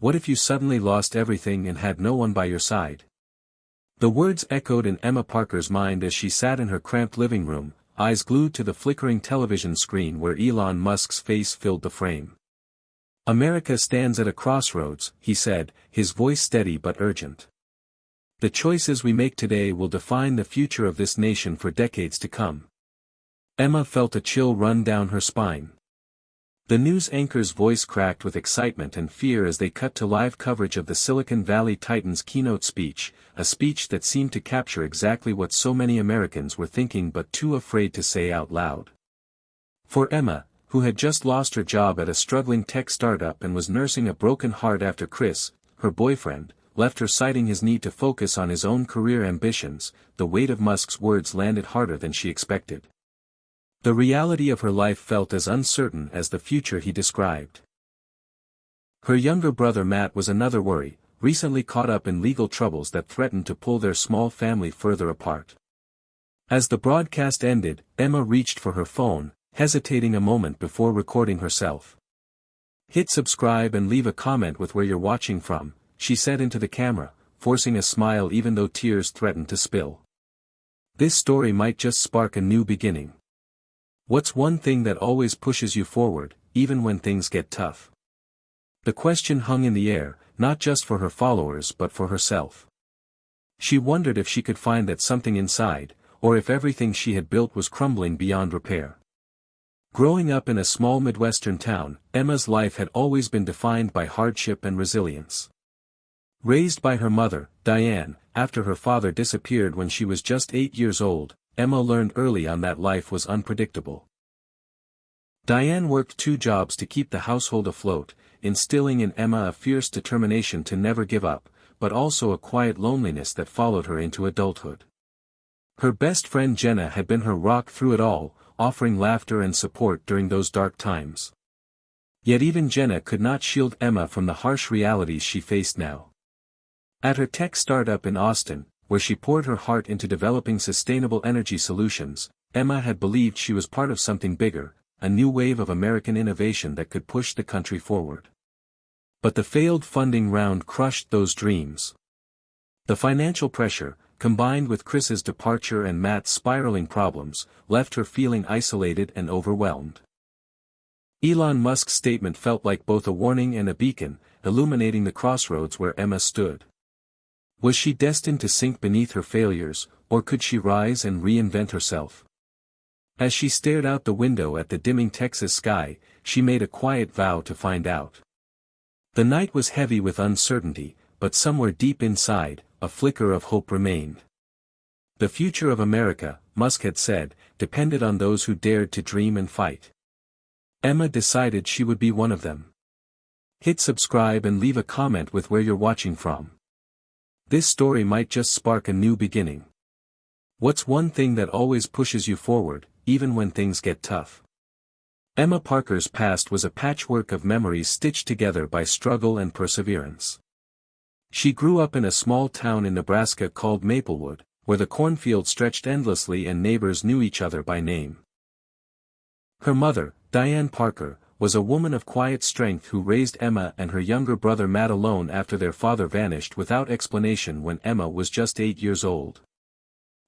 What if you suddenly lost everything and had no one by your side? The words echoed in Emma Parker's mind as she sat in her cramped living room, eyes glued to the flickering television screen where Elon Musk's face filled the frame. America stands at a crossroads, he said, his voice steady but urgent. The choices we make today will define the future of this nation for decades to come. Emma felt a chill run down her spine. The news anchor's voice cracked with excitement and fear as they cut to live coverage of the Silicon Valley Titan's keynote speech, a speech that seemed to capture exactly what so many Americans were thinking but too afraid to say out loud. For Emma, who had just lost her job at a struggling tech startup and was nursing a broken heart after Chris, her boyfriend, left her citing his need to focus on his own career ambitions, the weight of Musk's words landed harder than she expected. The reality of her life felt as uncertain as the future he described. Her younger brother Matt was another worry, recently caught up in legal troubles that threatened to pull their small family further apart. As the broadcast ended, Emma reached for her phone, hesitating a moment before recording herself. "Hit subscribe and leave a comment with where you're watching from," she said into the camera, forcing a smile even though tears threatened to spill. This story might just spark a new beginning. What's one thing that always pushes you forward, even when things get tough? The question hung in the air, not just for her followers but for herself. She wondered if she could find that something inside, or if everything she had built was crumbling beyond repair. Growing up in a small Midwestern town, Emma's life had always been defined by hardship and resilience. Raised by her mother, Diane, after her father disappeared when she was just 8 years old, Emma learned early on that life was unpredictable. Diane worked 2 jobs to keep the household afloat, instilling in Emma a fierce determination to never give up, but also a quiet loneliness that followed her into adulthood. Her best friend Jenna had been her rock through it all, offering laughter and support during those dark times. Yet even Jenna could not shield Emma from the harsh realities she faced now. At her tech startup in Austin, where she poured her heart into developing sustainable energy solutions, Emma had believed she was part of something bigger, a new wave of American innovation that could push the country forward. But the failed funding round crushed those dreams. The financial pressure, combined with Chris's departure and Matt's spiraling problems, left her feeling isolated and overwhelmed. Elon Musk's statement felt like both a warning and a beacon, illuminating the crossroads where Emma stood. Was she destined to sink beneath her failures, or could she rise and reinvent herself? As she stared out the window at the dimming Texas sky, she made a quiet vow to find out. The night was heavy with uncertainty, but somewhere deep inside, a flicker of hope remained. The future of America, Musk had said, depended on those who dared to dream and fight. Emma decided she would be one of them. Hit subscribe and leave a comment with where you're watching from. This story might just spark a new beginning. What's one thing that always pushes you forward, even when things get tough? Emma Parker's past was a patchwork of memories stitched together by struggle and perseverance. She grew up in a small town in Nebraska called Maplewood, where the cornfield stretched endlessly and neighbors knew each other by name. Her mother, Diane Parker, was a woman of quiet strength who raised Emma and her younger brother Matt alone after their father vanished without explanation when Emma was just 8 years old.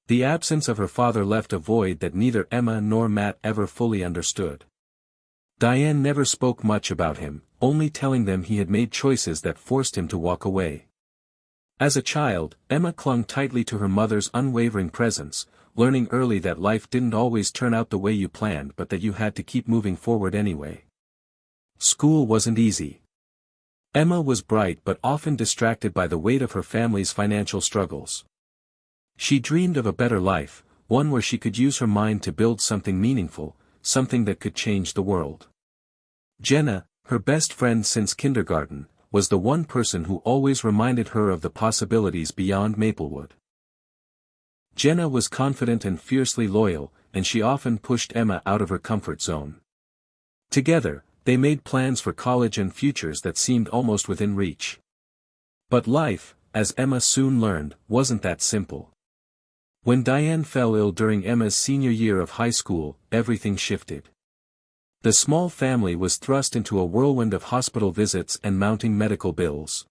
The absence of her father left a void that neither Emma nor Matt ever fully understood. Diane never spoke much about him, only telling them he had made choices that forced him to walk away. As a child, Emma clung tightly to her mother's unwavering presence, learning early that life didn't always turn out the way you planned but that you had to keep moving forward anyway. School wasn't easy. Emma was bright but often distracted by the weight of her family's financial struggles. She dreamed of a better life, one where she could use her mind to build something meaningful, something that could change the world. Jenna, her best friend since kindergarten, was the one person who always reminded her of the possibilities beyond Maplewood. Jenna was confident and fiercely loyal, and she often pushed Emma out of her comfort zone. Together, they made plans for college and futures that seemed almost within reach. But life, as Emma soon learned, wasn't that simple. When Diane fell ill during Emma's senior year of high school, everything shifted. The small family was thrust into a whirlwind of hospital visits and mounting medical bills.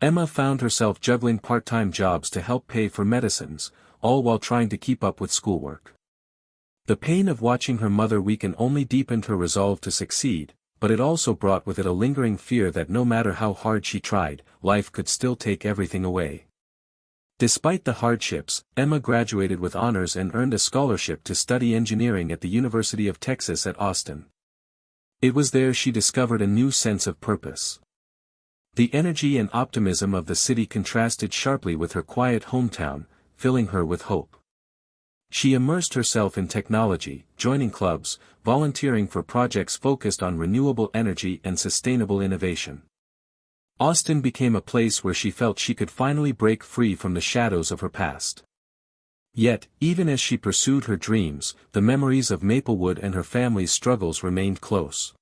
Emma found herself juggling part-time jobs to help pay for medicines, all while trying to keep up with schoolwork. The pain of watching her mother weaken only deepened her resolve to succeed, but it also brought with it a lingering fear that no matter how hard she tried, life could still take everything away. Despite the hardships, Emma graduated with honors and earned a scholarship to study engineering at the University of Texas at Austin. It was there she discovered a new sense of purpose. The energy and optimism of the city contrasted sharply with her quiet hometown, filling her with hope. She immersed herself in technology, joining clubs, volunteering for projects focused on renewable energy and sustainable innovation. Austin became a place where she felt she could finally break free from the shadows of her past. Yet, even as she pursued her dreams, the memories of Maplewood and her family's struggles remained close.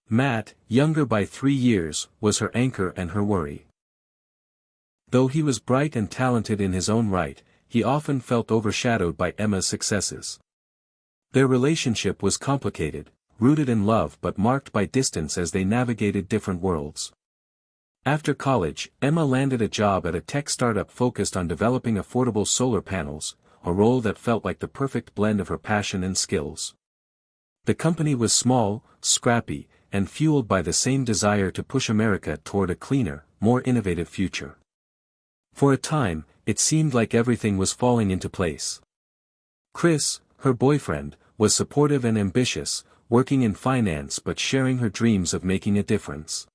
Matt, younger by 3 years, was her anchor and her worry. Though he was bright and talented in his own right, he often felt overshadowed by Emma's successes. Their relationship was complicated, rooted in love but marked by distance as they navigated different worlds. After college, Emma landed a job at a tech startup focused on developing affordable solar panels, a role that felt like the perfect blend of her passion and skills. The company was small, scrappy, and fueled by the same desire to push America toward a cleaner, more innovative future. For a time, it seemed like everything was falling into place. Chris, her boyfriend, was supportive and ambitious, working in finance but sharing her dreams of making a difference.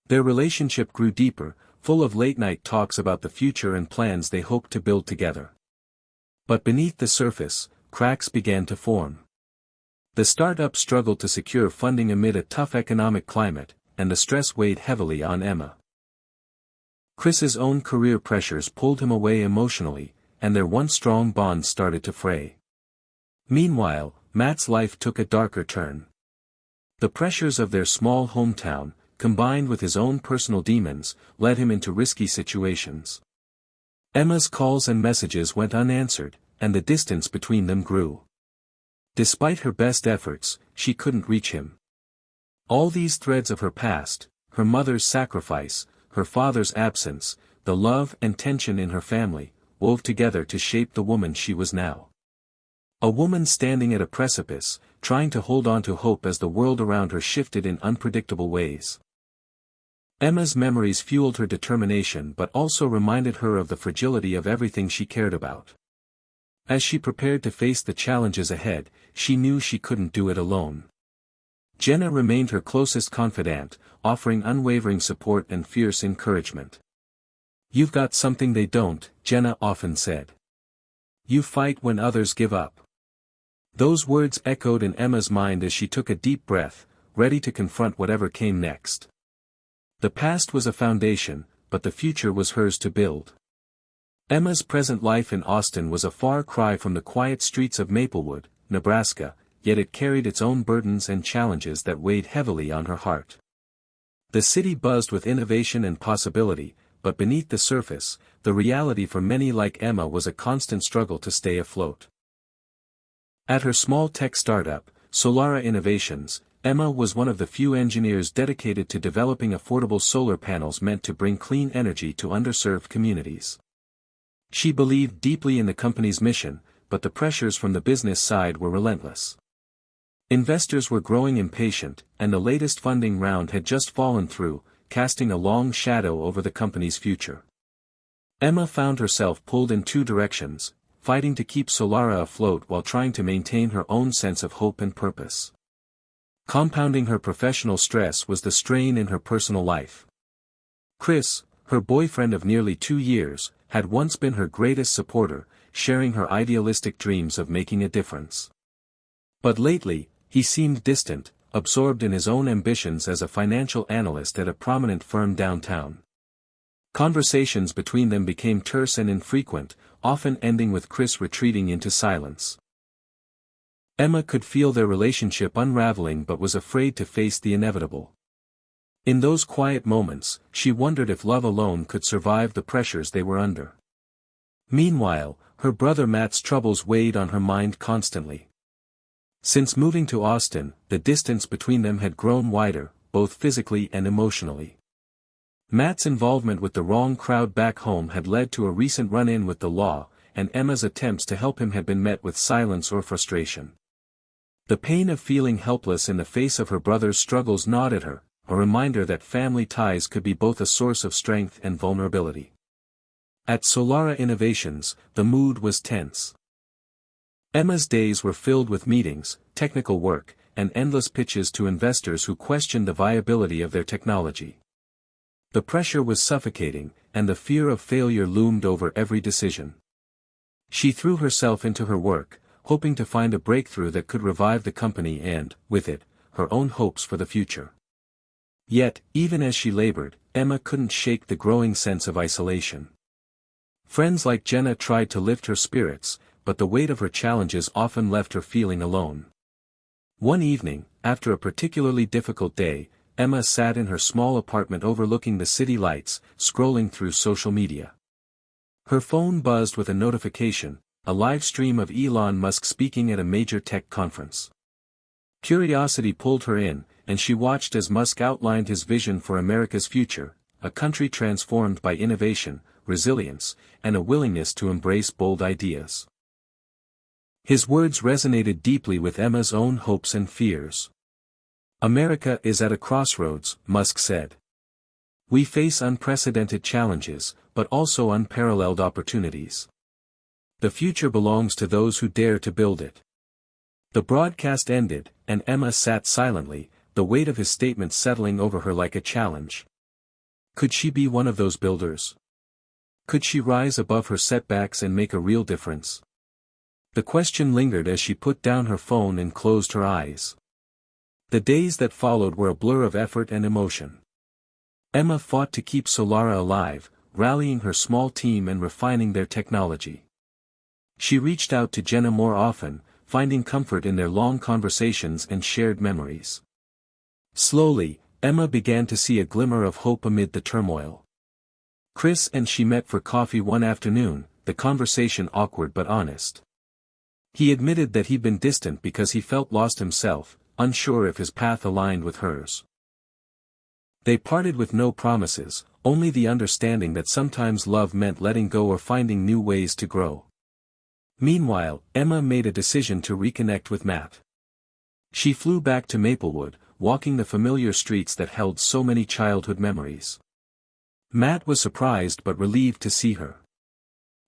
Their relationship grew deeper, full of late-night talks about the future and plans they hoped to build together. But beneath the surface, cracks began to form. The startup struggled to secure funding amid a tough economic climate, and the stress weighed heavily on Emma. Chris's own career pressures pulled him away emotionally, and their once strong bond started to fray. Meanwhile, Matt's life took a darker turn. The pressures of their small hometown, combined with his own personal demons, led him into risky situations. Emma's calls and messages went unanswered, and the distance between them grew. Despite her best efforts, she couldn't reach him. All these threads of her past, her mother's sacrifice, her father's absence, the love and tension in her family, wove together to shape the woman she was now. A woman standing at a precipice, trying to hold on to hope as the world around her shifted in unpredictable ways. Emma's memories fueled her determination but also reminded her of the fragility of everything she cared about. As she prepared to face the challenges ahead, she knew she couldn't do it alone. Jenna remained her closest confidant, offering unwavering support and fierce encouragement. "You've got something they don't," Jenna often said. "You fight when others give up." Those words echoed in Emma's mind as she took a deep breath, ready to confront whatever came next. The past was a foundation, but the future was hers to build. Emma's present life in Austin was a far cry from the quiet streets of Maplewood, Nebraska, yet it carried its own burdens and challenges that weighed heavily on her heart. The city buzzed with innovation and possibility, but beneath the surface, the reality for many like Emma was a constant struggle to stay afloat. At her small tech startup, Solara Innovations, Emma was one of the few engineers dedicated to developing affordable solar panels meant to bring clean energy to underserved communities. She believed deeply in the company's mission, but the pressures from the business side were relentless. Investors were growing impatient, and the latest funding round had just fallen through, casting a long shadow over the company's future. Emma found herself pulled in two directions, fighting to keep Solara afloat while trying to maintain her own sense of hope and purpose. Compounding her professional stress was the strain in her personal life. Chris, her boyfriend of nearly 2 years, had once been her greatest supporter, sharing her idealistic dreams of making a difference. But lately, he seemed distant, absorbed in his own ambitions as a financial analyst at a prominent firm downtown. Conversations between them became terse and infrequent, often ending with Chris retreating into silence. Emma could feel their relationship unraveling but was afraid to face the inevitable. In those quiet moments, she wondered if love alone could survive the pressures they were under. Meanwhile, her brother Matt's troubles weighed on her mind constantly. Since moving to Austin, the distance between them had grown wider, both physically and emotionally. Matt's involvement with the wrong crowd back home had led to a recent run-in with the law, and Emma's attempts to help him had been met with silence or frustration. The pain of feeling helpless in the face of her brother's struggles gnawed at her, a reminder that family ties could be both a source of strength and vulnerability. At Solara Innovations, the mood was tense. Emma's days were filled with meetings, technical work, and endless pitches to investors who questioned the viability of their technology. The pressure was suffocating, and the fear of failure loomed over every decision. She threw herself into her work, hoping to find a breakthrough that could revive the company and, with it, her own hopes for the future. Yet, even as she labored, Emma couldn't shake the growing sense of isolation. Friends like Jenna tried to lift her spirits, but the weight of her challenges often left her feeling alone. One evening, after a particularly difficult day, Emma sat in her small apartment overlooking the city lights, scrolling through social media. Her phone buzzed with a notification, a live stream of Elon Musk speaking at a major tech conference. Curiosity pulled her in, and she watched as Musk outlined his vision for America's future, a country transformed by innovation, resilience, and a willingness to embrace bold ideas. His words resonated deeply with Emma's own hopes and fears. America is at a crossroads, Musk said. We face unprecedented challenges, but also unparalleled opportunities. The future belongs to those who dare to build it. The broadcast ended, and Emma sat silently, the weight of his statement settling over her like a challenge. Could she be one of those builders? Could she rise above her setbacks and make a real difference? The question lingered as she put down her phone and closed her eyes. The days that followed were a blur of effort and emotion. Emma fought to keep Solara alive, rallying her small team and refining their technology. She reached out to Jenna more often, finding comfort in their long conversations and shared memories. Slowly, Emma began to see a glimmer of hope amid the turmoil. Chris and she met for coffee one afternoon, the conversation awkward but honest. He admitted that he'd been distant because he felt lost himself, unsure if his path aligned with hers. They parted with no promises, only the understanding that sometimes love meant letting go or finding new ways to grow. Meanwhile, Emma made a decision to reconnect with Matt. She flew back to Maplewood, walking the familiar streets that held so many childhood memories. Matt was surprised but relieved to see her.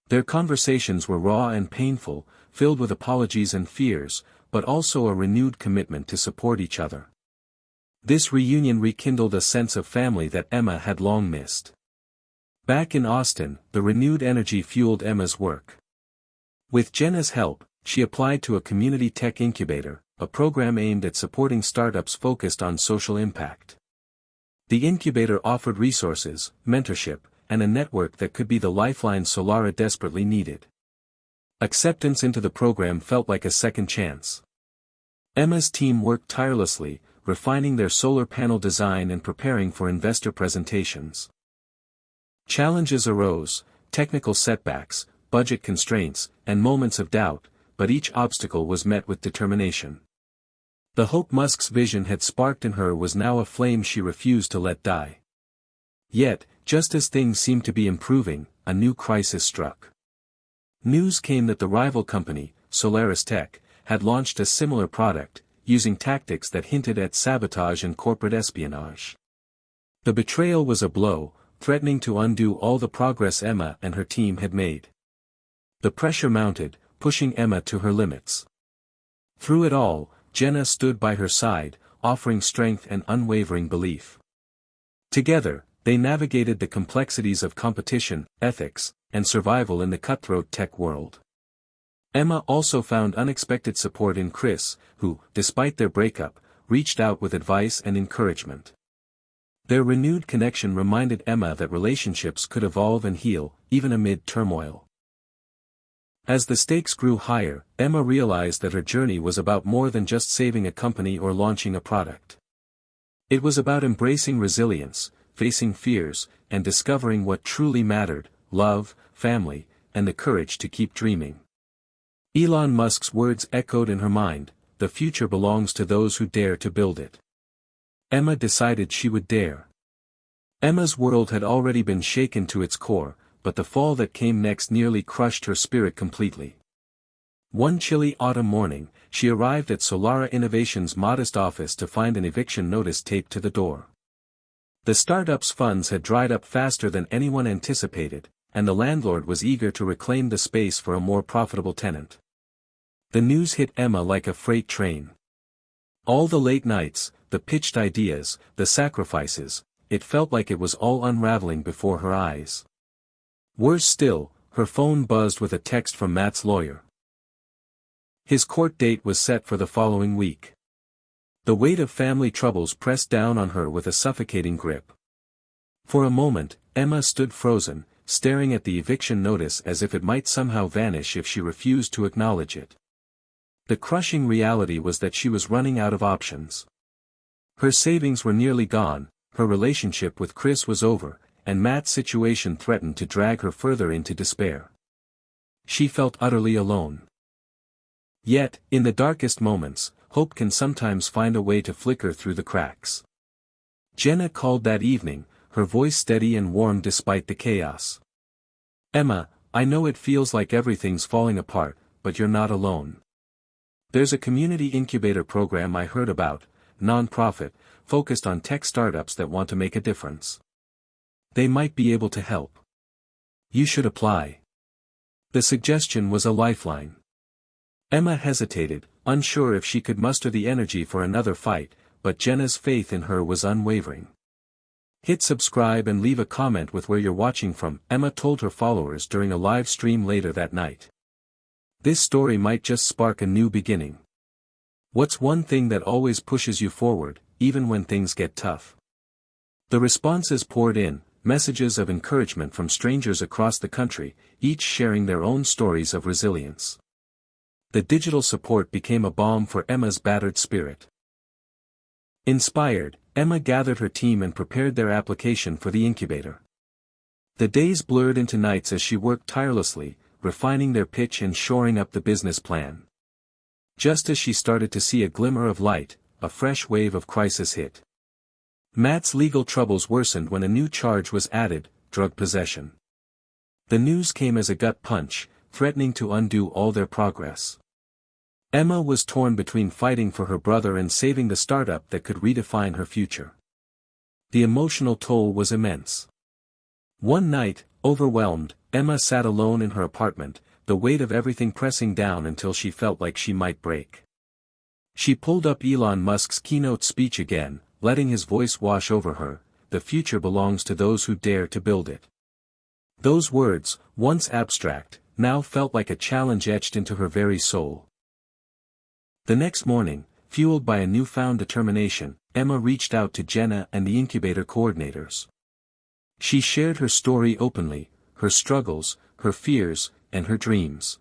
Their conversations were raw and painful, filled with apologies and fears, but also a renewed commitment to support each other. This reunion rekindled a sense of family that Emma had long missed. Back in Austin, the renewed energy fueled Emma's work. With Jenna's help, she applied to a community tech incubator, a program aimed at supporting startups focused on social impact. The incubator offered resources, mentorship, and a network that could be the lifeline Solara desperately needed. Acceptance into the program felt like a second chance. Emma's team worked tirelessly, refining their solar panel design and preparing for investor presentations. Challenges arose, technical setbacks, budget constraints, and moments of doubt, but each obstacle was met with determination. The hope Musk's vision had sparked in her was now a flame she refused to let die. Yet, just as things seemed to be improving, a new crisis struck. News came that the rival company, Solaris Tech, had launched a similar product, using tactics that hinted at sabotage and corporate espionage. The betrayal was a blow, threatening to undo all the progress Emma and her team had made. The pressure mounted, pushing Emma to her limits. Through it all, Jenna stood by her side, offering strength and unwavering belief. Together, they navigated the complexities of competition, ethics, and survival in the cutthroat tech world. Emma also found unexpected support in Chris, who, despite their breakup, reached out with advice and encouragement. Their renewed connection reminded Emma that relationships could evolve and heal, even amid turmoil. As the stakes grew higher, Emma realized that her journey was about more than just saving a company or launching a product. It was about embracing resilience, facing fears, and discovering what truly mattered: love, family, and the courage to keep dreaming. Elon Musk's words echoed in her mind: the future belongs to those who dare to build it. Emma decided she would dare. Emma's world had already been shaken to its core, but the fall that came next nearly crushed her spirit completely. One chilly autumn morning, she arrived at Solara Innovations' modest office to find an eviction notice taped to the door. The startup's funds had dried up faster than anyone anticipated, and the landlord was eager to reclaim the space for a more profitable tenant. The news hit Emma like a freight train. All the late nights, the pitched ideas, the sacrifices, it felt like it was all unraveling before her eyes. Worse still, her phone buzzed with a text from Matt's lawyer. His court date was set for the following week. The weight of family troubles pressed down on her with a suffocating grip. For a moment, Emma stood frozen, staring at the eviction notice as if it might somehow vanish if she refused to acknowledge it. The crushing reality was that she was running out of options. Her savings were nearly gone, her relationship with Chris was over, and Matt's situation threatened to drag her further into despair. She felt utterly alone. Yet, in the darkest moments, hope can sometimes find a way to flicker through the cracks. Jenna called that evening, her voice steady and warm despite the chaos. "Emma, I know it feels like everything's falling apart, but you're not alone. There's a community incubator program I heard about, non-profit, focused on tech startups that want to make a difference. They might be able to help. You should apply." The suggestion was a lifeline. Emma hesitated, unsure if she could muster the energy for another fight, but Jenna's faith in her was unwavering. "Hit subscribe and leave a comment with where you're watching from," Emma told her followers during a live stream later that night. "This story might just spark a new beginning. What's one thing that always pushes you forward, even when things get tough?" The responses poured in, messages of encouragement from strangers across the country, each sharing their own stories of resilience. The digital support became a balm for Emma's battered spirit. Inspired, Emma gathered her team and prepared their application for the incubator. The days blurred into nights as she worked tirelessly, refining their pitch and shoring up the business plan. Just as she started to see a glimmer of light, a fresh wave of crisis hit. Matt's legal troubles worsened when a new charge was added, drug possession. The news came as a gut punch, threatening to undo all their progress. Emma was torn between fighting for her brother and saving the startup that could redefine her future. The emotional toll was immense. One night, overwhelmed, Emma sat alone in her apartment, the weight of everything pressing down until she felt like she might break. She pulled up Elon Musk's keynote speech again, letting his voice wash over her, "The future belongs to those who dare to build it." Those words, once abstract, now felt like a challenge etched into her very soul. The next morning, fueled by a newfound determination, Emma reached out to Jenna and the incubator coordinators. She shared her story openly, her struggles, her fears, and her dreams.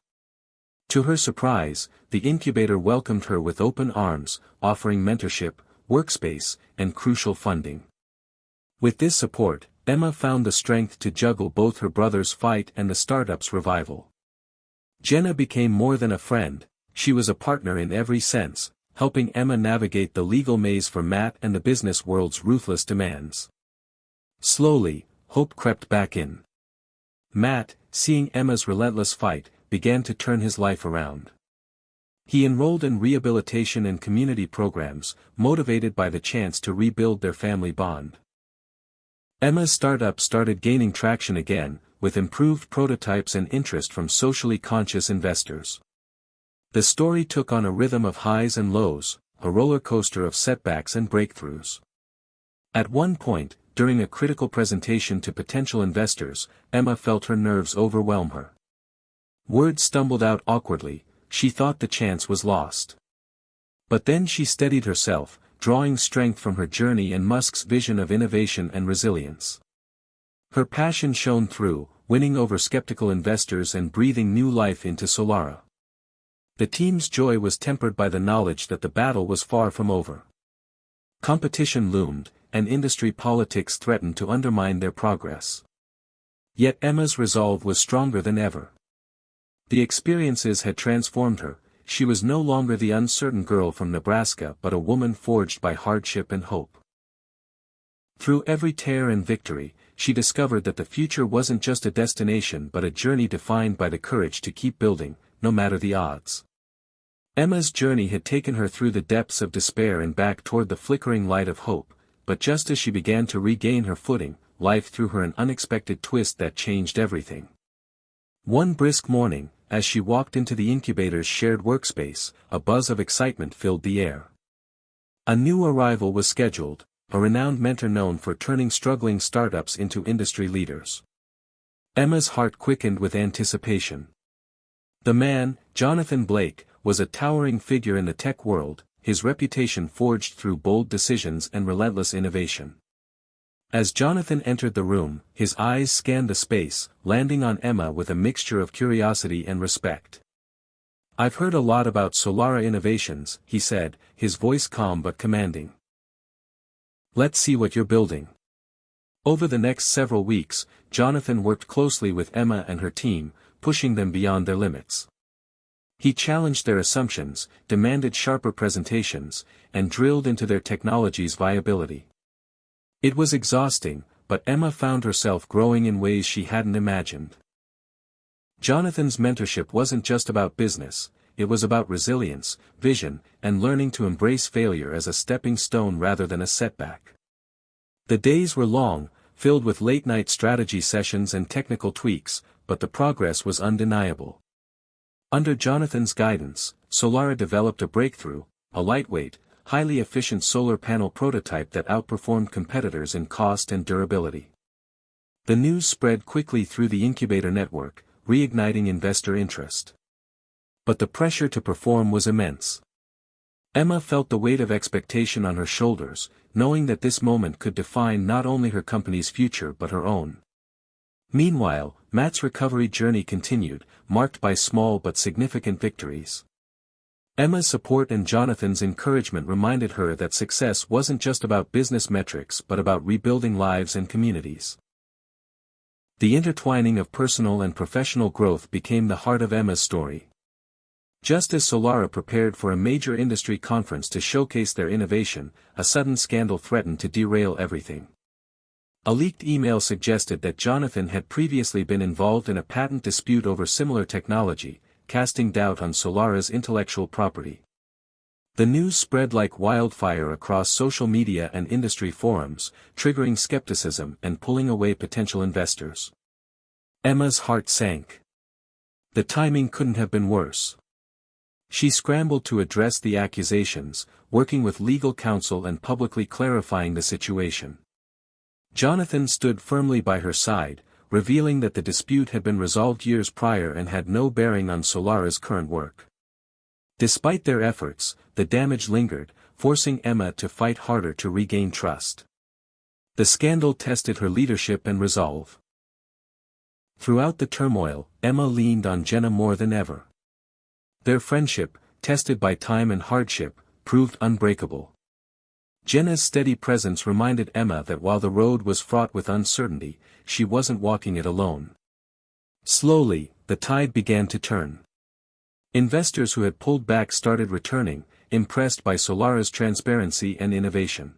To her surprise, the incubator welcomed her with open arms, offering mentorship, workspace, and crucial funding. With this support, Emma found the strength to juggle both her brother's fight and the startup's revival. Jenna became more than a friend, she was a partner in every sense, helping Emma navigate the legal maze for Matt and the business world's ruthless demands. Slowly, hope crept back in. Matt, seeing Emma's relentless fight, began to turn his life around. He enrolled in rehabilitation and community programs, motivated by the chance to rebuild their family bond. Emma's startup started gaining traction again, with improved prototypes and interest from socially conscious investors. The story took on a rhythm of highs and lows, a roller coaster of setbacks and breakthroughs. At one point, during a critical presentation to potential investors, Emma felt her nerves overwhelm her. Words stumbled out awkwardly, she thought the chance was lost. But then she steadied herself, drawing strength from her journey and Musk's vision of innovation and resilience. Her passion shone through, winning over skeptical investors and breathing new life into Solara. The team's joy was tempered by the knowledge that the battle was far from over. Competition loomed, and industry politics threatened to undermine their progress. Yet Emma's resolve was stronger than ever. The experiences had transformed her, she was no longer the uncertain girl from Nebraska but a woman forged by hardship and hope. Through every tear and victory, she discovered that the future wasn't just a destination but a journey defined by the courage to keep building, no matter the odds. Emma's journey had taken her through the depths of despair and back toward the flickering light of hope, but just as she began to regain her footing, life threw her an unexpected twist that changed everything. One brisk morning, as she walked into the incubator's shared workspace, a buzz of excitement filled the air. A new arrival was scheduled, a renowned mentor known for turning struggling startups into industry leaders. Emma's heart quickened with anticipation. The man, Jonathan Blake, was a towering figure in the tech world, his reputation forged through bold decisions and relentless innovation. As Jonathan entered the room, his eyes scanned the space, landing on Emma with a mixture of curiosity and respect. "I've heard a lot about Solara Innovations," he said, his voice calm but commanding. "Let's see what you're building." Over the next several weeks, Jonathan worked closely with Emma and her team, pushing them beyond their limits. He challenged their assumptions, demanded sharper presentations, and drilled into their technology's viability. It was exhausting, but Emma found herself growing in ways she hadn't imagined. Jonathan's mentorship wasn't just about business, it was about resilience, vision, and learning to embrace failure as a stepping stone rather than a setback. The days were long, filled with late-night strategy sessions and technical tweaks, but the progress was undeniable. Under Jonathan's guidance, Solara developed a breakthrough, a lightweight, highly efficient solar panel prototype that outperformed competitors in cost and durability. The news spread quickly through the incubator network, reigniting investor interest. But the pressure to perform was immense. Emma felt the weight of expectation on her shoulders, knowing that this moment could define not only her company's future but her own. Meanwhile, Matt's recovery journey continued, marked by small but significant victories. Emma's support and Jonathan's encouragement reminded her that success wasn't just about business metrics but about rebuilding lives and communities. The intertwining of personal and professional growth became the heart of Emma's story. Just as Solara prepared for a major industry conference to showcase their innovation, a sudden scandal threatened to derail everything. A leaked email suggested that Jonathan had previously been involved in a patent dispute over similar technology, casting doubt on Solara's intellectual property. The news spread like wildfire across social media and industry forums, triggering skepticism and pulling away potential investors. Emma's heart sank. The timing couldn't have been worse. She scrambled to address the accusations, working with legal counsel and publicly clarifying the situation. Jonathan stood firmly by her side, revealing that the dispute had been resolved years prior and had no bearing on Solara's current work. Despite their efforts, the damage lingered, forcing Emma to fight harder to regain trust. The scandal tested her leadership and resolve. Throughout the turmoil, Emma leaned on Jenna more than ever. Their friendship, tested by time and hardship, proved unbreakable. Jenna's steady presence reminded Emma that while the road was fraught with uncertainty, she wasn't walking it alone. Slowly, the tide began to turn. Investors who had pulled back started returning, impressed by Solara's transparency and innovation.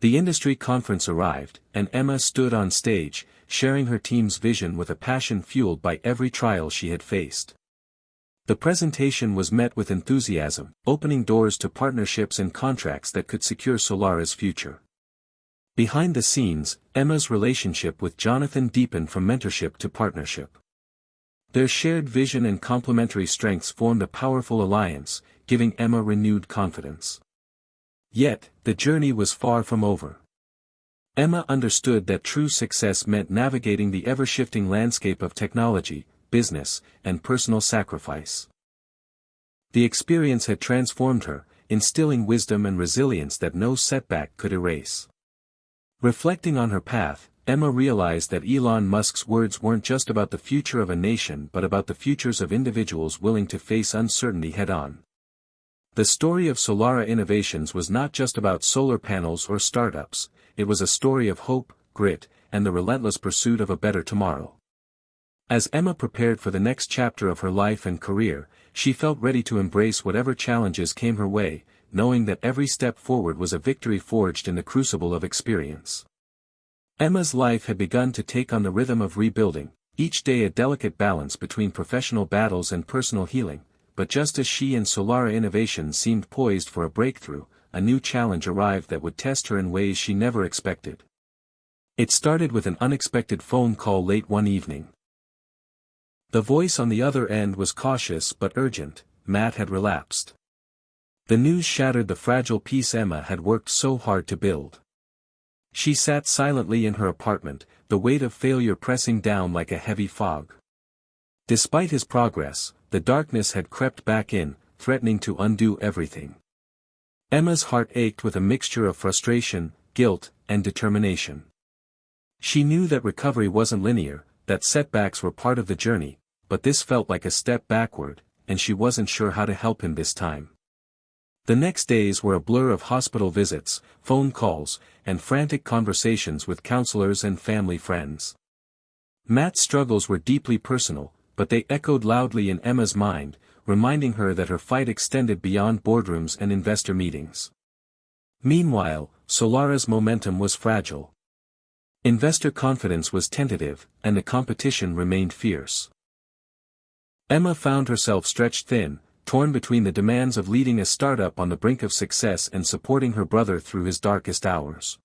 The industry conference arrived, and Emma stood on stage, sharing her team's vision with a passion fueled by every trial she had faced. The presentation was met with enthusiasm, opening doors to partnerships and contracts that could secure Solara's future. Behind the scenes, Emma's relationship with Jonathan deepened from mentorship to partnership. Their shared vision and complementary strengths formed a powerful alliance, giving Emma renewed confidence. Yet, the journey was far from over. Emma understood that true success meant navigating the ever-shifting landscape of technology, business, and personal sacrifice. The experience had transformed her, instilling wisdom and resilience that no setback could erase. Reflecting on her path, Emma realized that Elon Musk's words weren't just about the future of a nation but about the futures of individuals willing to face uncertainty head-on. The story of Solara Innovations was not just about solar panels or startups, it was a story of hope, grit, and the relentless pursuit of a better tomorrow. As Emma prepared for the next chapter of her life and career, she felt ready to embrace whatever challenges came her way, knowing that every step forward was a victory forged in the crucible of experience. Emma's life had begun to take on the rhythm of rebuilding, each day a delicate balance between professional battles and personal healing, but just as she and Solara Innovations seemed poised for a breakthrough, a new challenge arrived that would test her in ways she never expected. It started with an unexpected phone call late one evening. The voice on the other end was cautious but urgent. Matt had relapsed. The news shattered the fragile peace Emma had worked so hard to build. She sat silently in her apartment, the weight of failure pressing down like a heavy fog. Despite his progress, the darkness had crept back in, threatening to undo everything. Emma's heart ached with a mixture of frustration, guilt, and determination. She knew that recovery wasn't linear, that setbacks were part of the journey, but this felt like a step backward, and she wasn't sure how to help him this time. The next days were a blur of hospital visits, phone calls, and frantic conversations with counselors and family friends. Matt's struggles were deeply personal, but they echoed loudly in Emma's mind, reminding her that her fight extended beyond boardrooms and investor meetings. Meanwhile, Solara's momentum was fragile. Investor confidence was tentative, and the competition remained fierce. Emma found herself stretched thin, torn between the demands of leading a startup on the brink of success and supporting her brother through his darkest hours.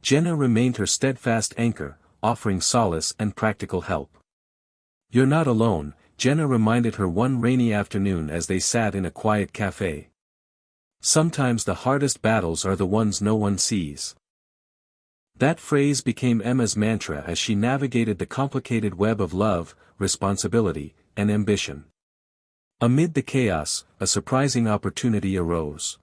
Jenna remained her steadfast anchor, offering solace and practical help. "You're not alone," Jenna reminded her one rainy afternoon as they sat in a quiet cafe. "Sometimes the hardest battles are the ones no one sees." That phrase became Emma's mantra as she navigated the complicated web of love, responsibility, and ambition. Amid the chaos, a surprising opportunity arose.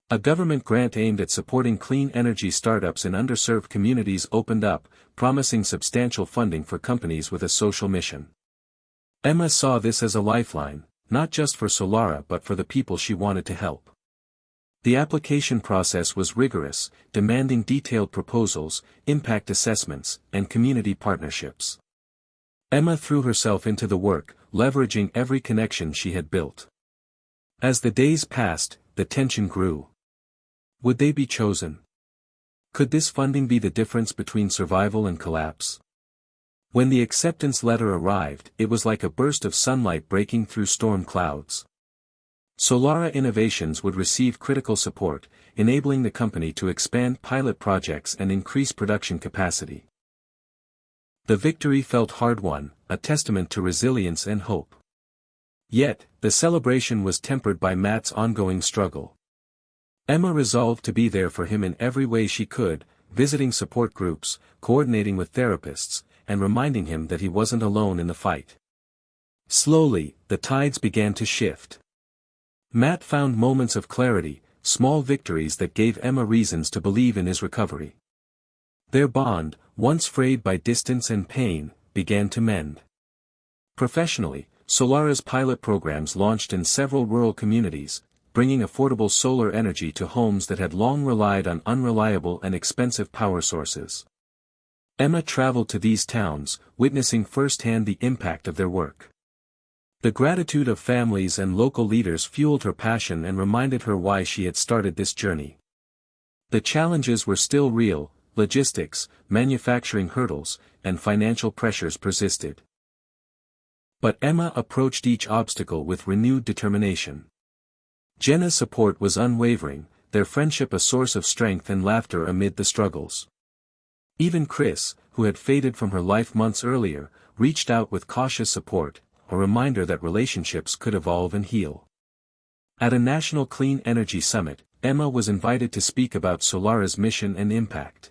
A government grant aimed at supporting clean energy startups in underserved communities opened up, promising substantial funding for companies with a social mission. Emma saw this as a lifeline, not just for Solara but for the people she wanted to help. The application process was rigorous, demanding detailed proposals, impact assessments, and community partnerships. Emma threw herself into the work, leveraging every connection she had built. As the days passed, the tension grew. Would they be chosen? Could this funding be the difference between survival and collapse? When the acceptance letter arrived, it was like a burst of sunlight breaking through storm clouds. Solara Innovations would receive critical support, enabling the company to expand pilot projects and increase production capacity. The victory felt hard-won, a testament to resilience and hope. Yet, the celebration was tempered by Matt's ongoing struggle. Emma resolved to be there for him in every way she could, visiting support groups, coordinating with therapists, and reminding him that he wasn't alone in the fight. Slowly, the tides began to shift. Matt found moments of clarity, small victories that gave Emma reasons to believe in his recovery. Their bond, once frayed by distance and pain, began to mend. Professionally, Solara's pilot programs launched in several rural communities, bringing affordable solar energy to homes that had long relied on unreliable and expensive power sources. Emma traveled to these towns, witnessing firsthand the impact of their work. The gratitude of families and local leaders fueled her passion and reminded her why she had started this journey. The challenges were still real. Logistics, manufacturing hurdles, and financial pressures persisted. But Emma approached each obstacle with renewed determination. Jenna's support was unwavering, their friendship a source of strength and laughter amid the struggles. Even Chris, who had faded from her life months earlier, reached out with cautious support, a reminder that relationships could evolve and heal. At a national clean energy summit, Emma was invited to speak about Solara's mission and impact.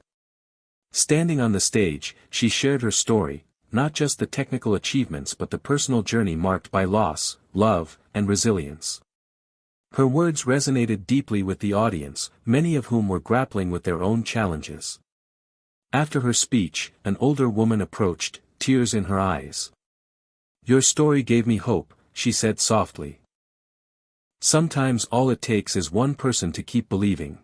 Standing on the stage, she shared her story, not just the technical achievements but the personal journey marked by loss, love, and resilience. Her words resonated deeply with the audience, many of whom were grappling with their own challenges. After her speech, an older woman approached, tears in her eyes. "Your story gave me hope," she said softly. "Sometimes all it takes is one person to keep believing."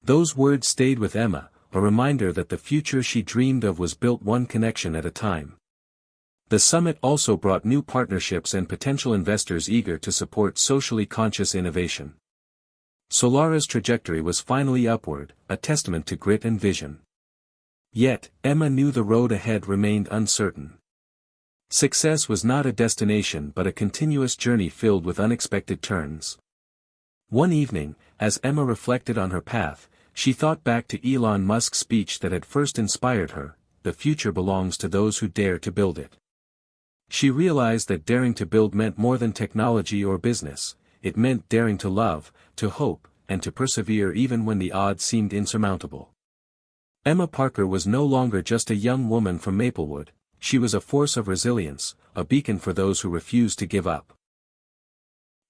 Those words stayed with Emma, a reminder that the future she dreamed of was built one connection at a time. The summit also brought new partnerships and potential investors eager to support socially conscious innovation. Solara's trajectory was finally upward, a testament to grit and vision. Yet, Emma knew the road ahead remained uncertain. Success was not a destination but a continuous journey filled with unexpected turns. One evening, as Emma reflected on her path, she thought back to Elon Musk's speech that had first inspired her: "The future belongs to those who dare to build it." She realized that daring to build meant more than technology or business. It meant daring to love, to hope, and to persevere even when the odds seemed insurmountable. Emma Parker was no longer just a young woman from Maplewood, she was a force of resilience, a beacon for those who refused to give up.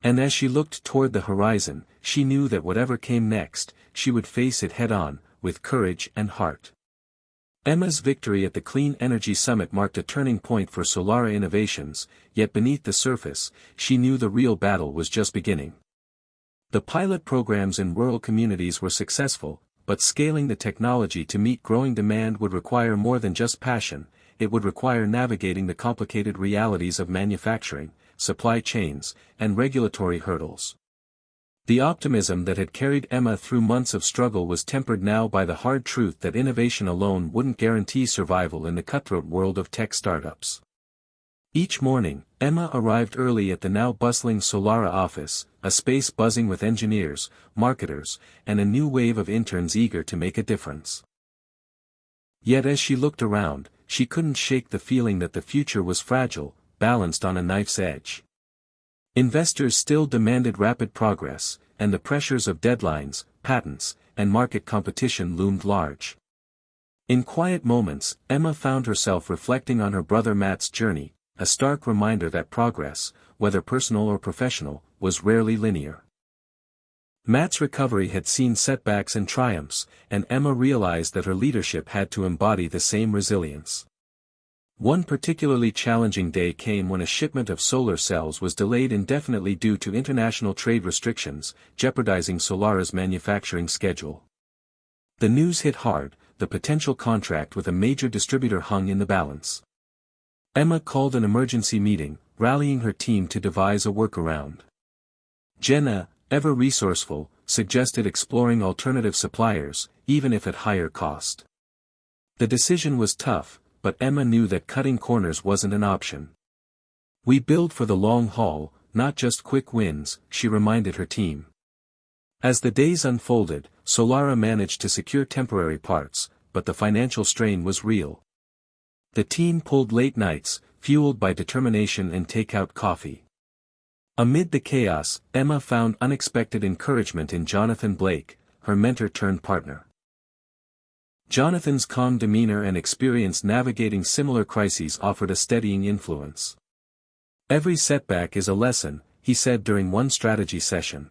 And as she looked toward the horizon, she knew that whatever came next, she would face it head-on, with courage and heart. Emma's victory at the Clean Energy Summit marked a turning point for Solara innovations, yet beneath the surface, she knew the real battle was just beginning. The pilot programs in rural communities were successful, but scaling the technology to meet growing demand would require more than just passion. It would require navigating the complicated realities of manufacturing, supply chains, and regulatory hurdles. The optimism that had carried Emma through months of struggle was tempered now by the hard truth that innovation alone wouldn't guarantee survival in the cutthroat world of tech startups. Each morning, Emma arrived early at the now bustling Solara office, a space buzzing with engineers, marketers, and a new wave of interns eager to make a difference. Yet as she looked around, she couldn't shake the feeling that the future was fragile, balanced on a knife's edge. Investors still demanded rapid progress, and the pressures of deadlines, patents, and market competition loomed large. In quiet moments, Emma found herself reflecting on her brother Matt's journey, a stark reminder that progress, whether personal or professional, was rarely linear. Matt's recovery had seen setbacks and triumphs, and Emma realized that her leadership had to embody the same resilience. One particularly challenging day came when a shipment of solar cells was delayed indefinitely due to international trade restrictions, jeopardizing Solara's manufacturing schedule. The news hit hard, the potential contract with a major distributor hung in the balance. Emma called an emergency meeting, rallying her team to devise a workaround. Jenna, ever resourceful, suggested exploring alternative suppliers, even if at higher cost. The decision was tough, but Emma knew that cutting corners wasn't an option. "We build for the long haul, not just quick wins," she reminded her team. As the days unfolded, Solara managed to secure temporary parts, but the financial strain was real. The team pulled late nights, fueled by determination and takeout coffee. Amid the chaos, Emma found unexpected encouragement in Jonathan Blake, her mentor-turned-partner. Jonathan's calm demeanor and experience navigating similar crises offered a steadying influence. "Every setback is a lesson," he said during one strategy session.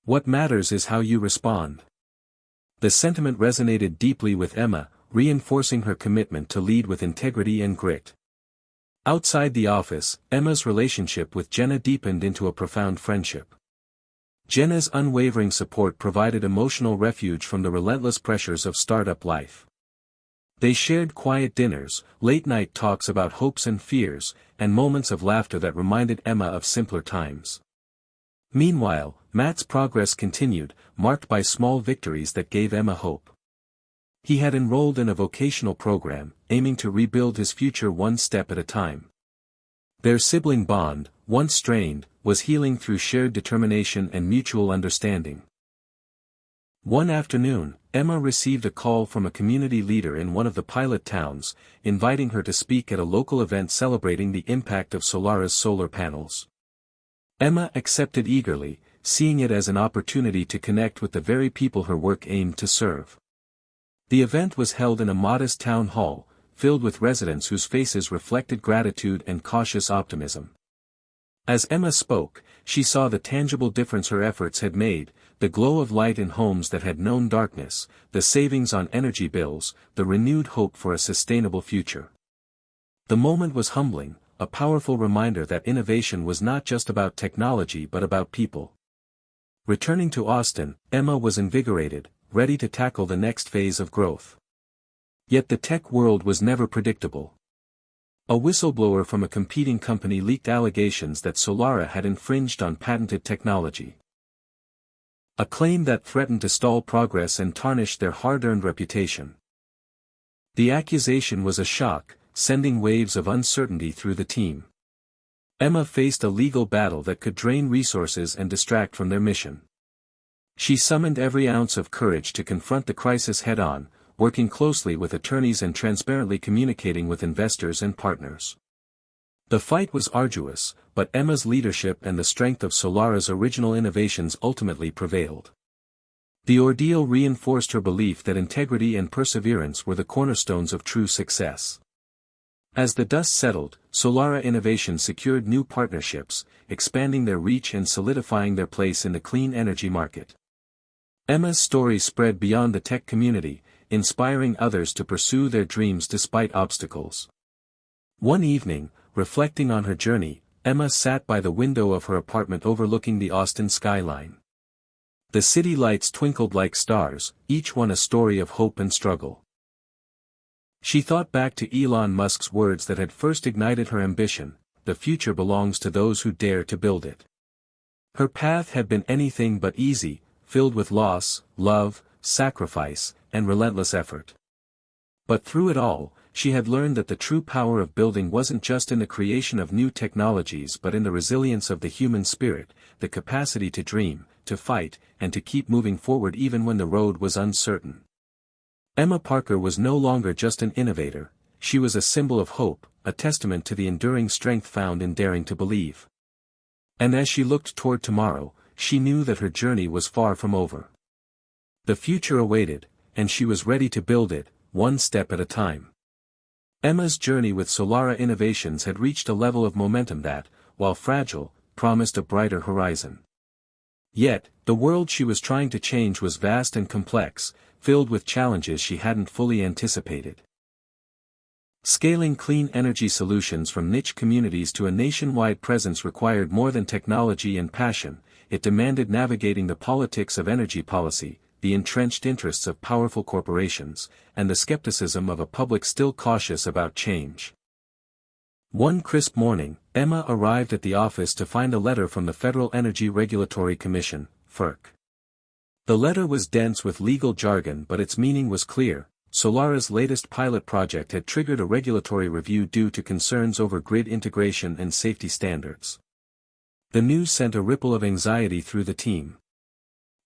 "What matters is how you respond." The sentiment resonated deeply with Emma, reinforcing her commitment to lead with integrity and grit. Outside the office, Emma's relationship with Jenna deepened into a profound friendship. Jenna's unwavering support provided emotional refuge from the relentless pressures of startup life. They shared quiet dinners, late-night talks about hopes and fears, and moments of laughter that reminded Emma of simpler times. Meanwhile, Matt's progress continued, marked by small victories that gave Emma hope. He had enrolled in a vocational program, aiming to rebuild his future one step at a time. Their sibling bond, once strained, was healing through shared determination and mutual understanding. One afternoon, Emma received a call from a community leader in one of the pilot towns, inviting her to speak at a local event celebrating the impact of Solara's solar panels. Emma accepted eagerly, seeing it as an opportunity to connect with the very people her work aimed to serve. The event was held in a modest town hall, filled with residents whose faces reflected gratitude and cautious optimism. As Emma spoke, she saw the tangible difference her efforts had made, the glow of light in homes that had known darkness, the savings on energy bills, the renewed hope for a sustainable future. The moment was humbling, a powerful reminder that innovation was not just about technology but about people. Returning to Austin, Emma was invigorated, ready to tackle the next phase of growth. Yet the tech world was never predictable. A whistleblower from a competing company leaked allegations that Solara had infringed on patented technology. A claim that threatened to stall progress and tarnish their hard-earned reputation. The accusation was a shock, sending waves of uncertainty through the team. Emma faced a legal battle that could drain resources and distract from their mission. She summoned every ounce of courage to confront the crisis head-on, working closely with attorneys and transparently communicating with investors and partners. The fight was arduous, but Emma's leadership and the strength of Solara's original innovations ultimately prevailed. The ordeal reinforced her belief that integrity and perseverance were the cornerstones of true success. As the dust settled, Solara Innovations secured new partnerships, expanding their reach and solidifying their place in the clean energy market. Emma's story spread beyond the tech community, inspiring others to pursue their dreams despite obstacles. One evening, reflecting on her journey, Emma sat by the window of her apartment overlooking the Austin skyline. The city lights twinkled like stars, each one a story of hope and struggle. She thought back to Elon Musk's words that had first ignited her ambition: "The future belongs to those who dare to build it." Her path had been anything but easy, filled with loss, love, sacrifice, and relentless effort. But through it all, she had learned that the true power of building wasn't just in the creation of new technologies but in the resilience of the human spirit, the capacity to dream, to fight, and to keep moving forward even when the road was uncertain. Emma Parker was no longer just an innovator, she was a symbol of hope, a testament to the enduring strength found in daring to believe. And as she looked toward tomorrow, she knew that her journey was far from over. The future awaited, and she was ready to build it, one step at a time. Emma's journey with Solara Innovations had reached a level of momentum that, while fragile, promised a brighter horizon. Yet, the world she was trying to change was vast and complex, filled with challenges she hadn't fully anticipated. Scaling clean energy solutions from niche communities to a nationwide presence required more than technology and passion. It demanded navigating the politics of energy policy, the entrenched interests of powerful corporations, and the skepticism of a public still cautious about change. One crisp morning, Emma arrived at the office to find a letter from the Federal Energy Regulatory Commission, FERC. The letter was dense with legal jargon, but its meaning was clear. Solara's latest pilot project had triggered a regulatory review due to concerns over grid integration and safety standards. The news sent a ripple of anxiety through the team.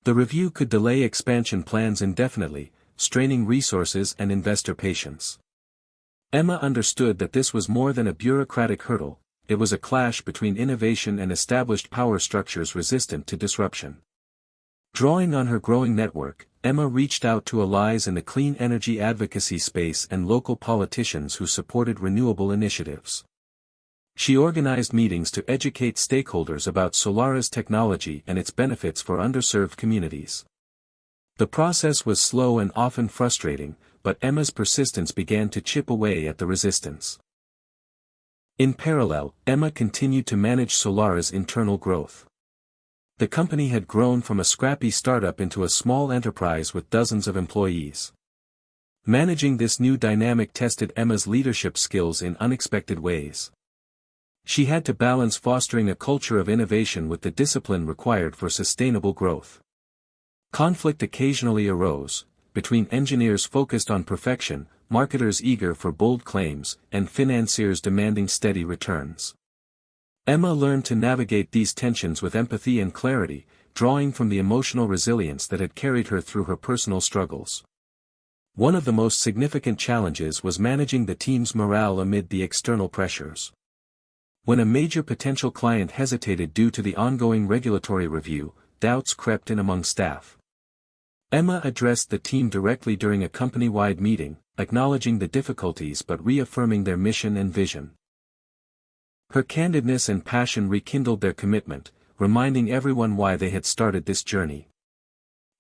The review could delay expansion plans indefinitely, straining resources and investor patience. Emma understood that this was more than a bureaucratic hurdle, it was a clash between innovation and established power structures resistant to disruption. Drawing on her growing network, Emma reached out to allies in the clean energy advocacy space and local politicians who supported renewable initiatives. She organized meetings to educate stakeholders about Solara's technology and its benefits for underserved communities. The process was slow and often frustrating, but Emma's persistence began to chip away at the resistance. In parallel, Emma continued to manage Solara's internal growth. The company had grown from a scrappy startup into a small enterprise with dozens of employees. Managing this new dynamic tested Emma's leadership skills in unexpected ways. She had to balance fostering a culture of innovation with the discipline required for sustainable growth. Conflict occasionally arose, between engineers focused on perfection, marketers eager for bold claims, and financiers demanding steady returns. Emma learned to navigate these tensions with empathy and clarity, drawing from the emotional resilience that had carried her through her personal struggles. One of the most significant challenges was managing the team's morale amid the external pressures. When a major potential client hesitated due to the ongoing regulatory review, doubts crept in among staff. Emma addressed the team directly during a company-wide meeting, acknowledging the difficulties but reaffirming their mission and vision. Her candidness and passion rekindled their commitment, reminding everyone why they had started this journey.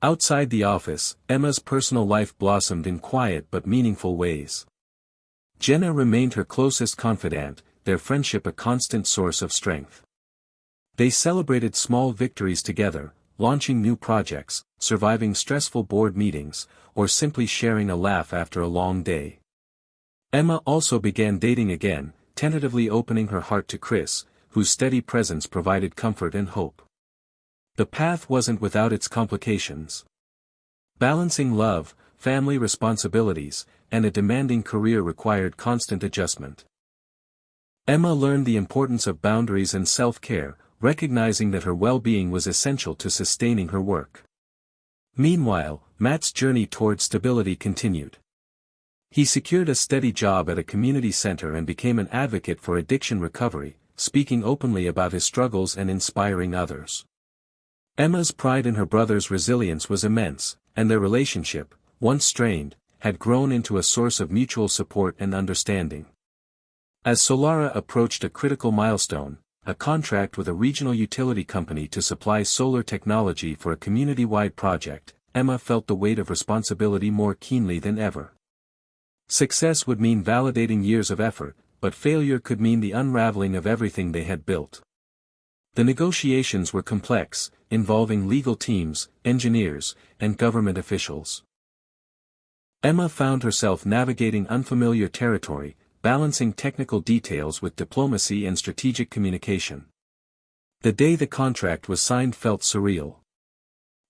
Outside the office, Emma's personal life blossomed in quiet but meaningful ways. Jenna remained her closest confidant, their friendship a constant source of strength. They celebrated small victories together, launching new projects, surviving stressful board meetings, or simply sharing a laugh after a long day. Emma also began dating again, tentatively opening her heart to Chris, whose steady presence provided comfort and hope. The path wasn't without its complications. Balancing love, family responsibilities, and a demanding career required constant adjustment. Emma learned the importance of boundaries and self-care, recognizing that her well-being was essential to sustaining her work. Meanwhile, Matt's journey toward stability continued. He secured a steady job at a community center and became an advocate for addiction recovery, speaking openly about his struggles and inspiring others. Emma's pride in her brother's resilience was immense, and their relationship, once strained, had grown into a source of mutual support and understanding. As Solara approached a critical milestone, a contract with a regional utility company to supply solar technology for a community-wide project, Emma felt the weight of responsibility more keenly than ever. Success would mean validating years of effort, but failure could mean the unraveling of everything they had built. The negotiations were complex, involving legal teams, engineers, and government officials. Emma found herself navigating unfamiliar territory, balancing technical details with diplomacy and strategic communication. The day the contract was signed felt surreal.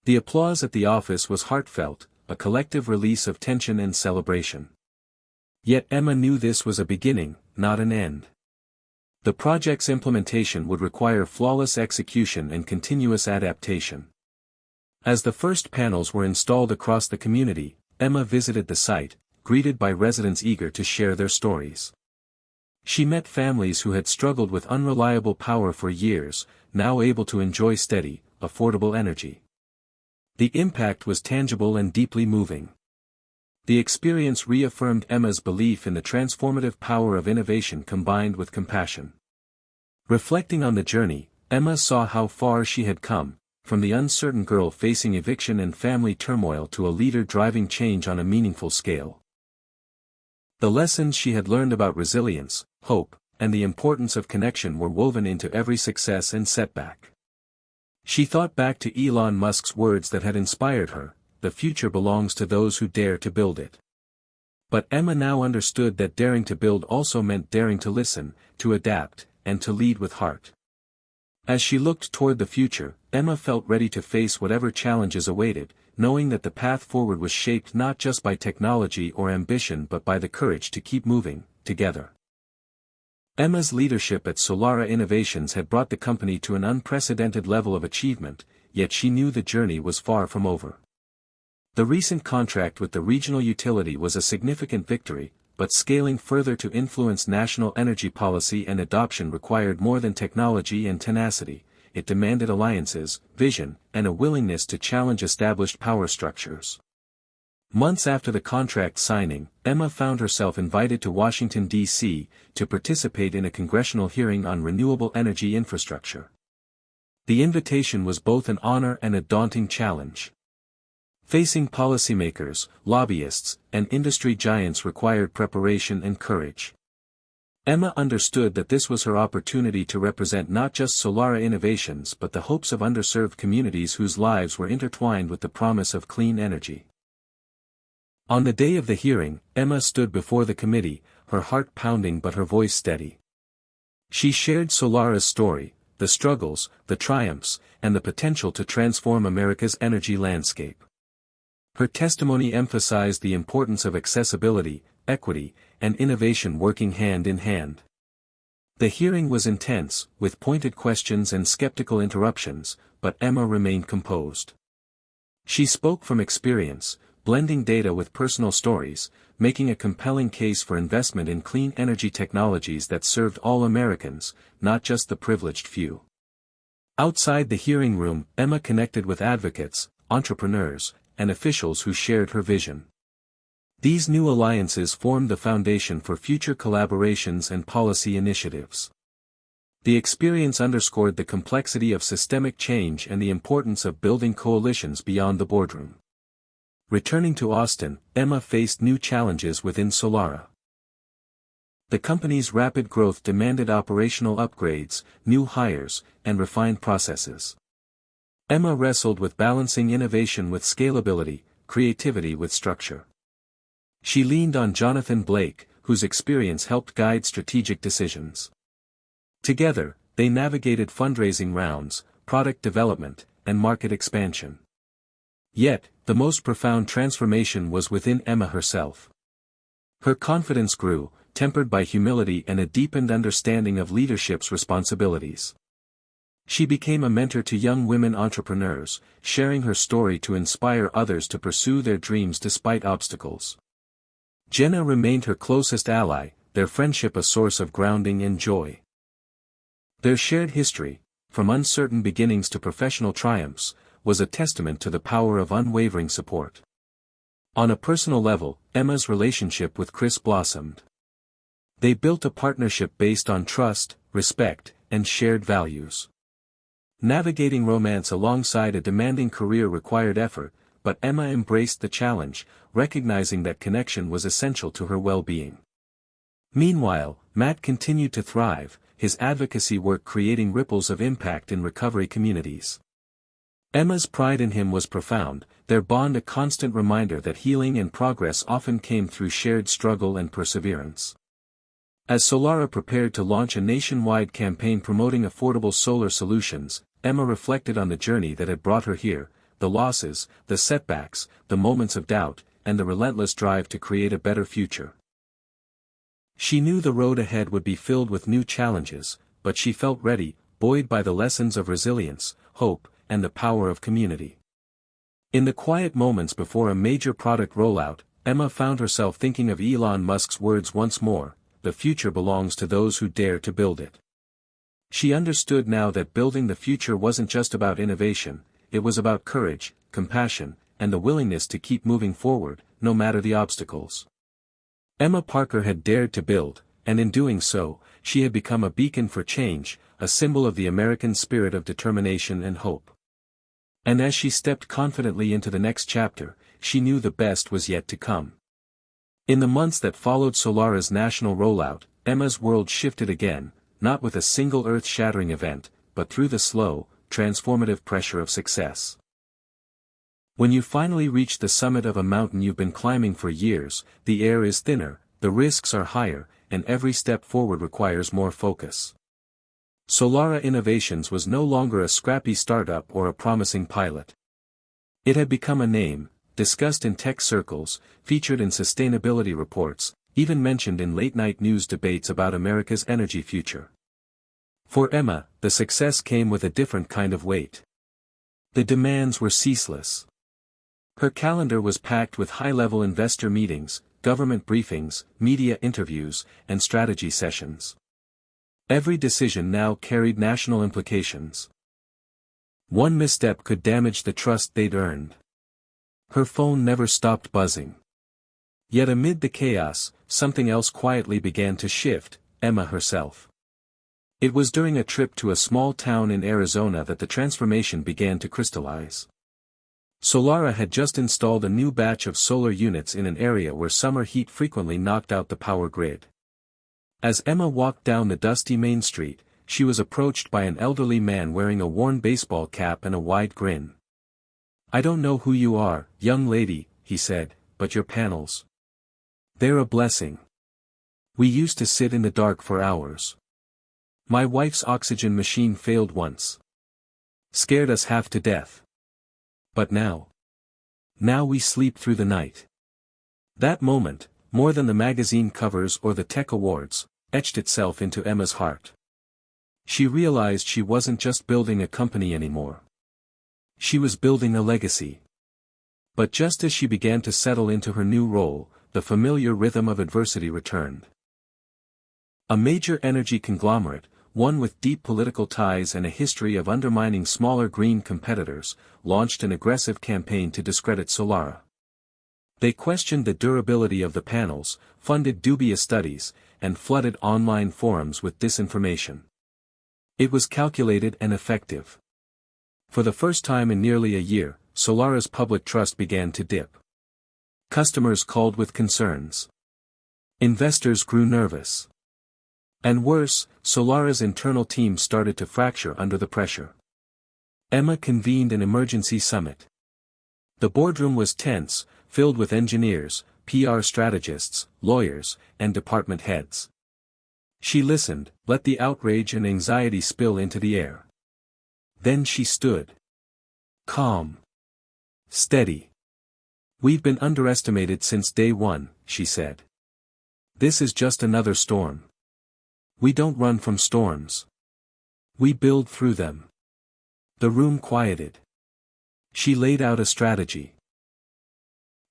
The applause at the office was heartfelt, a collective release of tension and celebration. Yet Emma knew this was a beginning, not an end. The project's implementation would require flawless execution and continuous adaptation. As the first panels were installed across the community, Emma visited the site, greeted by residents eager to share their stories. She met families who had struggled with unreliable power for years, now able to enjoy steady, affordable energy. The impact was tangible and deeply moving. The experience reaffirmed Emma's belief in the transformative power of innovation combined with compassion. Reflecting on the journey, Emma saw how far she had come, from the uncertain girl facing eviction and family turmoil to a leader driving change on a meaningful scale. The lessons she had learned about resilience, hope, and the importance of connection were woven into every success and setback. She thought back to Elon Musk's words that had inspired her, "The future belongs to those who dare to build it." But Emma now understood that daring to build also meant daring to listen, to adapt, and to lead with heart. As she looked toward the future, Emma felt ready to face whatever challenges awaited, knowing that the path forward was shaped not just by technology or ambition but by the courage to keep moving, together. Emma's leadership at Solara Innovations had brought the company to an unprecedented level of achievement, yet she knew the journey was far from over. The recent contract with the regional utility was a significant victory, but scaling further to influence national energy policy and adoption required more than technology and tenacity. It demanded alliances, vision, and a willingness to challenge established power structures. Months after the contract signing, Emma found herself invited to Washington, D.C., to participate in a congressional hearing on renewable energy infrastructure. The invitation was both an honor and a daunting challenge. Facing policymakers, lobbyists, and industry giants required preparation and courage. Emma understood that this was her opportunity to represent not just Solara Innovations but the hopes of underserved communities whose lives were intertwined with the promise of clean energy. On the day of the hearing, Emma stood before the committee, her heart pounding but her voice steady. She shared Solara's story, the struggles, the triumphs, and the potential to transform America's energy landscape. Her testimony emphasized the importance of accessibility, equity, and innovation working hand in hand. The hearing was intense, with pointed questions and skeptical interruptions, but Emma remained composed. She spoke from experience, blending data with personal stories, making a compelling case for investment in clean energy technologies that served all Americans, not just the privileged few. Outside the hearing room, Emma connected with advocates, entrepreneurs, and officials who shared her vision. These new alliances formed the foundation for future collaborations and policy initiatives. The experience underscored the complexity of systemic change and the importance of building coalitions beyond the boardroom. Returning to Austin, Emma faced new challenges within Solara. The company's rapid growth demanded operational upgrades, new hires, and refined processes. Emma wrestled with balancing innovation with scalability, creativity with structure. She leaned on Jonathan Blake, whose experience helped guide strategic decisions. Together, they navigated fundraising rounds, product development, and market expansion. Yet, the most profound transformation was within Emma herself. Her confidence grew, tempered by humility and a deepened understanding of leadership's responsibilities. She became a mentor to young women entrepreneurs, sharing her story to inspire others to pursue their dreams despite obstacles. Jenna remained her closest ally, their friendship a source of grounding and joy. Their shared history, from uncertain beginnings to professional triumphs, was a testament to the power of unwavering support. On a personal level, Emma's relationship with Chris blossomed. They built a partnership based on trust, respect, and shared values. Navigating romance alongside a demanding career required effort, but Emma embraced the challenge, recognizing that connection was essential to her well-being. Meanwhile, Matt continued to thrive, his advocacy work creating ripples of impact in recovery communities. Emma's pride in him was profound, their bond a constant reminder that healing and progress often came through shared struggle and perseverance. As Solara prepared to launch a nationwide campaign promoting affordable solar solutions, Emma reflected on the journey that had brought her here, the losses, the setbacks, the moments of doubt, and the relentless drive to create a better future. She knew the road ahead would be filled with new challenges, but she felt ready, buoyed by the lessons of resilience, hope, and the power of community. In the quiet moments before a major product rollout, Emma found herself thinking of Elon Musk's words once more: "The future belongs to those who dare to build it." She understood now that building the future wasn't just about innovation, it was about courage, compassion, and the willingness to keep moving forward, no matter the obstacles. Emma Parker had dared to build, and in doing so, she had become a beacon for change, a symbol of the American spirit of determination and hope. And as she stepped confidently into the next chapter, she knew the best was yet to come. In the months that followed Solara's national rollout, Emma's world shifted again, not with a single earth-shattering event, but through the slow, transformative pressure of success. When you finally reach the summit of a mountain you've been climbing for years, the air is thinner, the risks are higher, and every step forward requires more focus. Solara Innovations was no longer a scrappy startup or a promising pilot. It had become a name, discussed in tech circles, featured in sustainability reports, even mentioned in late-night news debates about America's energy future. For Emma, the success came with a different kind of weight. The demands were ceaseless. Her calendar was packed with high-level investor meetings, government briefings, media interviews, and strategy sessions. Every decision now carried national implications. One misstep could damage the trust they'd earned. Her phone never stopped buzzing. Yet amid the chaos, something else quietly began to shift: Emma herself. It was during a trip to a small town in Arizona that the transformation began to crystallize. Solara had just installed a new batch of solar units in an area where summer heat frequently knocked out the power grid. As Emma walked down the dusty main street, she was approached by an elderly man wearing a worn baseball cap and a wide grin. "I don't know who you are, young lady," he said, "but your panels. They're a blessing. We used to sit in the dark for hours. My wife's oxygen machine failed once. Scared us half to death. But now we sleep through the night." That moment, more than the magazine covers or the tech awards, etched itself into Emma's heart. She realized she wasn't just building a company anymore. She was building a legacy. But just as she began to settle into her new role, the familiar rhythm of adversity returned. A major energy conglomerate, one with deep political ties and a history of undermining smaller green competitors, launched an aggressive campaign to discredit Solara. They questioned the durability of the panels, funded dubious studies, and flooded online forums with disinformation. It was calculated and effective. For the first time in nearly a year, Solara's public trust began to dip. Customers called with concerns. Investors grew nervous. And worse, Solara's internal team started to fracture under the pressure. Emma convened an emergency summit. The boardroom was tense, filled with engineers, PR strategists, lawyers, and department heads. She listened, let the outrage and anxiety spill into the air. Then she stood. Calm. Steady. "We've been underestimated since day one," she said. "This is just another storm. We don't run from storms. We build through them." The room quieted. She laid out a strategy.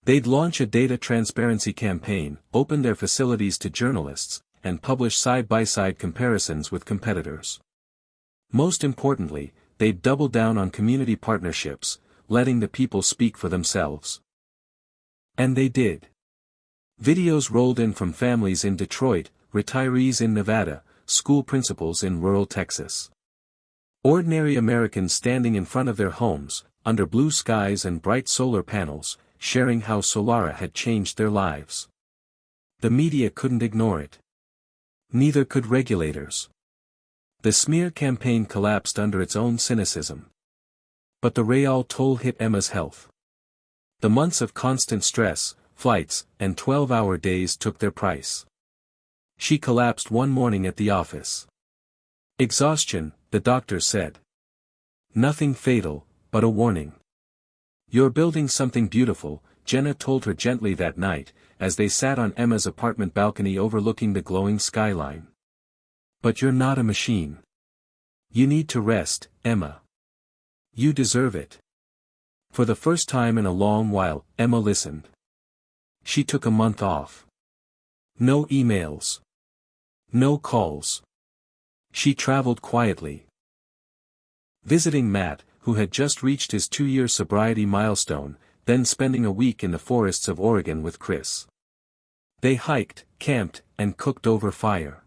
They'd launch a data transparency campaign, open their facilities to journalists, and publish side-by-side comparisons with competitors. Most importantly, they'd double down on community partnerships, letting the people speak for themselves. And they did. Videos rolled in from families in Detroit, retirees in Nevada, school principals in rural Texas. Ordinary Americans standing in front of their homes, under blue skies and bright solar panels, sharing how Solara had changed their lives. The media couldn't ignore it. Neither could regulators. The smear campaign collapsed under its own cynicism. But the real toll hit Emma's health. The months of constant stress, flights, and 12-hour days took their price. She collapsed one morning at the office. Exhaustion, the doctor said. Nothing fatal, but a warning. "You're building something beautiful," Jenna told her gently that night, as they sat on Emma's apartment balcony overlooking the glowing skyline. "But you're not a machine. You need to rest, Emma. You deserve it." For the first time in a long while, Emma listened. She took a month off. No emails. No calls. She traveled quietly. Visiting Matt, who had just reached his 2-year sobriety milestone, then spending a week in the forests of Oregon with Chris. They hiked, camped, and cooked over fire.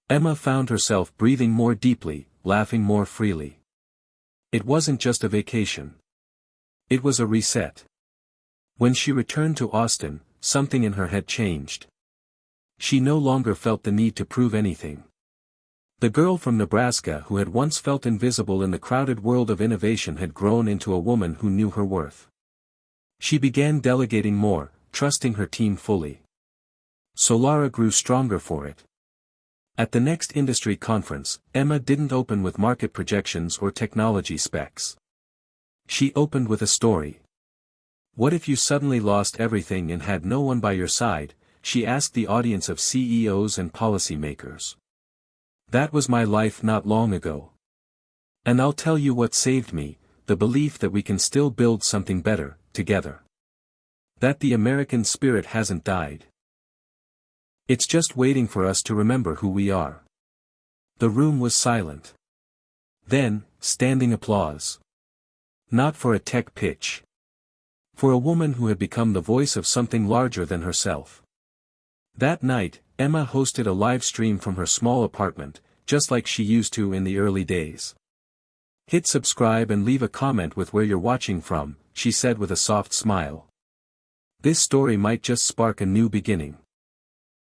Emma found herself breathing more deeply, laughing more freely. It wasn't just a vacation. It was a reset. When she returned to Austin, something in her had changed. She no longer felt the need to prove anything. The girl from Nebraska who had once felt invisible in the crowded world of innovation had grown into a woman who knew her worth. She began delegating more, trusting her team fully. Solara grew stronger for it. At the next industry conference, Emma didn't open with market projections or technology specs. She opened with a story. "What if you suddenly lost everything and had no one by your side?" she asked the audience of CEOs and policymakers. "That was my life not long ago. And I'll tell you what saved me, the belief that we can still build something better, together. That the American spirit hasn't died. It's just waiting for us to remember who we are." The room was silent. Then, standing applause. Not for a tech pitch. For a woman who had become the voice of something larger than herself. That night, Emma hosted a live stream from her small apartment, just like she used to in the early days. "Hit subscribe and leave a comment with where you're watching from," she said with a soft smile. "This story might just spark a new beginning.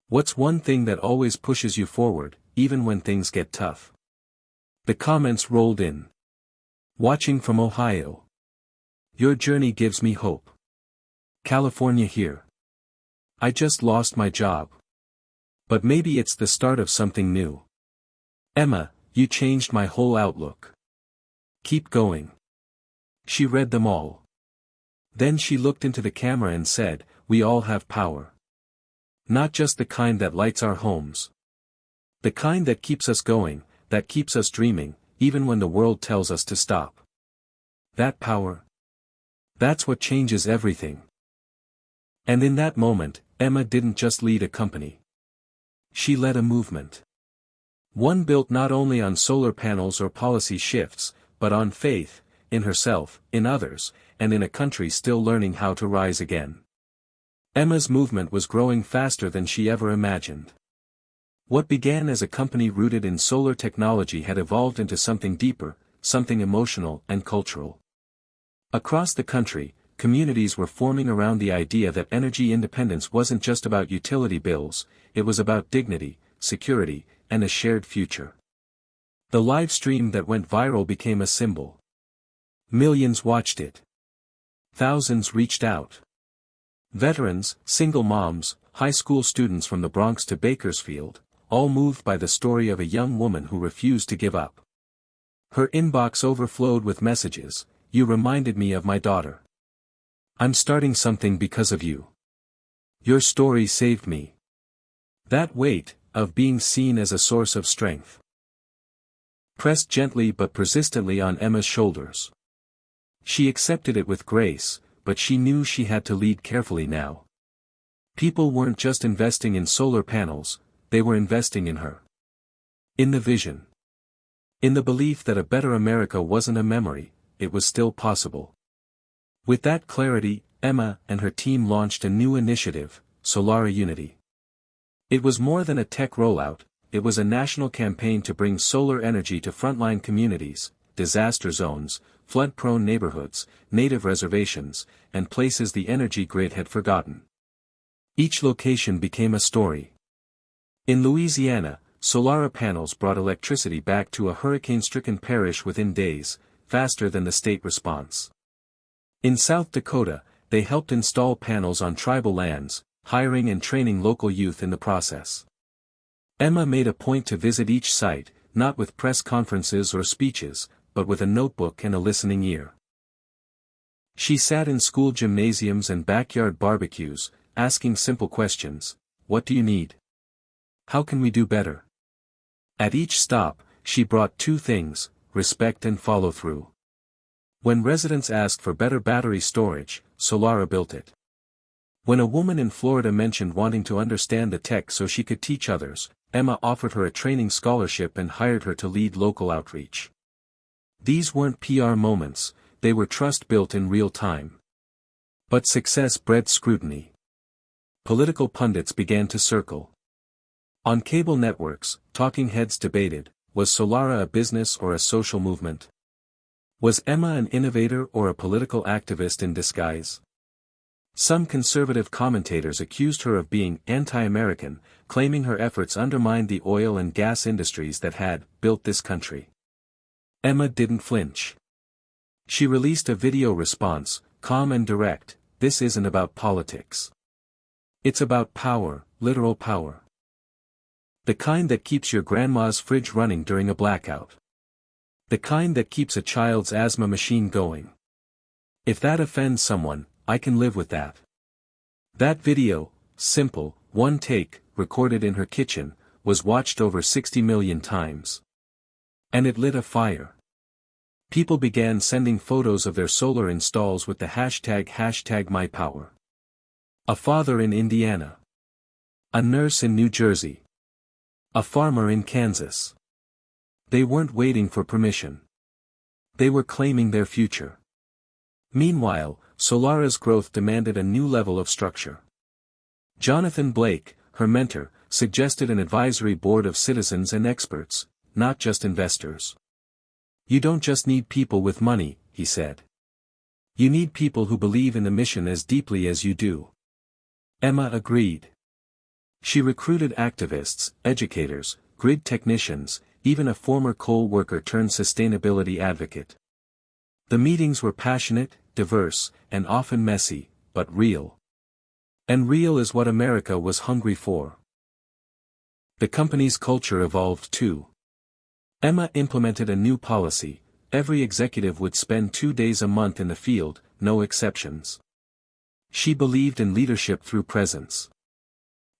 What's one thing that always pushes you forward, even when things get tough?" The comments rolled in. "Watching from Ohio. Your journey gives me hope. California here. I just lost my job. But maybe it's the start of something new. Emma, you changed my whole outlook. Keep going." She read them all. Then she looked into the camera and said, "We all have power. Not just the kind that lights our homes. The kind that keeps us going, that keeps us dreaming, even when the world tells us to stop. That power. That's what changes everything." And in that moment, Emma didn't just lead a company. She led a movement. One built not only on solar panels or policy shifts, but on faith, in herself, in others, and in a country still learning how to rise again. Emma's movement was growing faster than she ever imagined. What began as a company rooted in solar technology had evolved into something deeper, something emotional and cultural. Across the country, communities were forming around the idea that energy independence wasn't just about utility bills, it was about dignity, security, and a shared future. The live stream that went viral became a symbol. Millions watched it. Thousands reached out. Veterans, single moms, high school students from the Bronx to Bakersfield, all moved by the story of a young woman who refused to give up. Her inbox overflowed with messages. "You reminded me of my daughter. I'm starting something because of you. Your story saved me." That weight, of being seen as a source of strength, pressed gently but persistently on Emma's shoulders. She accepted it with grace, but she knew she had to lead carefully now. People weren't just investing in solar panels, they were investing in her. In the vision. In the belief that a better America wasn't a memory, it was still possible. With that clarity, Emma and her team launched a new initiative, Solara Unity. It was more than a tech rollout, it was a national campaign to bring solar energy to frontline communities, disaster zones, flood-prone neighborhoods, native reservations, and places the energy grid had forgotten. Each location became a story. In Louisiana, Solara panels brought electricity back to a hurricane-stricken parish within days, faster than the state response. In South Dakota, they helped install panels on tribal lands, hiring and training local youth in the process. Emma made a point to visit each site, not with press conferences or speeches, but with a notebook and a listening ear. She sat in school gymnasiums and backyard barbecues, asking simple questions. What do you need? How can we do better? At each stop, she brought two things, respect and follow-through. When residents asked for better battery storage, Solara built it. When a woman in Florida mentioned wanting to understand the tech so she could teach others, Emma offered her a training scholarship and hired her to lead local outreach. These weren't PR moments, they were trust built in real time. But success bred scrutiny. Political pundits began to circle. On cable networks, talking heads debated, was Solara a business or a social movement? Was Emma an innovator or a political activist in disguise? Some conservative commentators accused her of being anti-American, claiming her efforts undermined the oil and gas industries that had built this country. Emma didn't flinch. She released a video response, calm and direct. "This isn't about politics. It's about power, literal power. The kind that keeps your grandma's fridge running during a blackout. The kind that keeps a child's asthma machine going. If that offends someone, I can live with that." That video, simple, one take, recorded in her kitchen, was watched over 60 million times. And it lit a fire. People began sending photos of their solar installs with the hashtag #MyPower. A father in Indiana. A nurse in New Jersey. A farmer in Kansas. They weren't waiting for permission. They were claiming their future. Meanwhile, Solara's growth demanded a new level of structure. Jonathan Blake, her mentor, suggested an advisory board of citizens and experts, not just investors. "You don't just need people with money," he said. "You need people who believe in the mission as deeply as you do." Emma agreed. She recruited activists, educators, grid technicians, even a former coal worker turned sustainability advocate. The meetings were passionate, diverse, and often messy, but real. And real is what America was hungry for. The company's culture evolved too. Emma implemented a new policy: every executive would spend 2 days a month in the field, no exceptions. She believed in leadership through presence.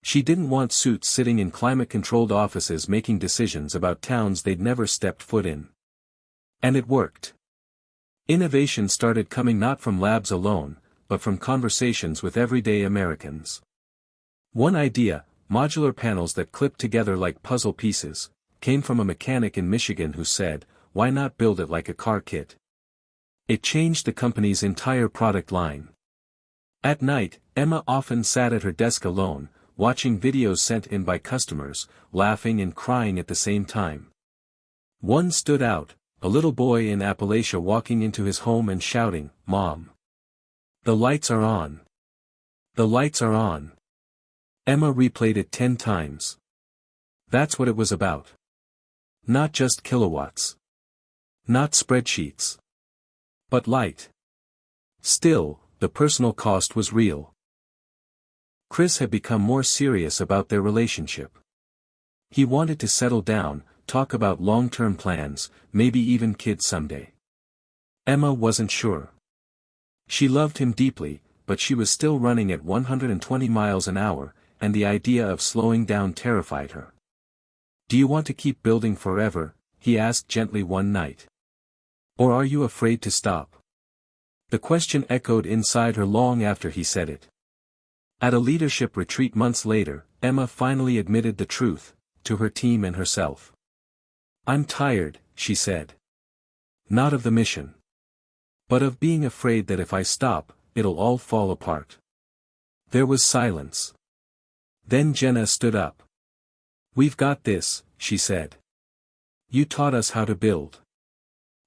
She didn't want suits sitting in climate-controlled offices making decisions about towns they'd never stepped foot in. And it worked. Innovation started coming not from labs alone, but from conversations with everyday Americans. One idea, modular panels that clip together like puzzle pieces, came from a mechanic in Michigan who said, "Why not build it like a car kit?" It changed the company's entire product line. At night, Emma often sat at her desk alone, watching videos sent in by customers, laughing and crying at the same time. One stood out, a little boy in Appalachia walking into his home and shouting, "Mom! The lights are on! The lights are on!" Emma replayed it 10 times. That's what it was about. Not just kilowatts. Not spreadsheets. But light. Still, the personal cost was real. Chris had become more serious about their relationship. He wanted to settle down, talk about long-term plans, maybe even kids someday. Emma wasn't sure. She loved him deeply, but she was still running at 120 miles an hour, and the idea of slowing down terrified her. "Do you want to keep building forever?" he asked gently one night. "Or are you afraid to stop?" The question echoed inside her long after he said it. At a leadership retreat months later, Emma finally admitted the truth, to her team and herself. "I'm tired," she said. "Not of the mission. But of being afraid that if I stop, it'll all fall apart." There was silence. Then Jenna stood up. "We've got this," she said. "You taught us how to build.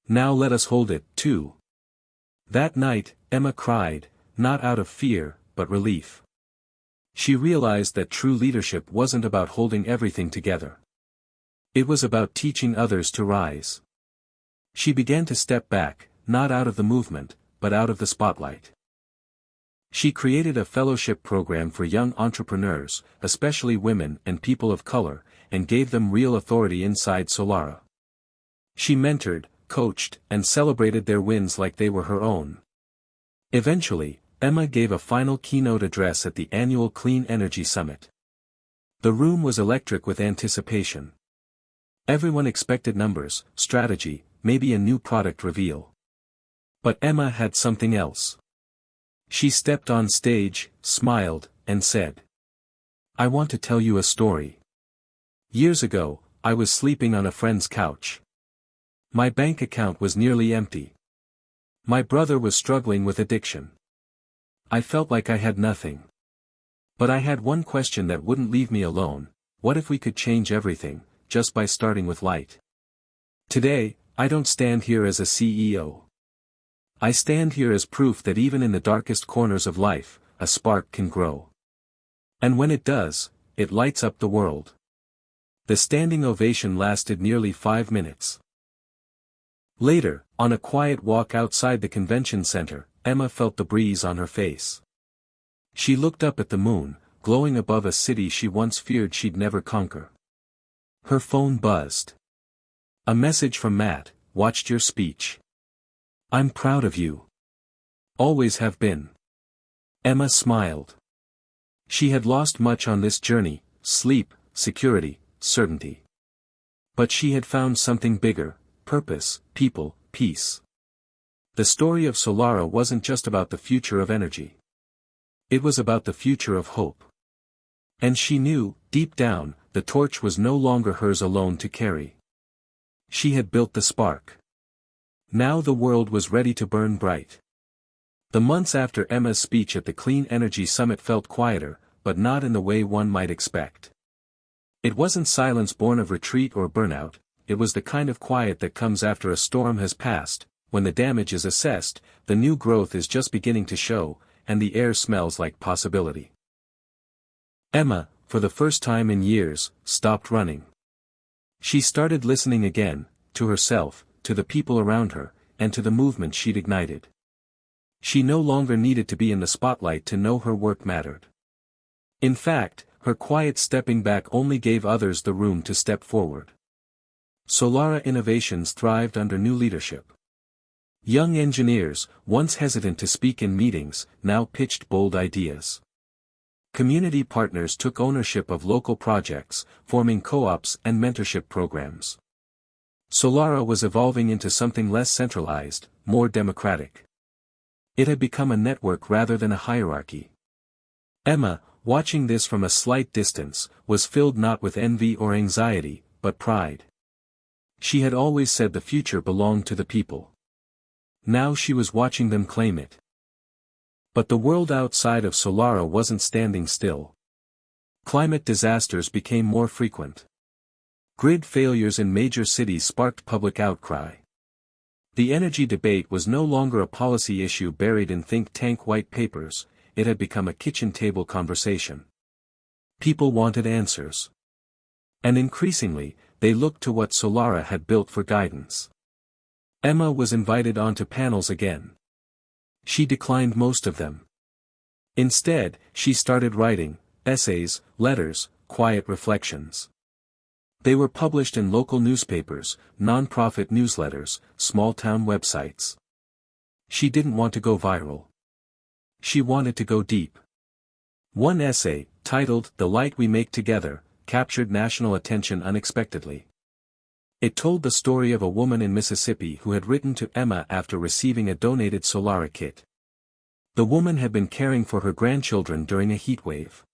Now let us hold it, too." That night, Emma cried, not out of fear, but relief. She realized that true leadership wasn't about holding everything together. It was about teaching others to rise. She began to step back, not out of the movement, but out of the spotlight. She created a fellowship program for young entrepreneurs, especially women and people of color, and gave them real authority inside Solara. She mentored, coached, and celebrated their wins like they were her own. Eventually, Emma gave a final keynote address at the annual Clean Energy Summit. The room was electric with anticipation. Everyone expected numbers, strategy, maybe a new product reveal. But Emma had something else. She stepped on stage, smiled, and said, "I want to tell you a story. Years ago, I was sleeping on a friend's couch. My bank account was nearly empty. My brother was struggling with addiction. I felt like I had nothing. But I had one question that wouldn't leave me alone: what if we could change everything, just by starting with light? Today, I don't stand here as a CEO. I stand here as proof that even in the darkest corners of life, a spark can grow. And when it does, it lights up the world." The standing ovation lasted nearly 5 minutes. Later, on a quiet walk outside the convention center, Emma felt the breeze on her face. She looked up at the moon, glowing above a city she once feared she'd never conquer. Her phone buzzed. A message from Matt: "Watched your speech. I'm proud of you. Always have been." Emma smiled. She had lost much on this journey: sleep, security, certainty. But she had found something bigger: purpose, people, peace. The story of Solara wasn't just about the future of energy. It was about the future of hope. And she knew, deep down, the torch was no longer hers alone to carry. She had built the spark. Now the world was ready to burn bright. The months after Emma's speech at the Clean Energy Summit felt quieter, but not in the way one might expect. It wasn't silence born of retreat or burnout. It was the kind of quiet that comes after a storm has passed, when the damage is assessed, the new growth is just beginning to show, and the air smells like possibility. Emma, for the first time in years, stopped running. She started listening again, to herself, to the people around her, and to the movement she'd ignited. She no longer needed to be in the spotlight to know her work mattered. In fact, her quiet stepping back only gave others the room to step forward. Solara Innovations thrived under new leadership. Young engineers, once hesitant to speak in meetings, now pitched bold ideas. Community partners took ownership of local projects, forming co-ops and mentorship programs. Solara was evolving into something less centralized, more democratic. It had become a network rather than a hierarchy. Emma, watching this from a slight distance, was filled not with envy or anxiety, but pride. She had always said the future belonged to the people. Now she was watching them claim it. But the world outside of Solara wasn't standing still. Climate disasters became more frequent. Grid failures in major cities sparked public outcry. The energy debate was no longer a policy issue buried in think tank white papers, it had become a kitchen table conversation. People wanted answers. And increasingly, they looked to what Solara had built for guidance. Emma was invited onto panels again. She declined most of them. Instead, she started writing essays, letters, quiet reflections. They were published in local newspapers, non-profit newsletters, small-town websites. She didn't want to go viral. She wanted to go deep. One essay, titled "The Light We Make Together," captured national attention unexpectedly. It told the story of a woman in Mississippi who had written to Emma after receiving a donated Solara kit. The woman had been caring for her grandchildren during a heat wave.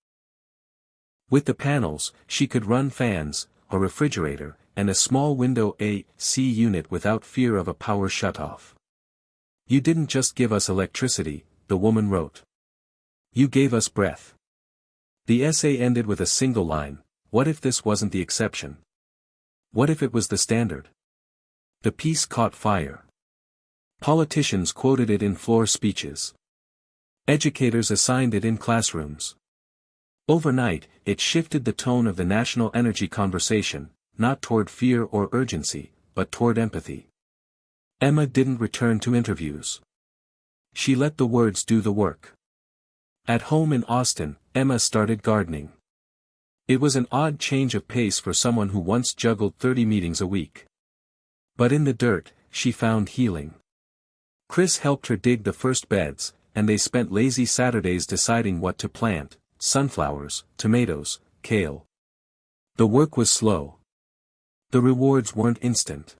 With the panels, she could run fans, a refrigerator, and a small window AC unit without fear of a power shutoff. "You didn't just give us electricity," the woman wrote. "You gave us breath." The essay ended with a single line: "What if this wasn't the exception? What if it was the standard?" The piece caught fire. Politicians quoted it in floor speeches. Educators assigned it in classrooms. Overnight, it shifted the tone of the national energy conversation, not toward fear or urgency, but toward empathy. Emma didn't return to interviews. She let the words do the work. At home in Austin, Emma started gardening. It was an odd change of pace for someone who once juggled 30 meetings a week. But in the dirt, she found healing. Chris helped her dig the first beds, and they spent lazy Saturdays deciding what to plant: sunflowers, tomatoes, kale. The work was slow. The rewards weren't instant.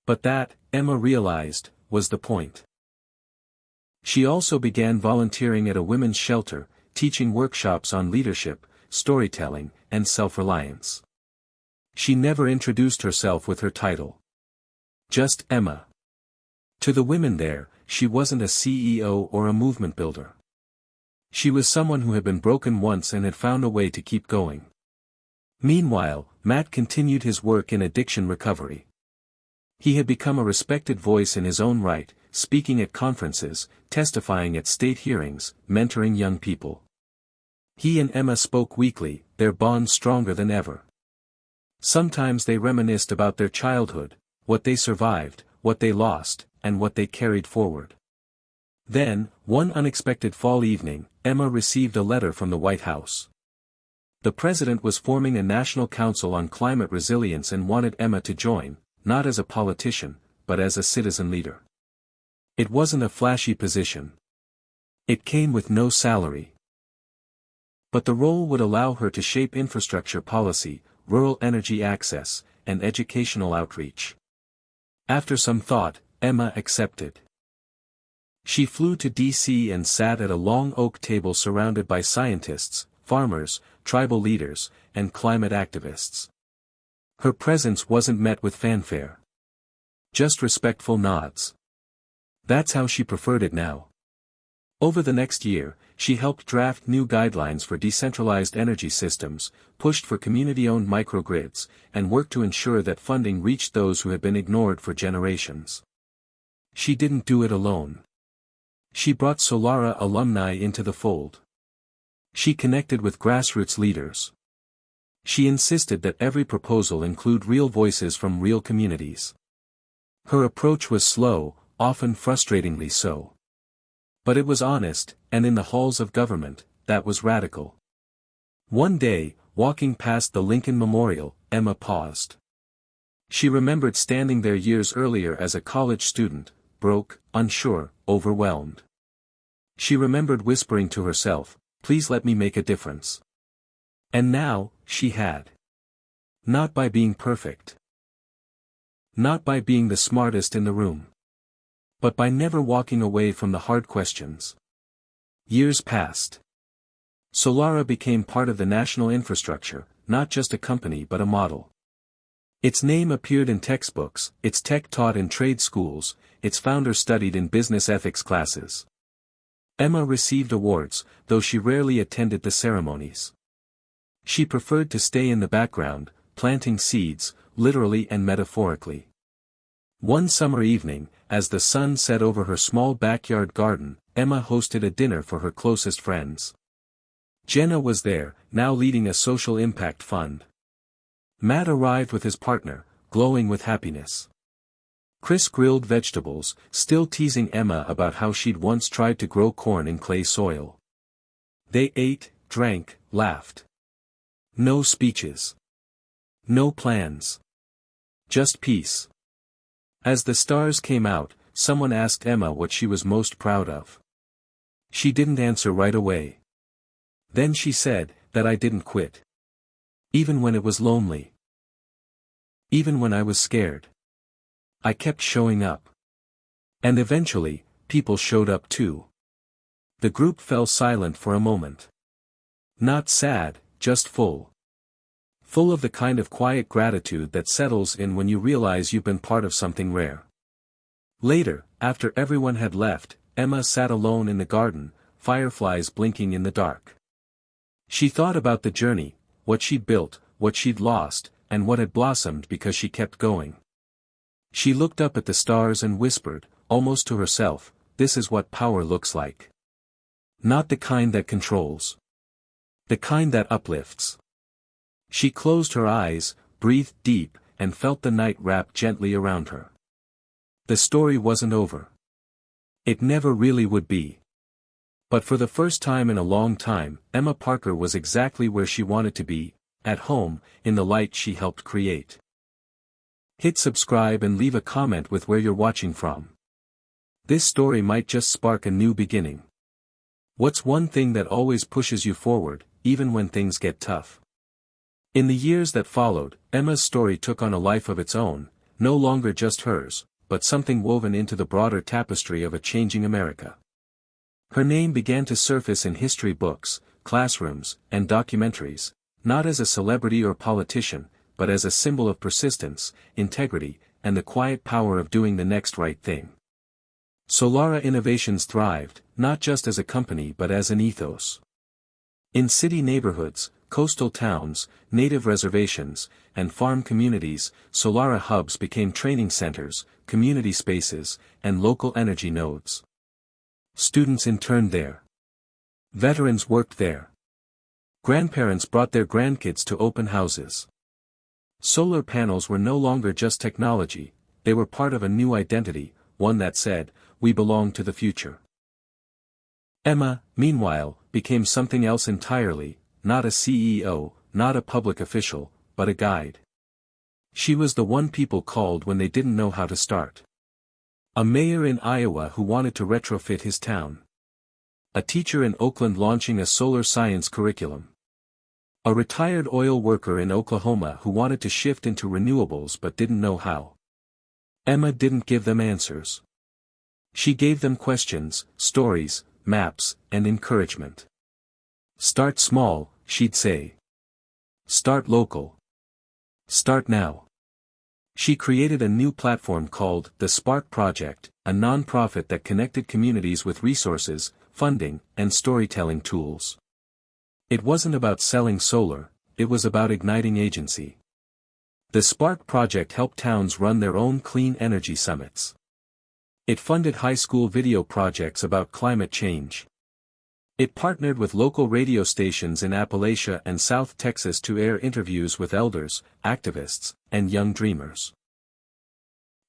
But that, Emma realized, was the point. She also began volunteering at a women's shelter, teaching workshops on leadership, storytelling, and self-reliance. She never introduced herself with her title. Just Emma. To the women there, she wasn't a CEO or a movement builder. She was someone who had been broken once and had found a way to keep going. Meanwhile, Matt continued his work in addiction recovery. He had become a respected voice in his own right, speaking at conferences, testifying at state hearings, mentoring young people. He and Emma spoke weekly, their bond stronger than ever. Sometimes they reminisced about their childhood, what they survived, what they lost, and what they carried forward. Then, one unexpected fall evening, Emma received a letter from the White House. The president was forming a national council on climate resilience and wanted Emma to join, not as a politician, but as a citizen leader. It wasn't a flashy position. It came with no salary. But the role would allow her to shape infrastructure policy, rural energy access, and educational outreach. After some thought, Emma accepted. She flew to D.C. and sat at a long oak table surrounded by scientists, farmers, tribal leaders, and climate activists. Her presence wasn't met with fanfare. Just respectful nods. That's how she preferred it now. Over the next year, she helped draft new guidelines for decentralized energy systems, pushed for community-owned microgrids, and worked to ensure that funding reached those who had been ignored for generations. She didn't do it alone. She brought Solara alumni into the fold. She connected with grassroots leaders. She insisted that every proposal include real voices from real communities. Her approach was slow, often frustratingly so. But it was honest, and in the halls of government, that was radical. One day, walking past the Lincoln Memorial, Emma paused. She remembered standing there years earlier as a college student, broke, unsure, overwhelmed. She remembered whispering to herself, "Please let me make a difference." And now, she had. Not by being perfect. Not by being the smartest in the room. But by never walking away from the hard questions. Years passed. Solara became part of the national infrastructure, not just a company but a model. Its name appeared in textbooks, its tech taught in trade schools, its founder studied in business ethics classes. Emma received awards, though she rarely attended the ceremonies. She preferred to stay in the background, planting seeds, literally and metaphorically. One summer evening, as the sun set over her small backyard garden, Emma hosted a dinner for her closest friends. Jenna was there, now leading a social impact fund. Matt arrived with his partner, glowing with happiness. Chris grilled vegetables, still teasing Emma about how she'd once tried to grow corn in clay soil. They ate, drank, laughed. No speeches. No plans. Just peace. As the stars came out, someone asked Emma what she was most proud of. She didn't answer right away. Then she said, that I didn't quit. Even when it was lonely. Even when I was scared. I kept showing up. And eventually, people showed up too. The group fell silent for a moment. Not sad, just full. Full of the kind of quiet gratitude that settles in when you realize you've been part of something rare. Later, after everyone had left, Emma sat alone in the garden, fireflies blinking in the dark. She thought about the journey, what she'd built, what she'd lost, and what had blossomed because she kept going. She looked up at the stars and whispered, almost to herself, this is what power looks like. Not the kind that controls. The kind that uplifts. She closed her eyes, breathed deep, and felt the night wrap gently around her. The story wasn't over. It never really would be. But for the first time in a long time, Emma Parker was exactly where she wanted to be, at home, in the light she helped create. Hit subscribe and leave a comment with where you're watching from. This story might just spark a new beginning. What's one thing that always pushes you forward, even when things get tough? In the years that followed, Emma's story took on a life of its own, no longer just hers, but something woven into the broader tapestry of a changing America. Her name began to surface in history books, classrooms, and documentaries, not as a celebrity or politician, but as a symbol of persistence, integrity, and the quiet power of doing the next right thing. Solara Innovations thrived, not just as a company but as an ethos. In city neighborhoods, coastal towns, native reservations, and farm communities, Solara hubs became training centers, community spaces, and local energy nodes. Students interned there. Veterans worked there. Grandparents brought their grandkids to open houses. Solar panels were no longer just technology, they were part of a new identity, one that said, we belong to the future. Emma, meanwhile, became something else entirely, not a CEO, not a public official, but a guide. She was the one people called when they didn't know how to start. A mayor in Iowa who wanted to retrofit his town. A teacher in Oakland launching a solar science curriculum. A retired oil worker in Oklahoma who wanted to shift into renewables but didn't know how. Emma didn't give them answers. She gave them questions, stories, maps, and encouragement. Start small, she'd say. Start local. Start now. She created a new platform called the Spark Project, a non-profit that connected communities with resources, funding, and storytelling tools. It wasn't about selling solar, it was about igniting agency. The Spark Project helped towns run their own clean energy summits. It funded high school video projects about climate change. It partnered with local radio stations in Appalachia and South Texas to air interviews with elders, activists, and young dreamers.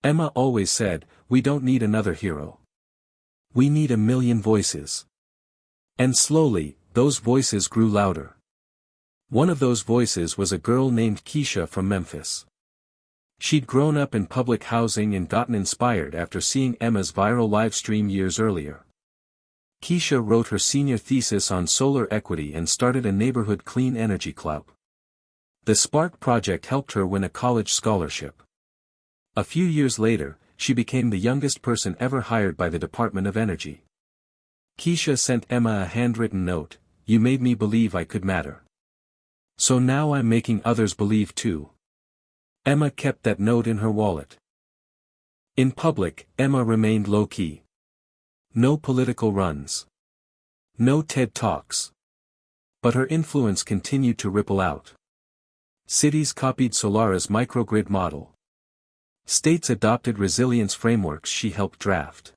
Emma always said, we don't need another hero. We need 1,000,000 voices. And slowly, those voices grew louder. One of those voices was a girl named Keisha from Memphis. She'd grown up in public housing and gotten inspired after seeing Emma's viral live stream years earlier. Keisha wrote her senior thesis on solar equity and started a neighborhood clean energy club. The Spark Project helped her win a college scholarship. A few years later, she became the youngest person ever hired by the Department of Energy. Keisha sent Emma a handwritten note, you made me believe I could matter. So now I'm making others believe too. Emma kept that note in her wallet. In public, Emma remained low-key. No political runs. No TED Talks. But her influence continued to ripple out. Cities copied Solara's microgrid model. States adopted resilience frameworks she helped draft.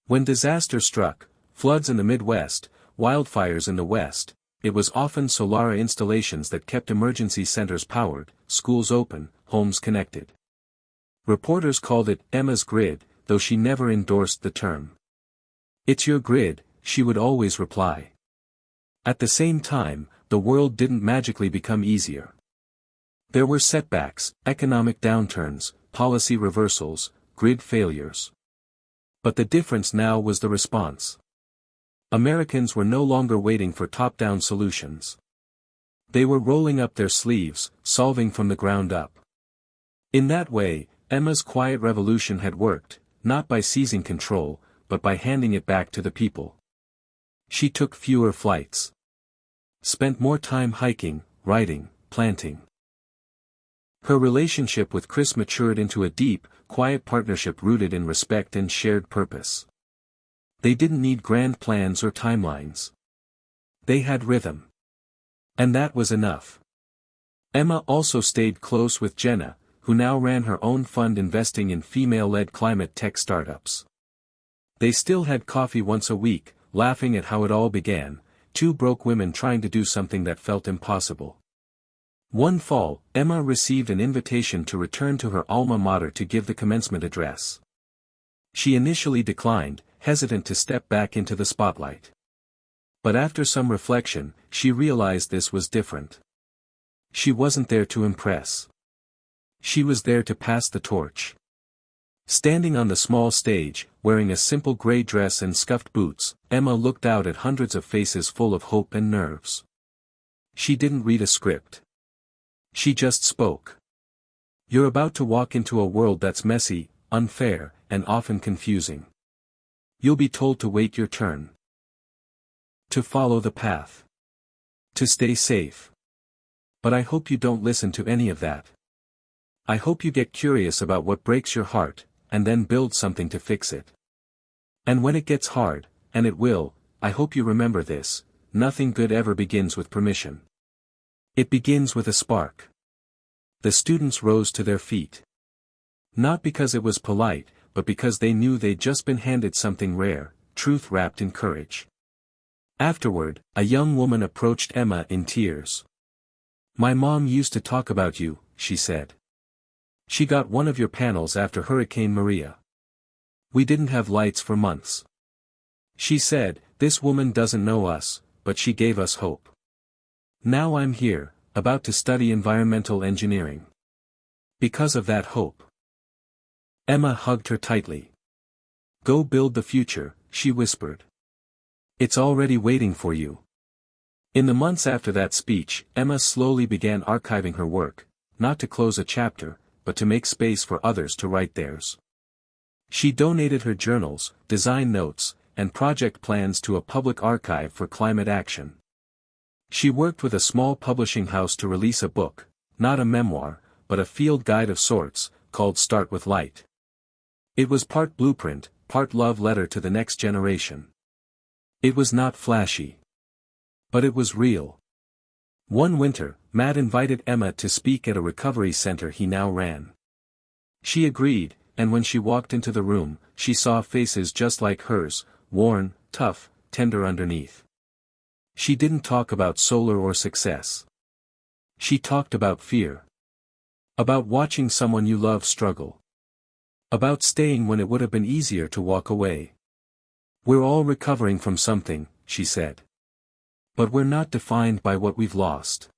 When disaster struck, floods in the Midwest, wildfires in the West, it was often Solara installations that kept emergency centers powered, schools open, homes connected. Reporters called it Emma's grid, though she never endorsed the term. It's your grid, she would always reply. At the same time, the world didn't magically become easier. There were setbacks, economic downturns, policy reversals, grid failures. But the difference now was the response. Americans were no longer waiting for top-down solutions. They were rolling up their sleeves, solving from the ground up. In that way, Emma's quiet revolution had worked, not by seizing control, but by handing it back to the people. She took fewer flights. Spent more time hiking, writing, planting. Her relationship with Chris matured into a deep, quiet partnership rooted in respect and shared purpose. They didn't need grand plans or timelines. They had rhythm. And that was enough. Emma also stayed close with Jenna, who now ran her own fund investing in female-led climate tech startups. They still had coffee once a week, laughing at how it all began, two broke women trying to do something that felt impossible. One fall, Emma received an invitation to return to her alma mater to give the commencement address. She initially declined, hesitant to step back into the spotlight. But after some reflection, she realized this was different. She wasn't there to impress. She was there to pass the torch. Standing on the small stage, wearing a simple gray dress and scuffed boots, Emma looked out at hundreds of faces full of hope and nerves. She didn't read a script. She just spoke. You're about to walk into a world that's messy, unfair, and often confusing. You'll be told to wait your turn. To follow the path. To stay safe. But I hope you don't listen to any of that. I hope you get curious about what breaks your heart, and then build something to fix it. And when it gets hard, and it will, I hope you remember this: nothing good ever begins with permission. It begins with a spark. The students rose to their feet. Not because it was polite, but because they knew they'd just been handed something rare, truth wrapped in courage. Afterward, a young woman approached Emma in tears. "My mom used to talk about you," she said. "She got one of your panels after Hurricane Maria. We didn't have lights for months. She said, 'This woman doesn't know us, but she gave us hope.' Now I'm here, about to study environmental engineering. Because of that hope." Emma hugged her tightly. "Go build the future," she whispered. "It's already waiting for you." In the months after that speech, Emma slowly began archiving her work, not to close a chapter, but to make space for others to write theirs. She donated her journals, design notes, and project plans to a public archive for climate action. She worked with a small publishing house to release a book, not a memoir, but a field guide of sorts, called Start with Light. It was part blueprint, part love letter to the next generation. It was not flashy. But it was real. One winter, Matt invited Emma to speak at a recovery center he now ran. She agreed, and when she walked into the room, she saw faces just like hers, worn, tough, tender underneath. She didn't talk about solar or success. She talked about fear. About watching someone you love struggle. About staying when it would have been easier to walk away. "We're all recovering from something," she said. "But we're not defined by what we've lost.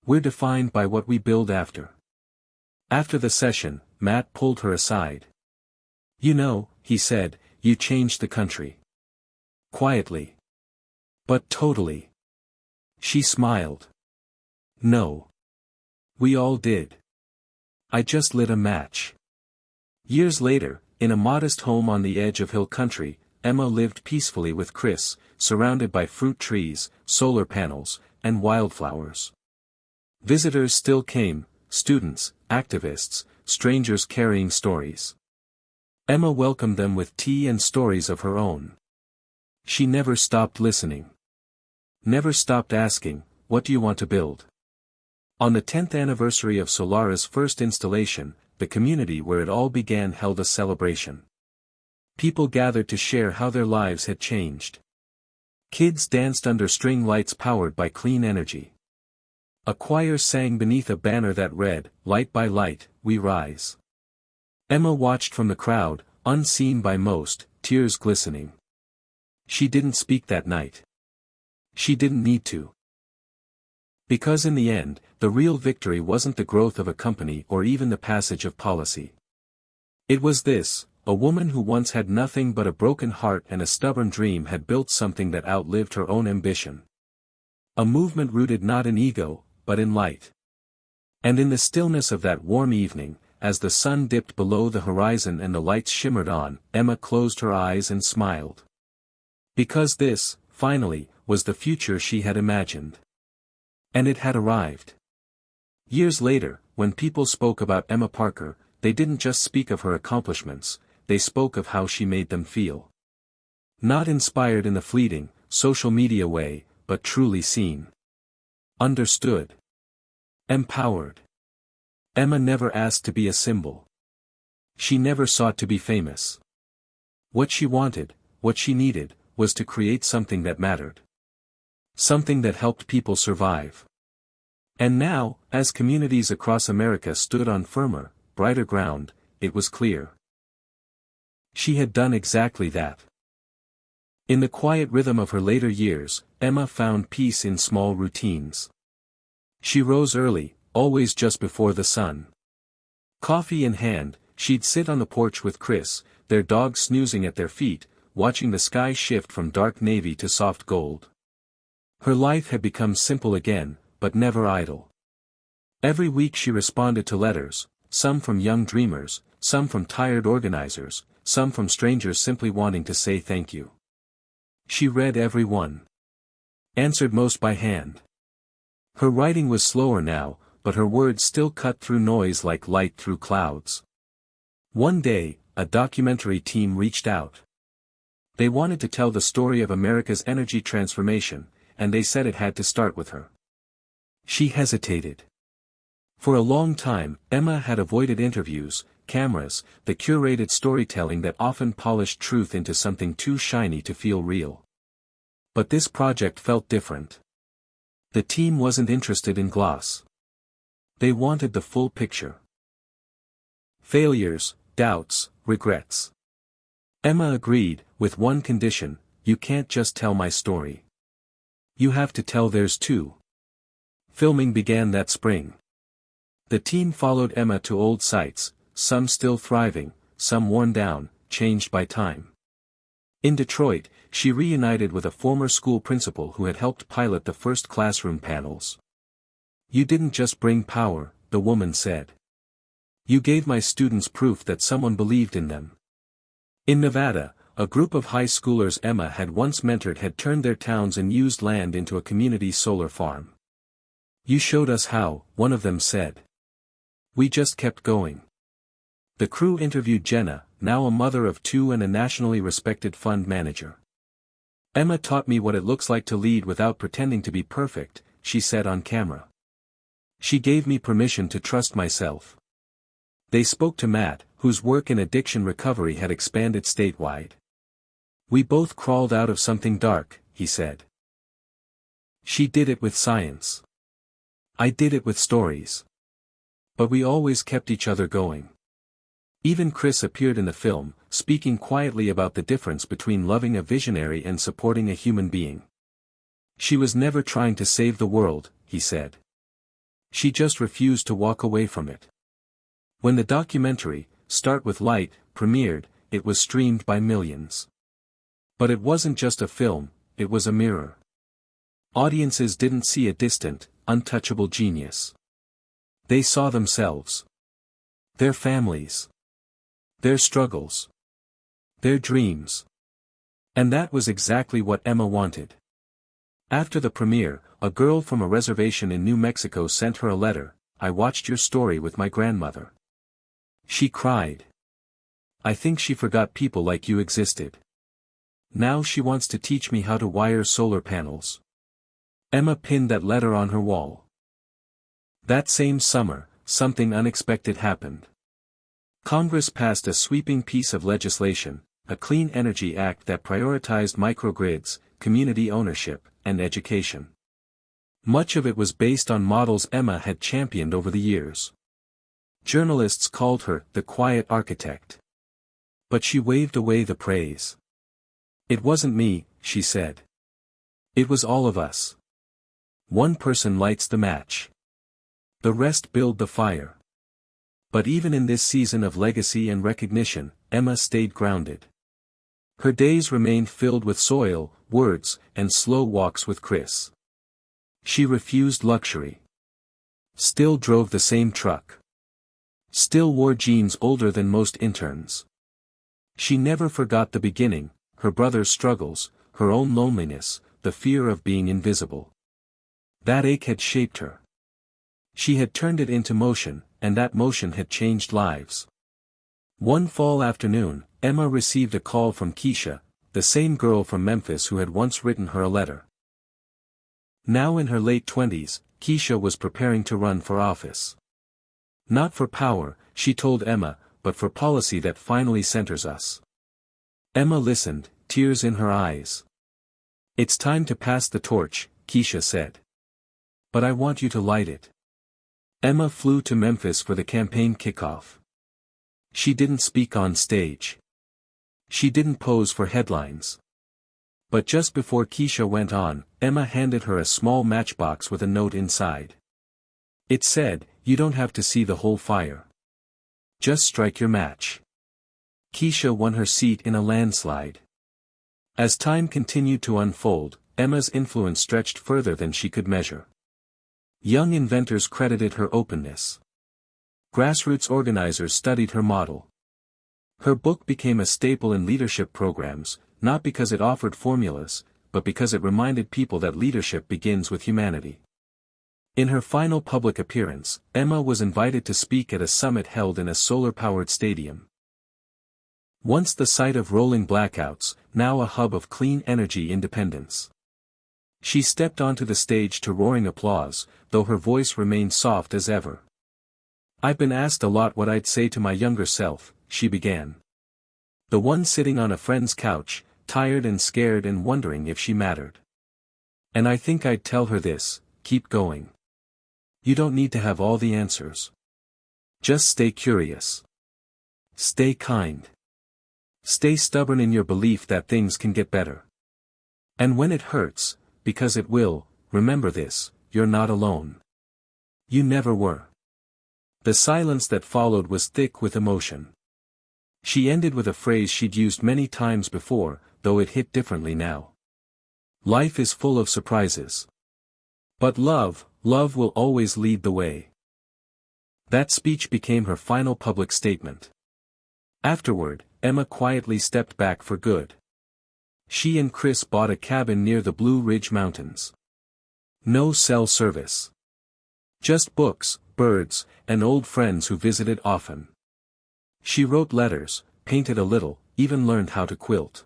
We're defined by what we build after." After the session, Matt pulled her aside. "You know," he said, "you changed the country." Quietly. But totally. She smiled. "No. We all did. I just lit a match." Years later, in a modest home on the edge of hill country, Emma lived peacefully with Chris, surrounded by fruit trees, solar panels, and wildflowers. Visitors still came, students, activists, strangers carrying stories. Emma welcomed them with tea and stories of her own. She never stopped listening. Never stopped asking, "What do you want to build?" On the 10th anniversary of Solara's first installation, the community where it all began held a celebration. People gathered to share how their lives had changed. Kids danced under string lights powered by clean energy. A choir sang beneath a banner that read, "Light by light, we rise." Emma watched from the crowd, unseen by most, tears glistening. She didn't speak that night. She didn't need to. Because in the end, the real victory wasn't the growth of a company or even the passage of policy. It was this: a woman who once had nothing but a broken heart and a stubborn dream had built something that outlived her own ambition. A movement rooted not in ego, but in light. And in the stillness of that warm evening, as the sun dipped below the horizon and the lights shimmered on, Emma closed her eyes and smiled. Because this, finally, was the future she had imagined. And it had arrived. Years later, when people spoke about Emma Parker, they didn't just speak of her accomplishments, they spoke of how she made them feel. Not inspired in the fleeting, social media way, but truly seen. Understood. Empowered. Emma never asked to be a symbol. She never sought to be famous. What she wanted, what she needed, was to create something that mattered. Something that helped people survive. And now, as communities across America stood on firmer, brighter ground, it was clear. She had done exactly that. In the quiet rhythm of her later years, Emma found peace in small routines. She rose early, always just before the sun. Coffee in hand, she'd sit on the porch with Chris, their dog snoozing at their feet, watching the sky shift from dark navy to soft gold. Her life had become simple again, but never idle. Every week she responded to letters, some from young dreamers, some from tired organizers, some from strangers simply wanting to say thank you. She read every one. Answered most by hand. Her writing was slower now, but her words still cut through noise like light through clouds. One day, a documentary team reached out. They wanted to tell the story of America's energy transformation, and they said it had to start with her. She hesitated. For a long time, Emma had avoided interviews, cameras, the curated storytelling that often polished truth into something too shiny to feel real. But this project felt different. The team wasn't interested in gloss. They wanted the full picture. Failures, doubts, regrets. Emma agreed, with one condition: you can't just tell my story. You have to tell theirs too. Filming began that spring. The team followed Emma to old sites, some still thriving, some worn down, changed by time. In Detroit, she reunited with a former school principal who had helped pilot the first classroom panels. You didn't just bring power, the woman said. You gave my students proof that someone believed in them. In Nevada, a group of high schoolers Emma had once mentored had turned their towns and used land into a community solar farm. You showed us how, one of them said. We just kept going. The crew interviewed Jenna, now a mother of two and a nationally respected fund manager. Emma taught me what it looks like to lead without pretending to be perfect, she said on camera. She gave me permission to trust myself. They spoke to Matt, whose work in addiction recovery had expanded statewide. We both crawled out of something dark, he said. She did it with science. I did it with stories. But we always kept each other going. Even Chris appeared in the film, speaking quietly about the difference between loving a visionary and supporting a human being. She was never trying to save the world, he said. She just refused to walk away from it. When the documentary, Start with Light, premiered, it was streamed by millions. But it wasn't just a film, it was a mirror. Audiences didn't see a distant, untouchable genius. They saw themselves. Their families. Their struggles. Their dreams. And that was exactly what Emma wanted. After the premiere, a girl from a reservation in New Mexico sent her a letter. I watched your story with my grandmother. She cried. I think she forgot people like you existed. Now she wants to teach me how to wire solar panels. Emma pinned that letter on her wall. That same summer, something unexpected happened. Congress passed a sweeping piece of legislation, a Clean Energy Act that prioritized microgrids, community ownership, and education. Much of it was based on models Emma had championed over the years. Journalists called her the quiet architect. But she waved away the praise. It wasn't me, she said. It was all of us. One person lights the match. The rest build the fire. But even in this season of legacy and recognition, Emma stayed grounded. Her days remained filled with soil, words, and slow walks with Chris. She refused luxury. Still drove the same truck. Still wore jeans older than most interns. She never forgot the beginning, her brother's struggles, her own loneliness, the fear of being invisible. That ache had shaped her. She had turned it into motion, and that motion had changed lives. One fall afternoon, Emma received a call from Keisha, the same girl from Memphis who had once written her a letter. Now in her late 20s, Keisha was preparing to run for office. Not for power, she told Emma, but for policy that finally centers us. Emma listened, tears in her eyes. "It's time to pass the torch," Keisha said. "But I want you to light it." Emma flew to Memphis for the campaign kickoff. She didn't speak on stage. She didn't pose for headlines. But just before Keisha went on, Emma handed her a small matchbox with a note inside. It said, "You don't have to see the whole fire. Just strike your match." Keisha won her seat in a landslide. As time continued to unfold, Emma's influence stretched further than she could measure. Young inventors credited her openness. Grassroots organizers studied her model. Her book became a staple in leadership programs, not because it offered formulas, but because it reminded people that leadership begins with humanity. In her final public appearance, Emma was invited to speak at a summit held in a solar-powered stadium. Once the site of rolling blackouts, now a hub of clean energy independence. She stepped onto the stage to roaring applause, though her voice remained soft as ever. "I've been asked a lot what I'd say to my younger self," she began. The one sitting on a friend's couch, tired and scared and wondering if she mattered. "And I think I'd tell her this: keep going. You don't need to have all the answers. Just stay curious. Stay kind. Stay stubborn in your belief that things can get better. And when it hurts, because it will, remember this: you're not alone. You never were." The silence that followed was thick with emotion. She ended with a phrase she'd used many times before, though it hit differently now. "Life is full of surprises. But love will always lead the way." That speech became her final public statement. Afterward, Emma quietly stepped back for good. She and Chris bought a cabin near the Blue Ridge Mountains. No cell service. Just books, birds, and old friends who visited often. She wrote letters, painted a little, even learned how to quilt.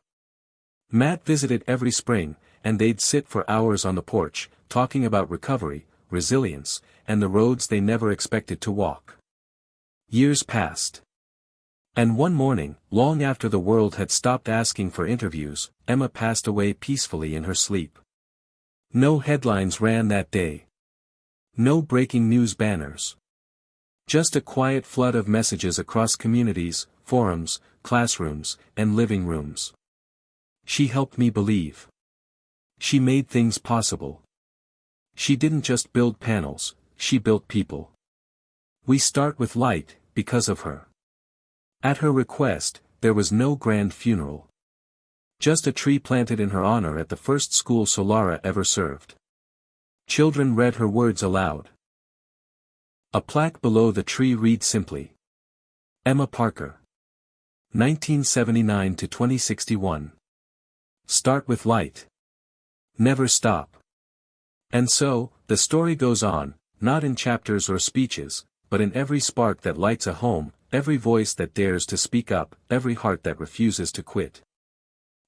Matt visited every spring, and they'd sit for hours on the porch, talking about recovery, resilience, and the roads they never expected to walk. Years passed. And one morning, long after the world had stopped asking for interviews, Emma passed away peacefully in her sleep. No headlines ran that day. No breaking news banners. Just a quiet flood of messages across communities, forums, classrooms, and living rooms. She helped me believe. She made things possible. She didn't just build panels, she built people. We start with light, because of her. At her request, there was no grand funeral. Just a tree planted in her honor at the first school Solara ever served. Children read her words aloud. A plaque below the tree read simply: Emma Parker. 1979 to 2061. Start with light. Never stop. And so, the story goes on, not in chapters or speeches, but in every spark that lights a home, every voice that dares to speak up, every heart that refuses to quit.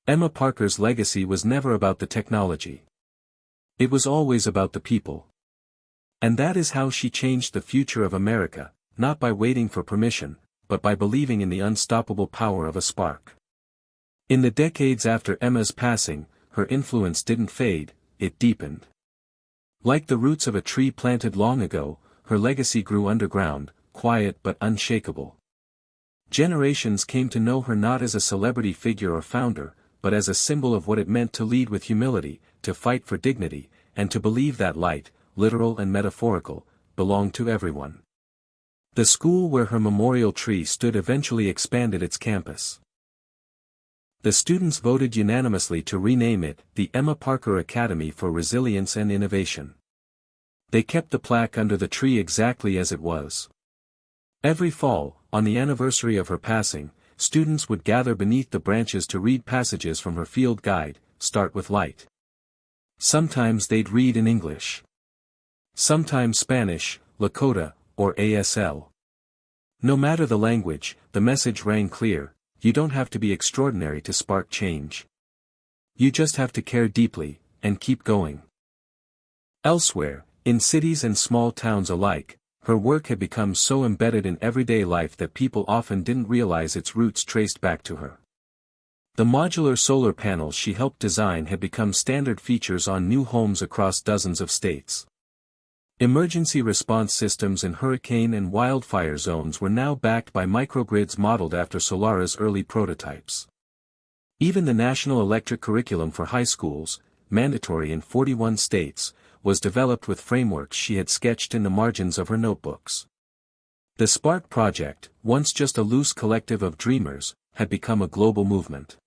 Emma Parker's legacy was never about the technology. It was always about the people. And that is how she changed the future of America, not by waiting for permission, but by believing in the unstoppable power of a spark. In the decades after Emma's passing, her influence didn't fade, it deepened. Like the roots of a tree planted long ago, her legacy grew underground, quiet but unshakable. Generations came to know her not as a celebrity figure or founder, but as a symbol of what it meant to lead with humility, to fight for dignity, and to believe that light, literal and metaphorical, belonged to everyone. The school where her memorial tree stood eventually expanded its campus. The students voted unanimously to rename it the Emma Parker Academy for Resilience and Innovation. They kept the plaque under the tree exactly as it was. Every fall, on the anniversary of her passing, students would gather beneath the branches to read passages from her field guide, Start with Light. Sometimes they'd read in English. Sometimes Spanish, Lakota, or ASL. No matter the language, the message rang clear: you don't have to be extraordinary to spark change. You just have to care deeply, and keep going. Elsewhere, in cities and small towns alike, her work had become so embedded in everyday life that people often didn't realize its roots traced back to her. The modular solar panels she helped design had become standard features on new homes across dozens of states. Emergency response systems in hurricane and wildfire zones were now backed by microgrids modeled after Solara's early prototypes. Even the national electric curriculum for high schools, mandatory in 41 states, was developed with frameworks she had sketched in the margins of her notebooks. The Spark Project, once just a loose collective of dreamers, had become a global movement.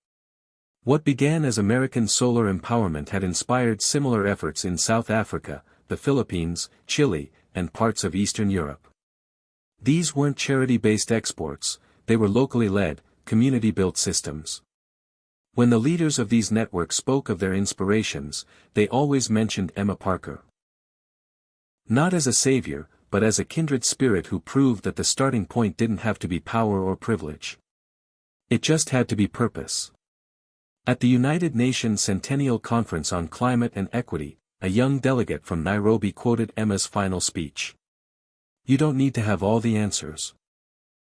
What began as American solar empowerment had inspired similar efforts in South Africa, the Philippines, Chile, and parts of Eastern Europe. These weren't charity-based exports, they were locally led, community-built systems. When the leaders of these networks spoke of their inspirations, they always mentioned Emma Parker. Not as a savior, but as a kindred spirit who proved that the starting point didn't have to be power or privilege. It just had to be purpose. At the United Nations Centennial Conference on Climate and Equity, a young delegate from Nairobi quoted Emma's final speech. "You don't need to have all the answers.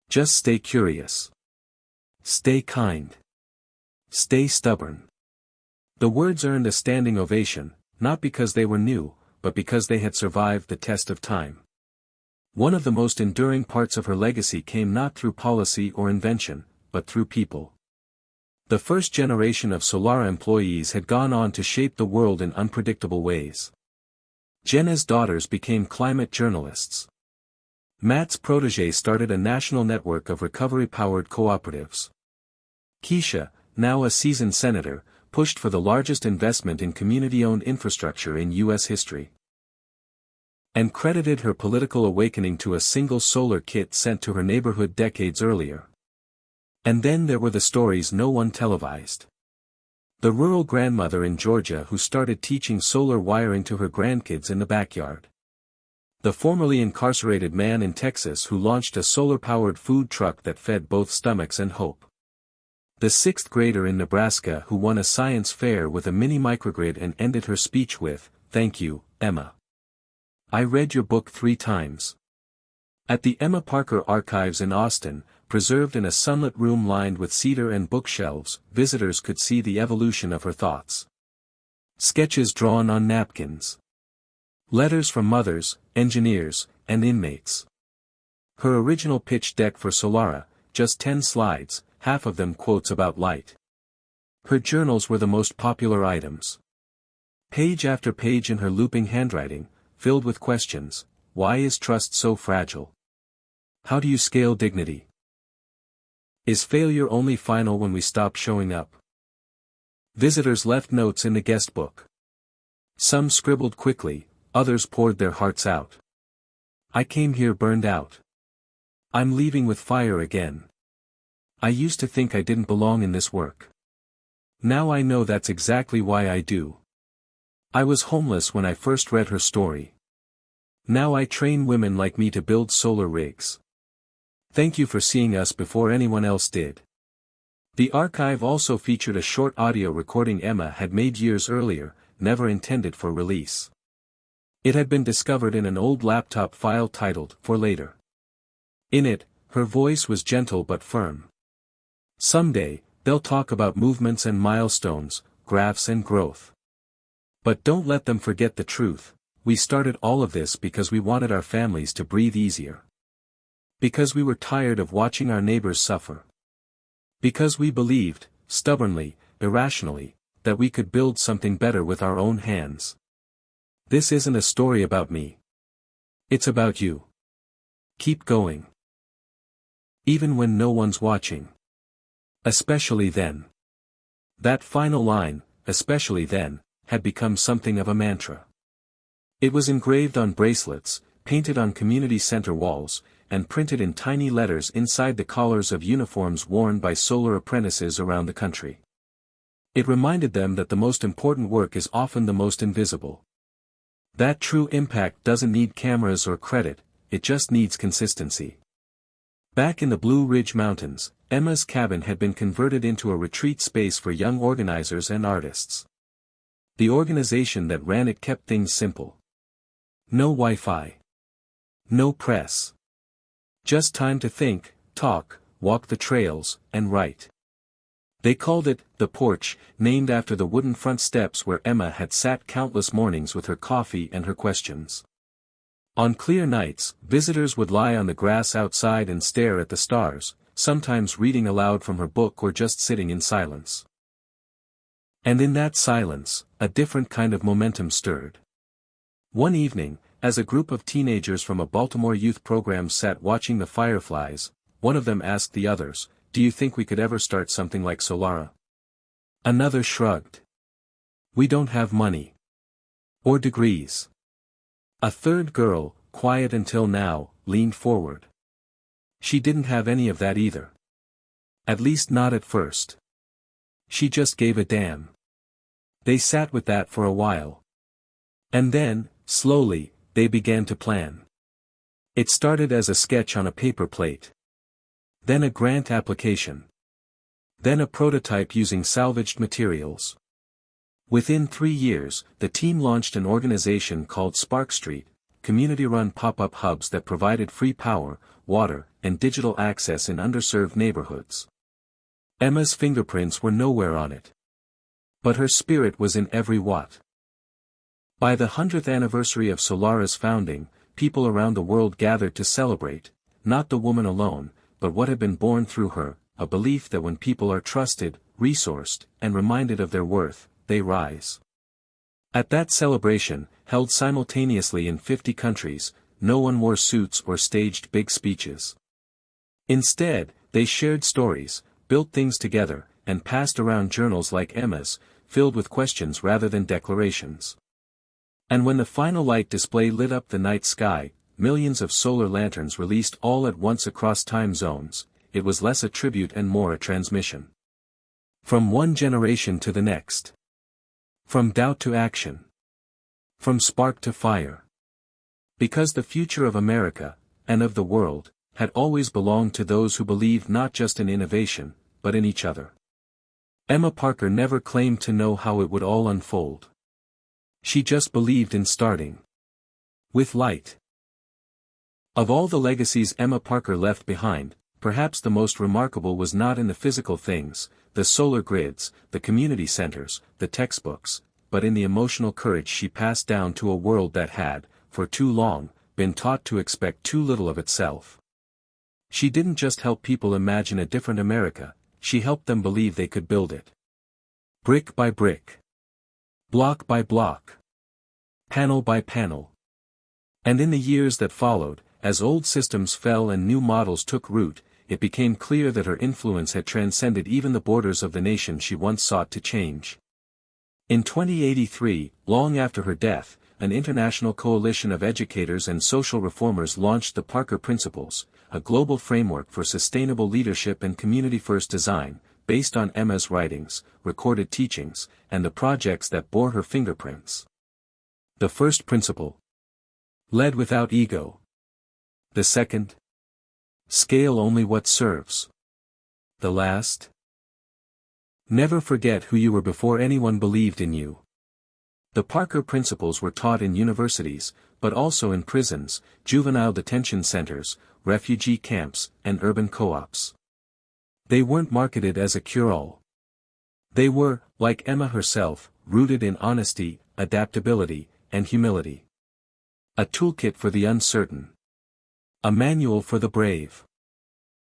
Just stay curious. Stay kind. Stay stubborn." The words earned a standing ovation, not because they were new, but because they had survived the test of time. One of the most enduring parts of her legacy came not through policy or invention, but through people. The first generation of Solara employees had gone on to shape the world in unpredictable ways. Jenna's daughters became climate journalists. Matt's protege started a national network of recovery-powered cooperatives. Keisha, now a seasoned senator, pushed for the largest investment in community-owned infrastructure in U.S. history. And credited her political awakening to a single solar kit sent to her neighborhood decades earlier. And then there were the stories no one televised. The rural grandmother in Georgia who started teaching solar wiring to her grandkids in the backyard. The formerly incarcerated man in Texas who launched a solar-powered food truck that fed both stomachs and hope. The sixth grader in Nebraska who won a science fair with a mini microgrid and ended her speech with, "Thank you, Emma. I read your book 3 times." At the Emma Parker Archives in Austin, preserved in a sunlit room lined with cedar and bookshelves, visitors could see the evolution of her thoughts. Sketches drawn on napkins. Letters from mothers, engineers, and inmates. Her original pitch deck for Solara, just 10 slides, half of them quotes about light. Her journals were the most popular items. Page after page in her looping handwriting, filled with questions. Why is trust so fragile? How do you scale dignity? Is failure only final when we stop showing up? Visitors left notes in the guest book. Some scribbled quickly, others poured their hearts out. I came here burned out. I'm leaving with fire again. I used to think I didn't belong in this work. Now I know that's exactly why I do. I was homeless when I first read her story. Now I train women like me to build solar rigs. Thank you for seeing us before anyone else did. The archive also featured a short audio recording Emma had made years earlier, never intended for release. It had been discovered in an old laptop file titled, For Later. In it, her voice was gentle but firm. Someday, they'll talk about movements and milestones, graphs and growth. But don't let them forget the truth. We started all of this because we wanted our families to breathe easier. Because we were tired of watching our neighbors suffer. Because we believed, stubbornly, irrationally, that we could build something better with our own hands. This isn't a story about me. It's about you. Keep going. Even when no one's watching. Especially then. That final line, especially then, had become something of a mantra. It was engraved on bracelets, painted on community center walls, and printed in tiny letters inside the collars of uniforms worn by solar apprentices around the country. It reminded them that the most important work is often the most invisible. That true impact doesn't need cameras or credit, it just needs consistency. Back in the Blue Ridge Mountains, Emma's cabin had been converted into a retreat space for young organizers and artists. The organization that ran it kept things simple. No Wi-Fi. No press. Just time to think, talk, walk the trails, and write. They called it The Porch, named after the wooden front steps where Emma had sat countless mornings with her coffee and her questions. On clear nights, visitors would lie on the grass outside and stare at the stars, sometimes reading aloud from her book or just sitting in silence. And in that silence, a different kind of momentum stirred. One evening, as a group of teenagers from a Baltimore youth program sat watching the fireflies, one of them asked the others, "Do you think we could ever start something like Solara?" Another shrugged. "We don't have money. Or degrees." A third girl, quiet until now, leaned forward. She didn't have any of that either. At least not at first. She just gave a damn. They sat with that for a while. And then, slowly, they began to plan. It started as a sketch on a paper plate. Then a grant application. Then a prototype using salvaged materials. Within 3 years, the team launched an organization called Spark Street, community-run pop-up hubs that provided free power, water, and digital access in underserved neighborhoods. Emma's fingerprints were nowhere on it. But her spirit was in every watt. By the 100th anniversary of Solara's founding, people around the world gathered to celebrate, not the woman alone, but what had been born through her, a belief that when people are trusted, resourced, and reminded of their worth, they rise. At that celebration, held simultaneously in 50 countries, no one wore suits or staged big speeches. Instead, they shared stories, built things together, and passed around journals like Emma's, filled with questions rather than declarations. And when the final light display lit up the night sky, millions of solar lanterns released all at once across time zones, it was less a tribute and more a transmission. From one generation to the next. From doubt to action. From spark to fire. Because the future of America, and of the world, had always belonged to those who believed not just in innovation, but in each other. Emma Parker never claimed to know how it would all unfold. She just believed in starting. With light. Of all the legacies Emma Parker left behind, perhaps the most remarkable was not in the physical things, the solar grids, the community centers, the textbooks, but in the emotional courage she passed down to a world that had, for too long, been taught to expect too little of itself. She didn't just help people imagine a different America, she helped them believe they could build it. Brick by brick. Block by block. Panel by panel. And in the years that followed, as old systems fell and new models took root, it became clear that her influence had transcended even the borders of the nation she once sought to change. In 2083, long after her death, an international coalition of educators and social reformers launched the Parker Principles, a global framework for sustainable leadership and community-first design, based on Emma's writings, recorded teachings, and the projects that bore her fingerprints. The first principle. Lead without ego. The second. Scale only what serves. The last. Never forget who you were before anyone believed in you. The Parker Principles were taught in universities, but also in prisons, juvenile detention centers, refugee camps, and urban co-ops. They weren't marketed as a cure-all. They were, like Emma herself, rooted in honesty, adaptability, and humility. A toolkit for the uncertain. A manual for the brave.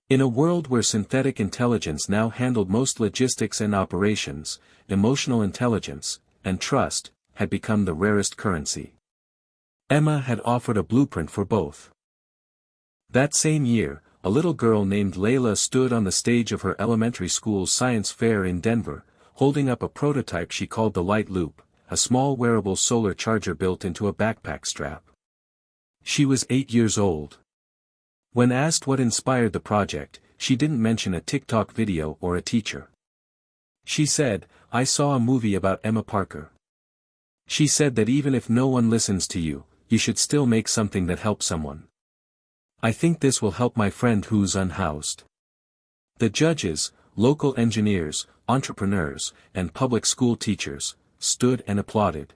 In a world where synthetic intelligence now handled most logistics and operations, emotional intelligence, and trust, had become the rarest currency. Emma had offered a blueprint for both. That same year, a little girl named Layla stood on the stage of her elementary school's science fair in Denver, holding up a prototype she called the Light Loop, a small wearable solar charger built into a backpack strap. She was 8 years old. When asked what inspired the project, she didn't mention a TikTok video or a teacher. She said, "I saw a movie about Emma Parker." She said that even if no one listens to you, you should still make something that helps someone. "I think this will help my friend who's unhoused." The judges, local engineers, entrepreneurs, and public school teachers, stood and applauded.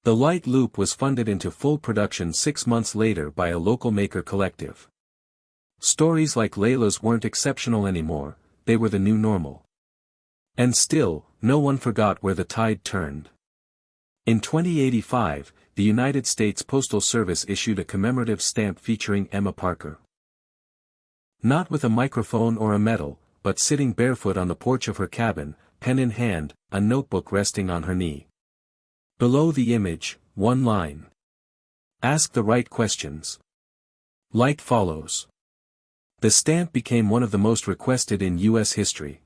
The Light Loop was funded into full production 6 months later by a local maker collective. Stories like Layla's weren't exceptional anymore, they were the new normal. And still, no one forgot where the tide turned. In 2085, the United States Postal Service issued a commemorative stamp featuring Emma Parker. Not with a microphone or a medal, but sitting barefoot on the porch of her cabin, pen in hand, a notebook resting on her knee. Below the image, one line. "Ask the right questions." Like follows. The stamp became one of the most requested in U.S. history.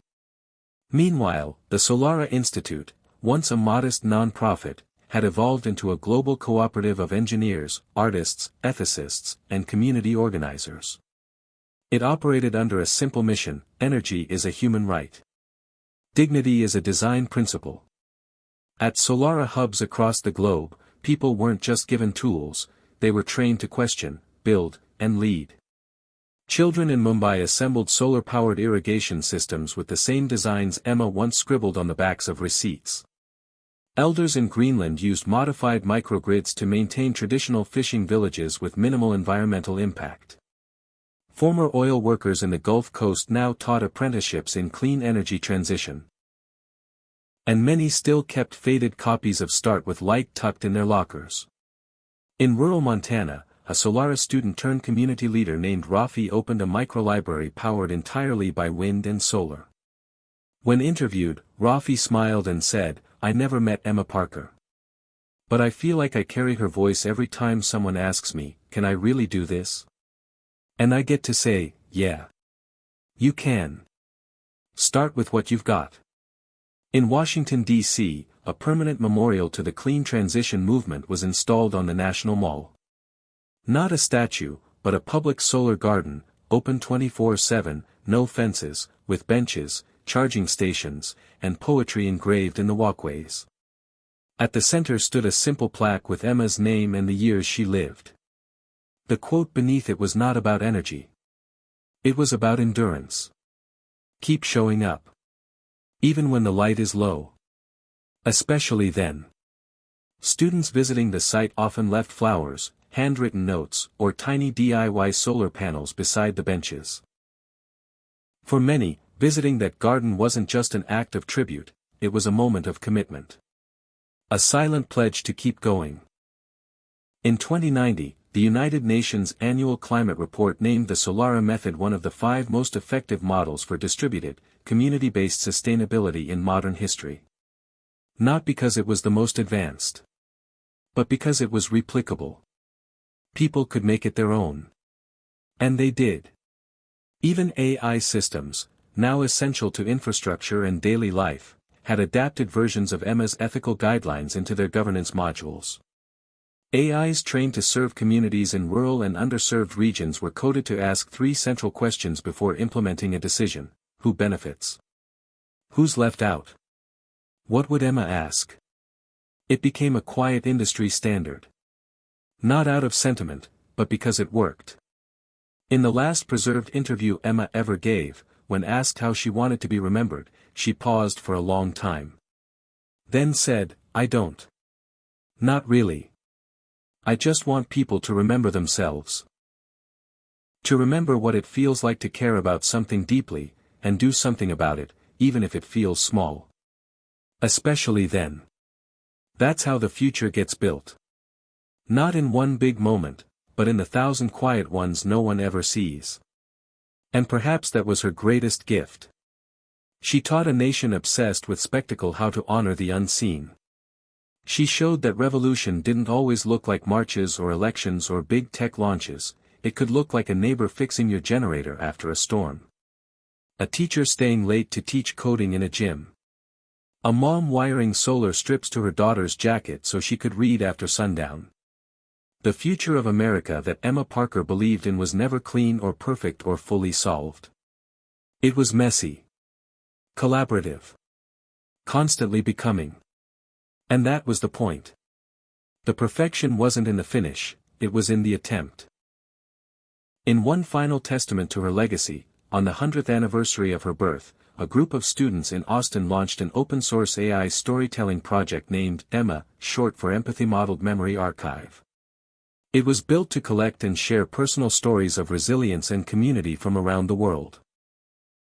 Meanwhile, the Solara Institute, once a modest non-profit, had evolved into a global cooperative of engineers, artists, ethicists, and community organizers. It operated under a simple mission: energy is a human right. Dignity is a design principle. At Solara hubs across the globe, people weren't just given tools, they were trained to question, build, and lead. Children in Mumbai assembled solar-powered irrigation systems with the same designs Emma once scribbled on the backs of receipts. Elders in Greenland used modified microgrids to maintain traditional fishing villages with minimal environmental impact. Former oil workers in the Gulf Coast now taught apprenticeships in clean energy transition. And many still kept faded copies of Start with Light tucked in their lockers. In rural Montana, a Solara student-turned-community leader named Rafi opened a microlibrary powered entirely by wind and solar. When interviewed, Rafi smiled and said, "I never met Emma Parker. But I feel like I carry her voice every time someone asks me, can I really do this? And I get to say, yeah. You can. Start with what you've got." In Washington, D.C., a permanent memorial to the clean transition movement was installed on the National Mall. Not a statue, but a public solar garden, open 24/7, no fences, with benches, charging stations, and poetry engraved in the walkways. At the center stood a simple plaque with Emma's name and the years she lived. The quote beneath it was not about energy. It was about endurance. Keep showing up. Even when the light is low. Especially then. Students visiting the site often left flowers, handwritten notes, or tiny DIY solar panels beside the benches. For many, visiting that garden wasn't just an act of tribute, it was a moment of commitment. A silent pledge to keep going. In 2090, the United Nations Annual Climate Report named the Solara method one of the 5 most effective models for distributed, community-based sustainability in modern history. Not because it was the most advanced, but because it was replicable. People could make it their own. And they did. Even AI systems, now essential to infrastructure and daily life, had adapted versions of Emma's ethical guidelines into their governance modules. AIs trained to serve communities in rural and underserved regions were coded to ask 3 central questions before implementing a decision: who benefits? Who's left out? What would Emma ask? It became a quiet industry standard. Not out of sentiment, but because it worked. In the last preserved interview Emma ever gave, when asked how she wanted to be remembered, she paused for a long time. Then said, "I don't. Not really. I just want people to remember themselves. To remember what it feels like to care about something deeply, and do something about it, even if it feels small. Especially then. That's how the future gets built. Not in one big moment, but in the 1,000 quiet ones no one ever sees." And perhaps that was her greatest gift. She taught a nation obsessed with spectacle how to honor the unseen. She showed that revolution didn't always look like marches or elections or big tech launches, it could look like a neighbor fixing your generator after a storm. A teacher staying late to teach coding in a gym. A mom wiring solar strips to her daughter's jacket so she could read after sundown. The future of America that Emma Parker believed in was never clean or perfect or fully solved. It was messy. Collaborative. Constantly becoming. And that was the point. The perfection wasn't in the finish, it was in the attempt. In one final testament to her legacy, on the 100th anniversary of her birth, a group of students in Austin launched an open-source AI storytelling project named Emma, short for Empathy Modeled Memory Archive. It was built to collect and share personal stories of resilience and community from around the world.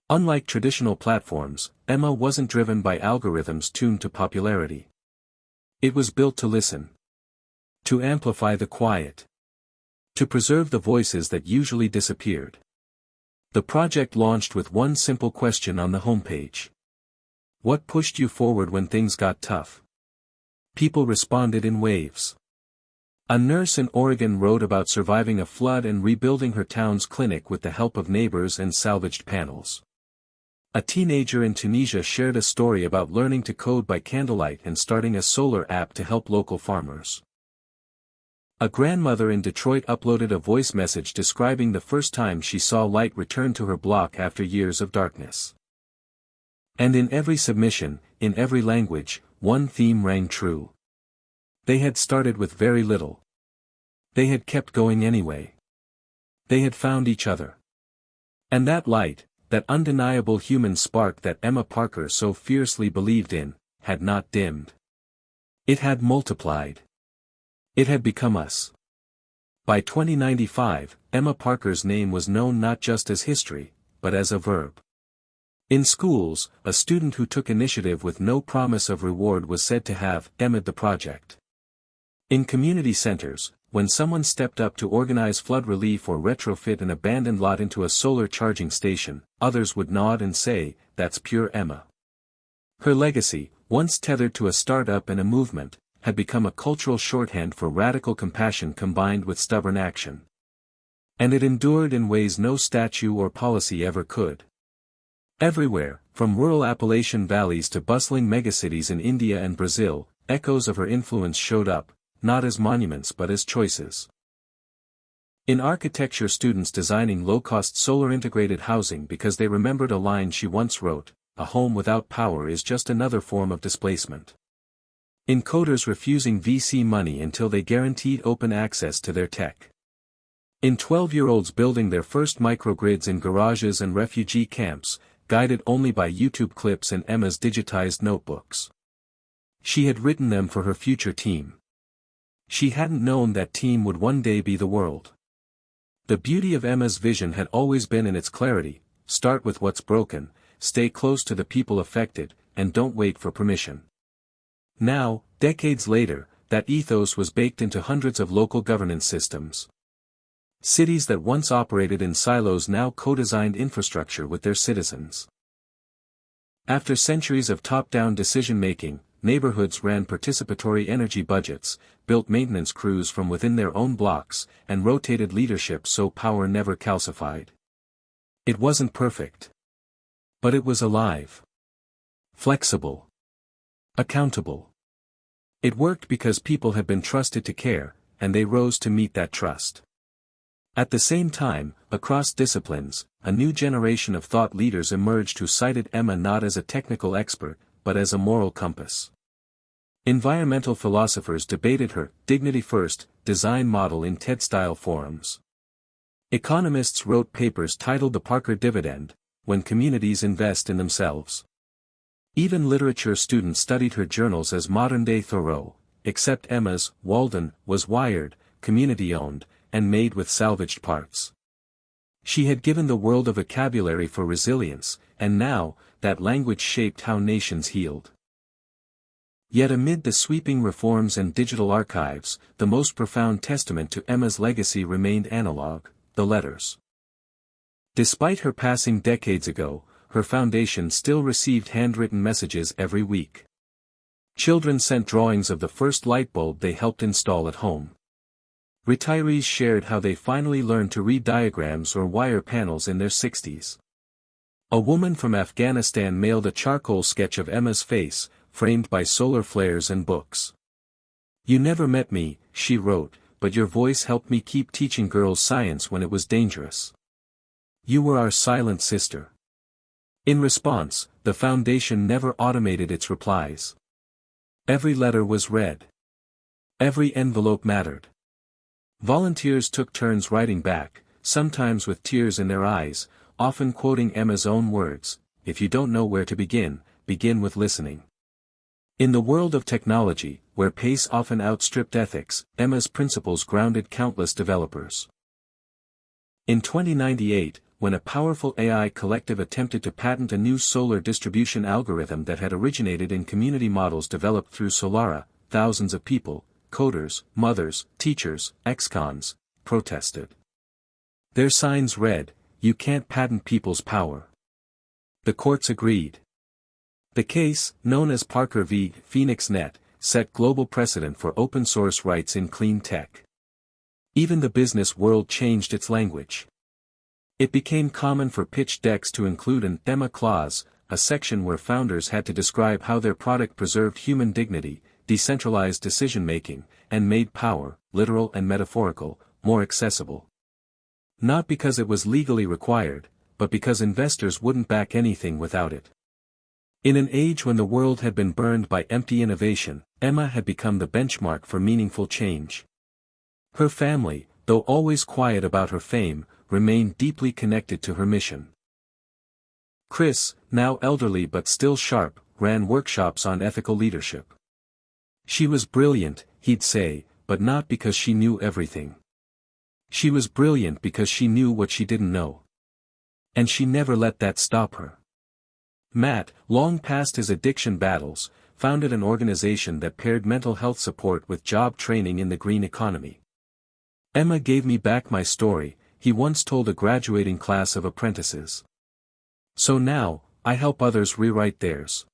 Unlike traditional platforms, Emma wasn't driven by algorithms tuned to popularity. It was built to listen. To amplify the quiet. To preserve the voices that usually disappeared. The project launched with one simple question on the homepage. What pushed you forward when things got tough? People responded in waves. A nurse in Oregon wrote about surviving a flood and rebuilding her town's clinic with the help of neighbors and salvaged panels. A teenager in Tunisia shared a story about learning to code by candlelight and starting a solar app to help local farmers. A grandmother in Detroit uploaded a voice message describing the first time she saw light return to her block after years of darkness. And in every submission, in every language, one theme rang true. They had started with very little. They had kept going anyway. They had found each other. And that light, that undeniable human spark that Emma Parker so fiercely believed in, had not dimmed. It had multiplied. It had become us. By 2095, Emma Parker's name was known not just as history, but as a verb. In schools, a student who took initiative with no promise of reward was said to have Emma'd the project. In community centers, when someone stepped up to organize flood relief or retrofit an abandoned lot into a solar charging station, others would nod and say, "That's pure Emma." Her legacy, once tethered to a startup and a movement, had become a cultural shorthand for radical compassion combined with stubborn action. And it endured in ways no statue or policy ever could. Everywhere, from rural Appalachian valleys to bustling megacities in India and Brazil, echoes of her influence showed up, not as monuments but as choices. In architecture, students designing low-cost solar-integrated housing because they remembered a line she once wrote, "A home without power is just another form of displacement." In coders refusing VC money until they guaranteed open access to their tech. In 12-year-olds building their first microgrids in garages and refugee camps, guided only by YouTube clips and Emma's digitized notebooks. She had written them for her future team. She hadn't known that team would one day be the world. The beauty of Emma's vision had always been in its clarity: start with what's broken, stay close to the people affected, and don't wait for permission. Now, decades later, that ethos was baked into hundreds of local governance systems. Cities that once operated in silos now co-designed infrastructure with their citizens. After centuries of top-down decision-making, neighborhoods ran participatory energy budgets, built maintenance crews from within their own blocks, and rotated leadership so power never calcified. It wasn't perfect. But it was alive. Flexible. Accountable. It worked because people had been trusted to care, and they rose to meet that trust. At the same time, across disciplines, a new generation of thought leaders emerged who cited Emma not as a technical expert, but as a moral compass. Environmental philosophers debated her dignity first design model in TED-style forums. Economists wrote papers titled The Parker Dividend, When Communities Invest in Themselves. Even literature students studied her journals as modern-day Thoreau, except Emma's, Walden, was wired, community-owned, and made with salvaged parts. She had given the world a vocabulary for resilience, and now, that language shaped how nations healed. Yet amid the sweeping reforms and digital archives, the most profound testament to Emma's legacy remained analog: the letters. Despite her passing decades ago, her foundation still received handwritten messages every week. Children sent drawings of the first light bulb they helped install at home. Retirees shared how they finally learned to read diagrams or wire panels in their 60s. A woman from Afghanistan mailed a charcoal sketch of Emma's face, framed by solar flares and books. "You never met me," she wrote, "but your voice helped me keep teaching girls science when it was dangerous. You were our silent sister." In response, the foundation never automated its replies. Every letter was read. Every envelope mattered. Volunteers took turns writing back, sometimes with tears in their eyes, often quoting Emma's own words, "If you don't know where to begin, begin with listening." In the world of technology, where pace often outstripped ethics, Emma's principles grounded countless developers. In 2098, when a powerful AI collective attempted to patent a new solar distribution algorithm that had originated in community models developed through Solara, thousands of people, coders, mothers, teachers, ex-cons, protested. Their signs read, "You can't patent people's power." The courts agreed. The case, known as Parker v. PhoenixNet, set global precedent for open-source rights in clean tech. Even the business world changed its language. It became common for pitch decks to include an Emma clause, a section where founders had to describe how their product preserved human dignity, decentralized decision-making, and made power, literal and metaphorical, more accessible. Not because it was legally required, but because investors wouldn't back anything without it. In an age when the world had been burned by empty innovation, Emma had become the benchmark for meaningful change. Her family, though always quiet about her fame, remained deeply connected to her mission. Chris, now elderly but still sharp, ran workshops on ethical leadership. She was brilliant, he'd say, but not because she knew everything. She was brilliant because she knew what she didn't know. And she never let that stop her. Matt, long past his addiction battles, founded an organization that paired mental health support with job training in the green economy. "Emma gave me back my story," he once told a graduating class of apprentices. "So now, I help others rewrite theirs."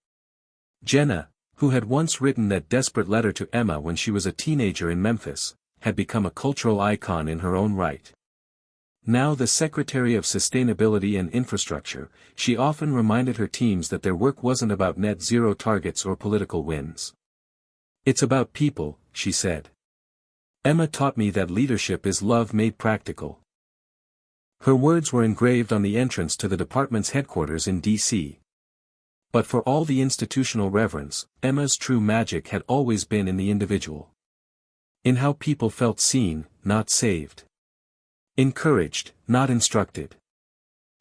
Jenna, who had once written that desperate letter to Emma when she was a teenager in Memphis, had become a cultural icon in her own right. Now the Secretary of Sustainability and Infrastructure, she often reminded her teams that their work wasn't about net zero targets or political wins. "It's about people," she said. "Emma taught me that leadership is love made practical." Her words were engraved on the entrance to the department's headquarters in D.C. But for all the institutional reverence, Emma's true magic had always been in the individual. In how people felt seen, not saved. Encouraged, not instructed.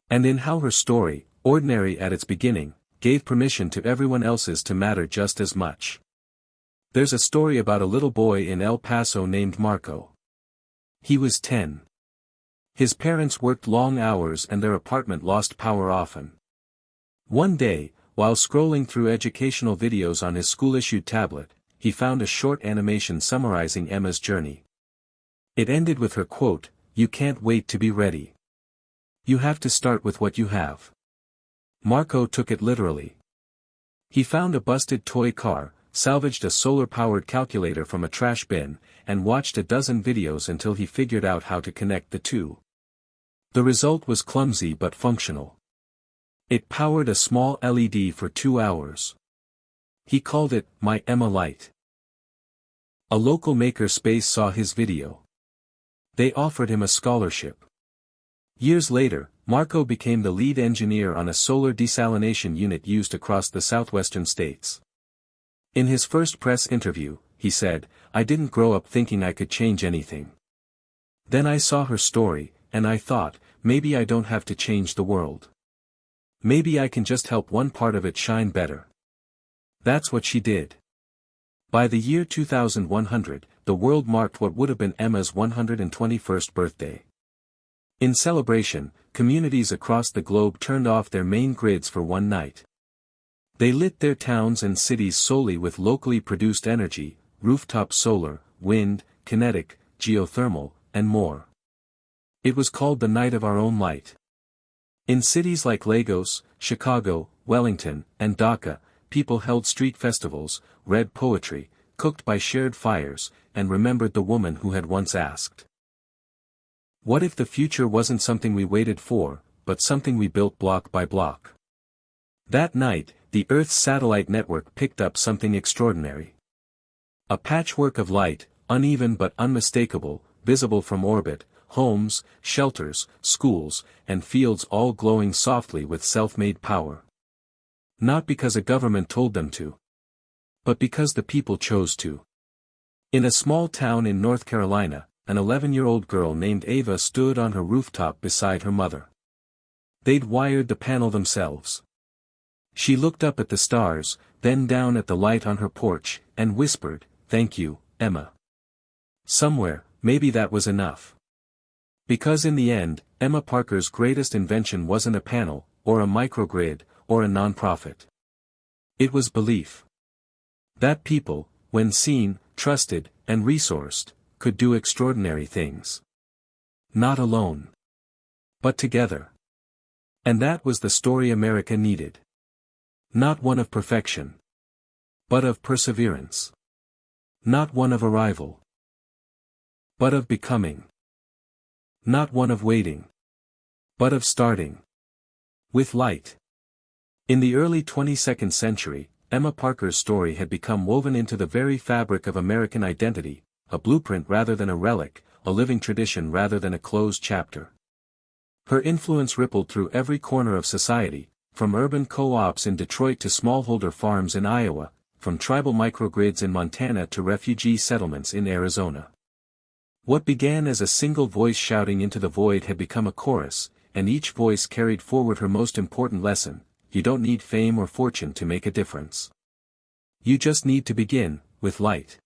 And in how her story, ordinary at its beginning, gave permission to everyone else's to matter just as much. There's a story about a little boy in El Paso named Marco. He was 10. His parents worked long hours and their apartment lost power often. One day, while scrolling through educational videos on his school-issued tablet, he found a short animation summarizing Emma's journey. It ended with her quote, "You can't wait to be ready. You have to start with what you have." Marco took it literally. He found a busted toy car, salvaged a solar-powered calculator from a trash bin, and watched a dozen videos until he figured out how to connect the two. The result was clumsy but functional. It powered a small LED for 2 hours. He called it, "My Emma Light." A local maker space saw his video. They offered him a scholarship. Years later, Marco became the lead engineer on a solar desalination unit used across the southwestern states. In his first press interview, he said, "I didn't grow up thinking I could change anything. Then I saw her story, and I thought, maybe I don't have to change the world. Maybe I can just help one part of it shine better." That's what she did. By the year 2100, the world marked what would have been Emma's 121st birthday. In celebration, communities across the globe turned off their main grids for one night. They lit their towns and cities solely with locally produced energy, rooftop solar, wind, kinetic, geothermal, and more. It was called the Night of Our Own Light. In cities like Lagos, Chicago, Wellington, and Dhaka, people held street festivals, read poetry, cooked by shared fires, and remembered the woman who had once asked, "What if the future wasn't something we waited for, but something we built block by block?" That night, the Earth's satellite network picked up something extraordinary. A patchwork of light, uneven but unmistakable, visible from orbit, homes, shelters, schools, and fields all glowing softly with self-made power. Not because a government told them to, but because the people chose to. In a small town in North Carolina, an 11-year-old girl named Ava stood on her rooftop beside her mother. They'd wired the panel themselves. She looked up at the stars, then down at the light on her porch, and whispered, "Thank you, Emma." Somewhere, maybe that was enough. Because in the end, Emma Parker's greatest invention wasn't a panel, or a microgrid, or a nonprofit. It was belief. That people, when seen, trusted, and resourced, could do extraordinary things. Not alone, but together. And that was the story America needed. Not one of perfection, but of perseverance. Not one of arrival, but of becoming. Not one of waiting, but of starting. With light. In the early 22nd century, Emma Parker's story had become woven into the very fabric of American identity, a blueprint rather than a relic, a living tradition rather than a closed chapter. Her influence rippled through every corner of society, from urban co-ops in Detroit to smallholder farms in Iowa, from tribal microgrids in Montana to refugee settlements in Arizona. What began as a single voice shouting into the void had become a chorus, and each voice carried forward her most important lesson: you don't need fame or fortune to make a difference. You just need to begin, with light.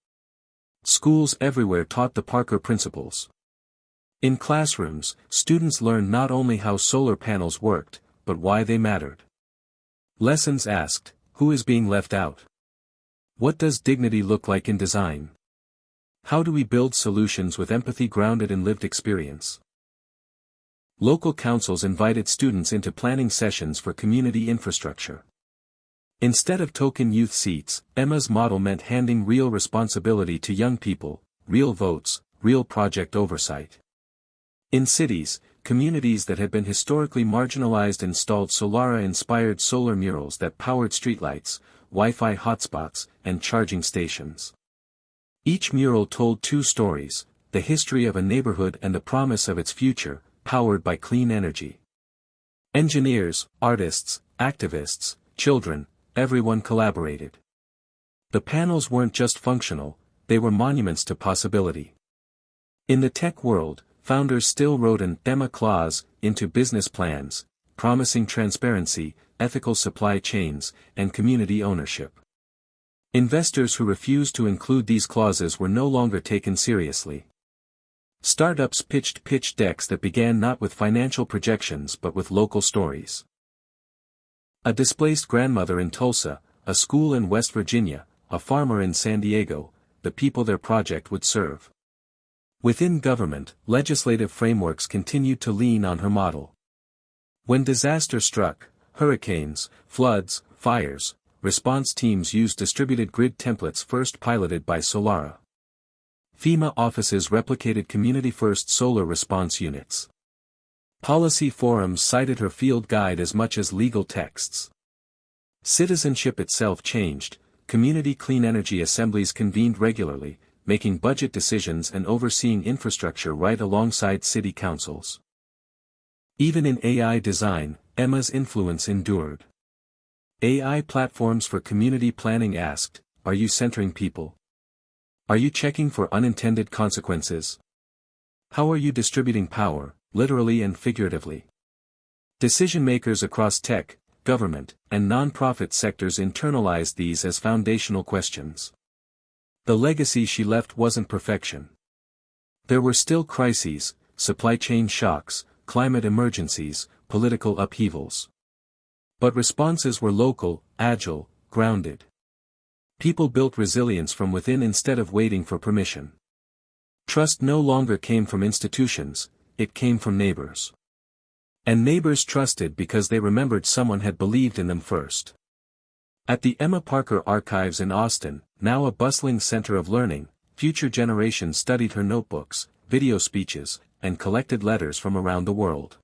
Schools everywhere taught the Parker principles. In classrooms, students learned not only how solar panels worked, but why they mattered. Lessons asked, who is being left out? What does dignity look like in design? How do we build solutions with empathy grounded in lived experience? Local councils invited students into planning sessions for community infrastructure. Instead of token youth seats, Emma's model meant handing real responsibility to young people, real votes, real project oversight. In cities, communities that had been historically marginalized installed Solara-inspired solar murals that powered streetlights, Wi-Fi hotspots, and charging stations. Each mural told two stories: the history of a neighborhood and the promise of its future, powered by clean energy. Engineers, artists, activists, children, everyone collaborated. The panels weren't just functional, they were monuments to possibility. In the tech world, founders still wrote an Emma clause into business plans, promising transparency, ethical supply chains, and community ownership. Investors who refused to include these clauses were no longer taken seriously. Startups pitched pitch decks that began not with financial projections but with local stories. A displaced grandmother in Tulsa, a school in West Virginia, a farmer in San Diego, the people their project would serve. Within government, legislative frameworks continued to lean on her model. When disaster struck, hurricanes, floods, fires, response teams used distributed grid templates first piloted by Solara. FEMA offices replicated community-first solar response units. Policy forums cited her field guide as much as legal texts. Citizenship itself changed, community clean energy assemblies convened regularly, making budget decisions and overseeing infrastructure right alongside city councils. Even in AI design, Emma's influence endured. AI platforms for community planning asked, are you centering people? Are you checking for unintended consequences? How are you distributing power, literally and figuratively? Decision-makers across tech, government, and non-profit sectors internalized these as foundational questions. The legacy she left wasn't perfection. There were still crises, supply chain shocks, climate emergencies, political upheavals. But responses were local, agile, grounded. People built resilience from within instead of waiting for permission. Trust no longer came from institutions, it came from neighbors. And neighbors trusted because they remembered someone had believed in them first. At the Emma Parker Archives in Austin, now a bustling center of learning, future generations studied her notebooks, video speeches, and collected letters from around the world.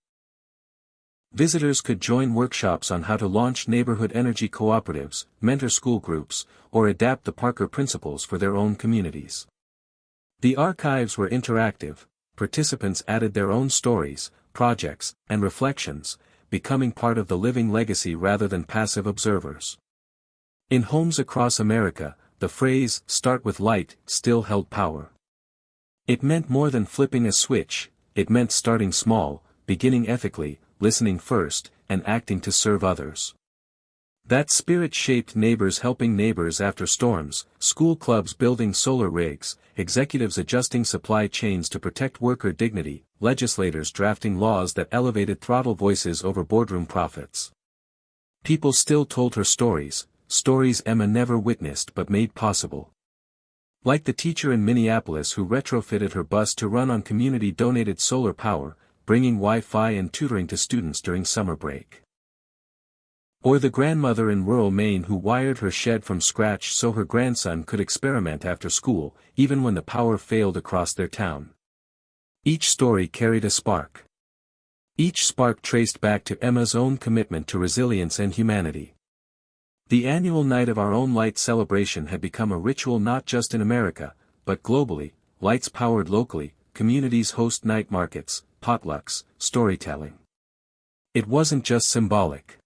Visitors could join workshops on how to launch neighborhood energy cooperatives, mentor school groups, or adapt the Parker principles for their own communities. The archives were interactive. Participants added their own stories, projects, and reflections, becoming part of the living legacy rather than passive observers. In homes across America, the phrase, "start with light," still held power. It meant more than flipping a switch, it meant starting small, beginning ethically, listening first, and acting to serve others. That spirit shaped neighbors helping neighbors after storms, school clubs building solar rigs, executives adjusting supply chains to protect worker dignity, legislators drafting laws that elevated throttle voices over boardroom profits. People still told her stories, stories Emma never witnessed but made possible. Like the teacher in Minneapolis who retrofitted her bus to run on community-donated solar power, bringing Wi-Fi and tutoring to students during summer break. Or the grandmother in rural Maine who wired her shed from scratch so her grandson could experiment after school, even when the power failed across their town. Each story carried a spark. Each spark traced back to Emma's own commitment to resilience and humanity. The annual Night of Our Own Light celebration had become a ritual not just in America, but globally. Lights powered locally, communities host night markets, potlucks, storytelling. It wasn't just symbolic.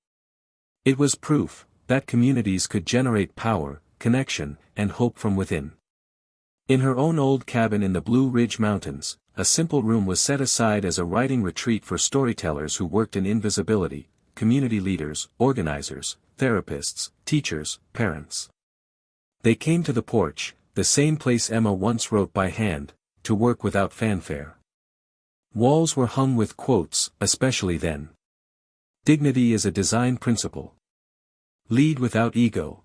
It was proof that communities could generate power, connection, and hope from within. In her own old cabin in the Blue Ridge Mountains, a simple room was set aside as a writing retreat for storytellers who worked in invisibility, community leaders, organizers, therapists, teachers, parents. They came to the porch, the same place Emma once wrote by hand, to work without fanfare. Walls were hung with quotes, especially then. Dignity is a design principle. Lead without ego.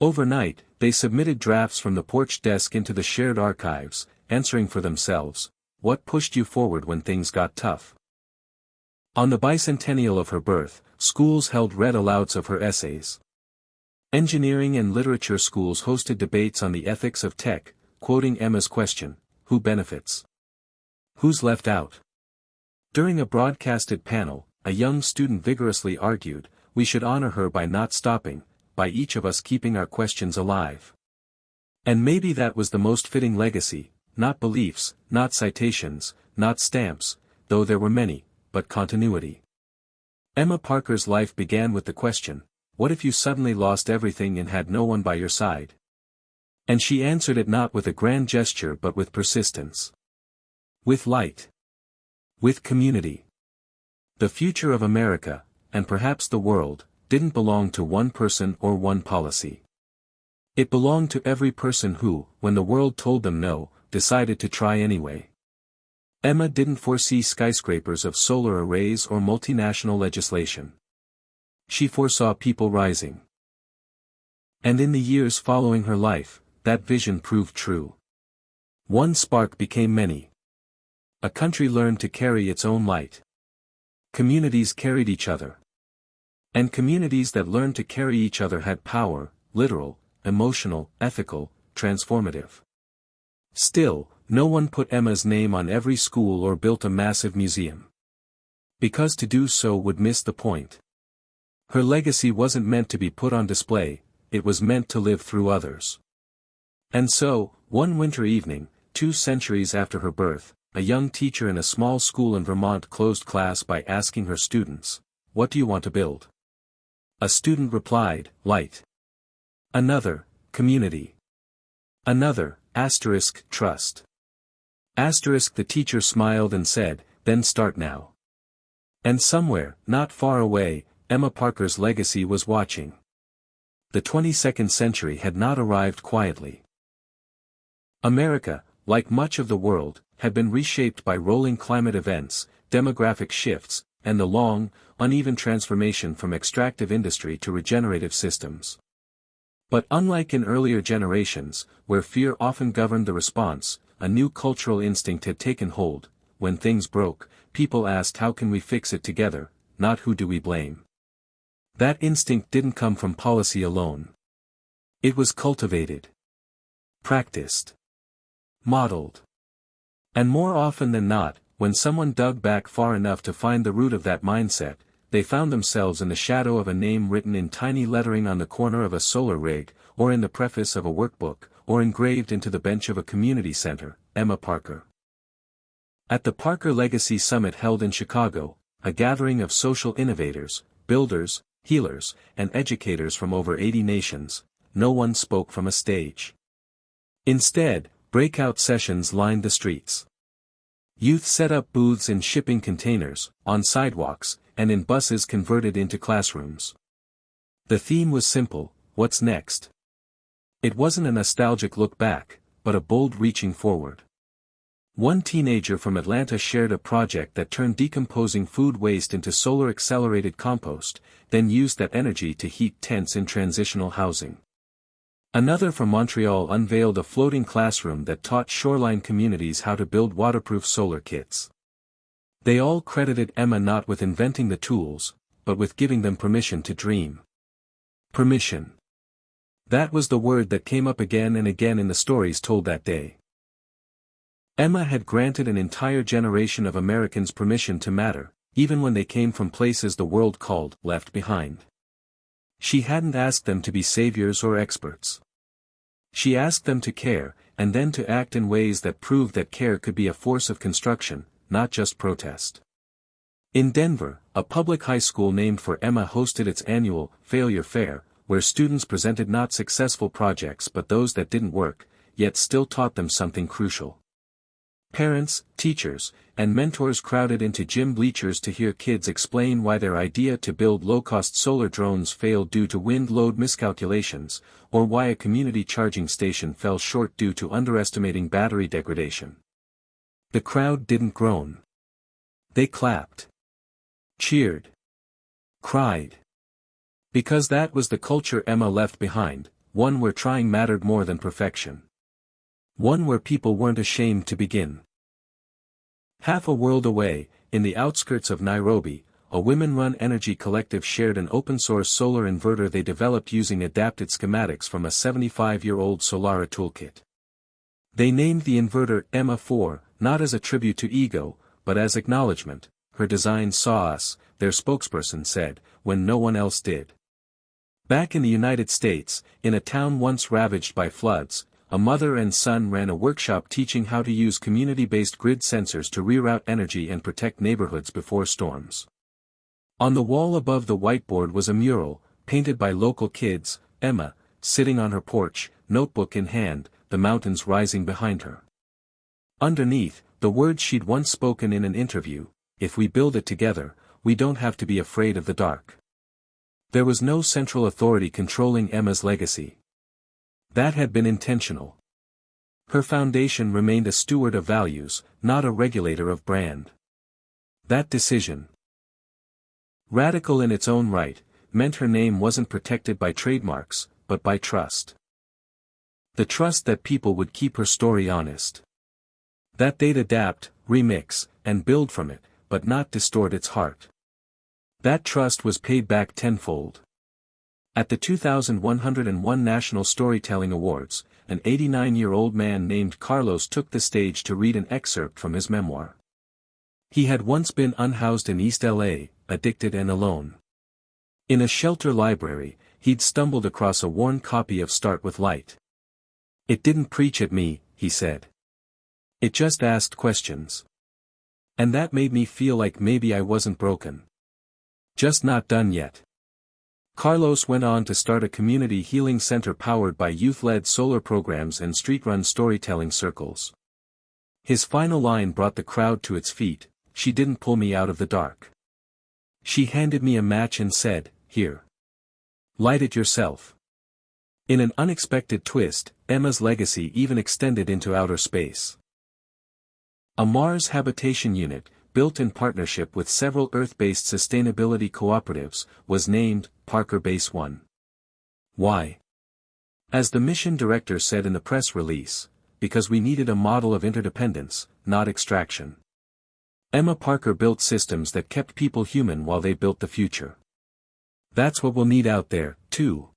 Overnight, they submitted drafts from the porch desk into the shared archives, answering for themselves, what pushed you forward when things got tough? On the bicentennial of her birth, schools held read-alouds of her essays. Engineering and literature schools hosted debates on the ethics of tech, quoting Emma's question, who benefits? Who's left out? During a broadcasted panel, a young student vigorously argued, we should honor her by not stopping, by each of us keeping our questions alive. And maybe that was the most fitting legacy, not beliefs, not citations, not stamps, though there were many, but continuity. Emma Parker's life began with the question, what if you suddenly lost everything and had no one by your side? And she answered it not with a grand gesture but with persistence. With light. With community. The future of America, and perhaps the world, didn't belong to one person or one policy. It belonged to every person who, when the world told them no, decided to try anyway. Emma didn't foresee skyscrapers of solar arrays or multinational legislation. She foresaw people rising. And in the years following her life, that vision proved true. One spark became many. A country learned to carry its own light. Communities carried each other. And communities that learned to carry each other had power, literal, emotional, ethical, transformative. Still, no one put Emma's name on every school or built a massive museum. Because to do so would miss the point. Her legacy wasn't meant to be put on display, it was meant to live through others. And so, one winter evening, 2 centuries after her birth, a young teacher in a small school in Vermont closed class by asking her students, what do you want to build? A student replied, light. Another, community. Another, trust. The teacher smiled and said, then start now. And somewhere, not far away, Emma Parker's legacy was watching. The 22nd century had not arrived quietly. America, like much of the world, had been reshaped by rolling climate events, demographic shifts, and the long, uneven transformation from extractive industry to regenerative systems. But unlike in earlier generations, where fear often governed the response, a new cultural instinct had taken hold, when things broke, people asked how can we fix it together, not who do we blame. That instinct didn't come from policy alone. It was cultivated, practiced, modeled. And more often than not, when someone dug back far enough to find the root of that mindset, they found themselves in the shadow of a name written in tiny lettering on the corner of a solar rig, or in the preface of a workbook, or engraved into the bench of a community center: Emma Parker. At the Parker Legacy Summit held in Chicago, a gathering of social innovators, builders, healers, and educators from over 80 nations, no one spoke from a stage. Instead, breakout sessions lined the streets. Youth set up booths in shipping containers, on sidewalks, and in buses converted into classrooms. The theme was simple: what's next? It wasn't a nostalgic look back, but a bold reaching forward. One teenager from Atlanta shared a project that turned decomposing food waste into solar-accelerated compost, then used that energy to heat tents in transitional housing. Another from Montreal unveiled a floating classroom that taught shoreline communities how to build waterproof solar kits. They all credited Emma not with inventing the tools, but with giving them permission to dream. Permission. That was the word that came up again and again in the stories told that day. Emma had granted an entire generation of Americans permission to matter, even when they came from places the world called left behind. She hadn't asked them to be saviors or experts. She asked them to care, and then to act in ways that proved that care could be a force of construction, not just protest. In Denver, a public high school named for Emma hosted its annual Failure Fair, where students presented not successful projects but those that didn't work, yet still taught them something crucial. Parents, teachers, and mentors crowded into gym bleachers to hear kids explain why their idea to build low-cost solar drones failed due to wind load miscalculations, or why a community charging station fell short due to underestimating battery degradation. The crowd didn't groan. They clapped, cheered, cried. Because that was the culture Emma left behind, one where trying mattered more than perfection. One where people weren't ashamed to begin. Half a world away, in the outskirts of Nairobi, a women-run energy collective shared an open-source solar inverter they developed using adapted schematics from a 75-year-old Solara toolkit. They named the inverter Emma 4, not as a tribute to ego, but as acknowledgement. Her design saw us, their spokesperson said, when no one else did. Back in the United States, in a town once ravaged by floods, a mother and son ran a workshop teaching how to use community-based grid sensors to reroute energy and protect neighborhoods before storms. On the wall above the whiteboard was a mural, painted by local kids: Emma, sitting on her porch, notebook in hand, the mountains rising behind her. Underneath, the words she'd once spoken in an interview: if we build it together, we don't have to be afraid of the dark. There was no central authority controlling Emma's legacy. That had been intentional. Her foundation remained a steward of values, not a regulator of brand. That decision, radical in its own right, meant her name wasn't protected by trademarks, but by trust. The trust that people would keep her story honest. That they'd adapt, remix, and build from it, but not distort its heart. That trust was paid back tenfold. At the 2101 National Storytelling Awards, an 89-year-old man named Carlos took the stage to read an excerpt from his memoir. He had once been unhoused in East LA, addicted and alone. In a shelter library, he'd stumbled across a worn copy of Start with Light. It didn't preach at me, he said. It just asked questions. And that made me feel like maybe I wasn't broken. Just not done yet. Carlos went on to start a community healing center powered by youth-led solar programs and street-run storytelling circles. His final line brought the crowd to its feet: she didn't pull me out of the dark. She handed me a match and said, "Here. Light it yourself." In an unexpected twist, Emma's legacy even extended into outer space. A Mars habitation unit, built in partnership with several Earth-based sustainability cooperatives, was named Parker Base 1. Why? As the mission director said in the press release, because we needed a model of interdependence, not extraction. Emma Parker built systems that kept people human while they built the future. That's what we'll need out there, too.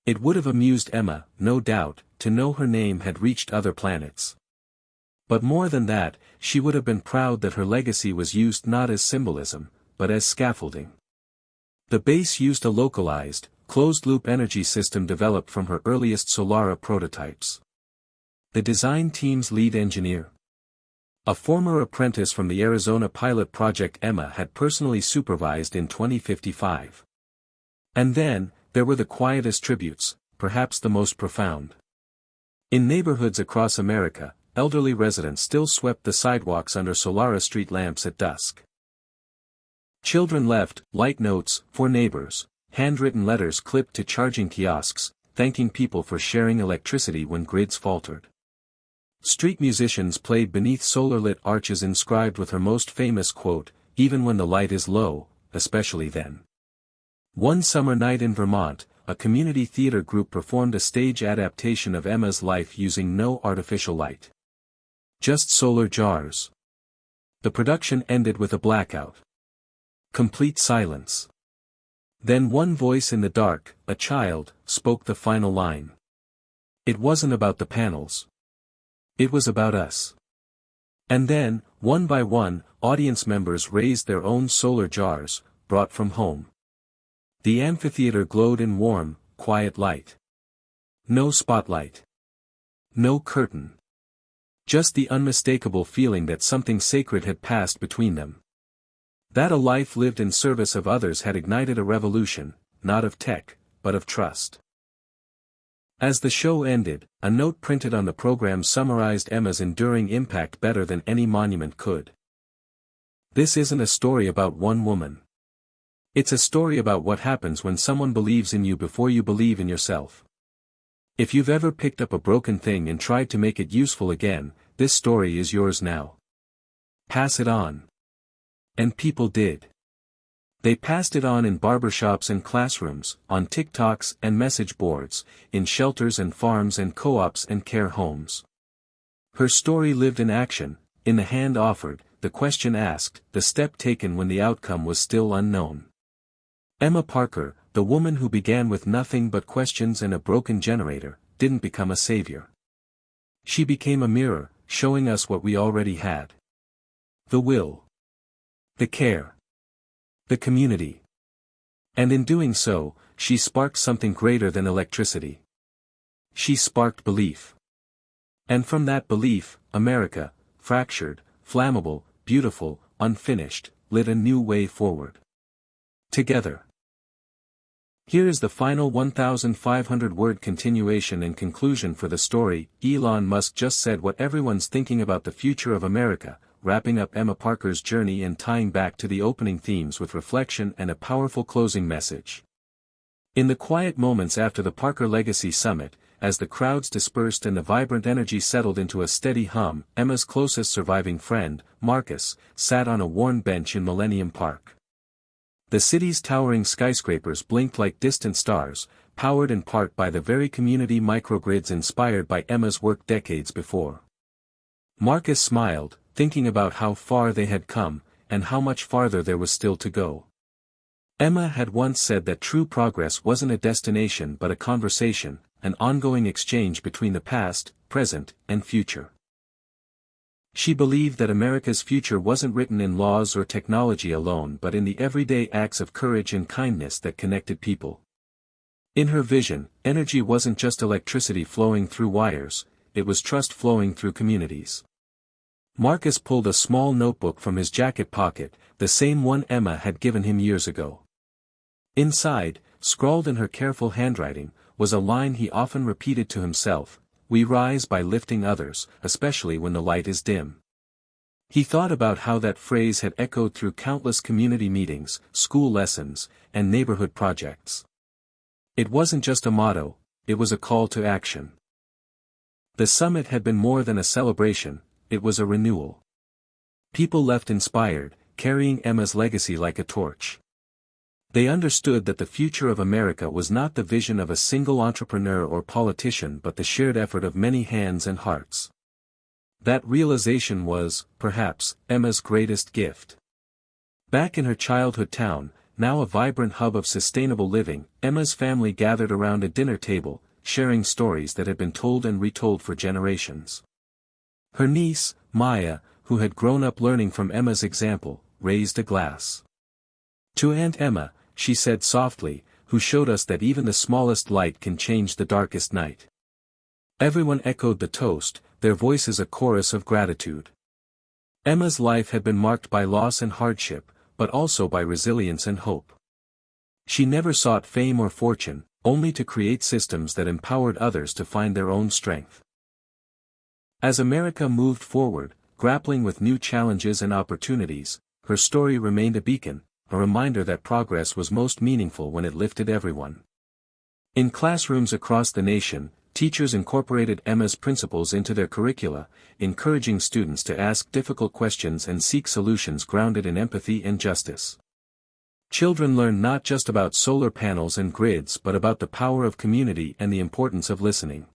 It would have amused Emma, no doubt, to know her name had reached other planets. But more than that, she would have been proud that her legacy was used not as symbolism, but as scaffolding. The base used a localized, closed-loop energy system developed from her earliest Solara prototypes. The design team's lead engineer, a former apprentice from the Arizona pilot project Emma had personally supervised in 2055. And then, there were the quietest tributes, perhaps the most profound. In neighborhoods across America, elderly residents still swept the sidewalks under Solara street lamps at dusk. Children left light notes for neighbors, handwritten letters clipped to charging kiosks, thanking people for sharing electricity when grids faltered. Street musicians played beneath solar-lit arches inscribed with her most famous quote, "Even when the light is low, especially then." One summer night in Vermont, a community theater group performed a stage adaptation of Emma's life using no artificial light. Just solar jars. The production ended with a blackout. Complete silence. Then one voice in the dark, a child, spoke the final line. It wasn't about the panels. It was about us. And then, one by one, audience members raised their own solar jars, brought from home. The amphitheater glowed in warm, quiet light. No spotlight. No curtain. Just the unmistakable feeling that something sacred had passed between them. That a life lived in service of others had ignited a revolution, not of tech, but of trust. As the show ended, a note printed on the program summarized Emma's enduring impact better than any monument could. This isn't a story about one woman. It's a story about what happens when someone believes in you before you believe in yourself. If you've ever picked up a broken thing and tried to make it useful again, this story is yours now. Pass it on. And people did. They passed it on in barbershops and classrooms, on TikToks and message boards, in shelters and farms and co-ops and care homes. Her story lived in action, in the hand offered, the question asked, the step taken when the outcome was still unknown. Emma Parker, the woman who began with nothing but questions and a broken generator, didn't become a savior. She became a mirror, showing us what we already had. The will. The care. The community. And in doing so, she sparked something greater than electricity. She sparked belief. And from that belief, America, fractured, flammable, beautiful, unfinished, lit a new way forward. Together. Here is the final 1,500-word continuation and conclusion for the story. Elon Musk just said what everyone's thinking about the future of America, wrapping up Emma Parker's journey and tying back to the opening themes with reflection and a powerful closing message. In the quiet moments after the Parker Legacy Summit, as the crowds dispersed and the vibrant energy settled into a steady hum, Emma's closest surviving friend, Marcus, sat on a worn bench in Millennium Park. The city's towering skyscrapers blinked like distant stars, powered in part by the very community microgrids inspired by Emma's work decades before. Marcus smiled, thinking about how far they had come, and how much farther there was still to go. Emma had once said that true progress wasn't a destination but a conversation, an ongoing exchange between the past, present, and future. She believed that America's future wasn't written in laws or technology alone but in the everyday acts of courage and kindness that connected people. In her vision, energy wasn't just electricity flowing through wires, it was trust flowing through communities. Marcus pulled a small notebook from his jacket pocket, the same one Emma had given him years ago. Inside, scrawled in her careful handwriting, was a line he often repeated to himself: "We rise by lifting others, especially when the light is dim." He thought about how that phrase had echoed through countless community meetings, school lessons, and neighborhood projects. It wasn't just a motto, it was a call to action. The summit had been more than a celebration, it was a renewal. People left inspired, carrying Emma's legacy like a torch. They understood that the future of America was not the vision of a single entrepreneur or politician but the shared effort of many hands and hearts. That realization was, perhaps, Emma's greatest gift. Back in her childhood town, now a vibrant hub of sustainable living, Emma's family gathered around a dinner table, sharing stories that had been told and retold for generations. Her niece, Maya, who had grown up learning from Emma's example, raised a glass. To Aunt Emma, she said softly, who showed us that even the smallest light can change the darkest night. Everyone echoed the toast, their voices a chorus of gratitude. Emma's life had been marked by loss and hardship, but also by resilience and hope. She never sought fame or fortune, only to create systems that empowered others to find their own strength. As America moved forward, grappling with new challenges and opportunities, her story remained a beacon, a reminder that progress was most meaningful when it lifted everyone. In classrooms across the nation, teachers incorporated Emma's principles into their curricula, encouraging students to ask difficult questions and seek solutions grounded in empathy and justice. Children learned not just about solar panels and grids but about the power of community and the importance of listening.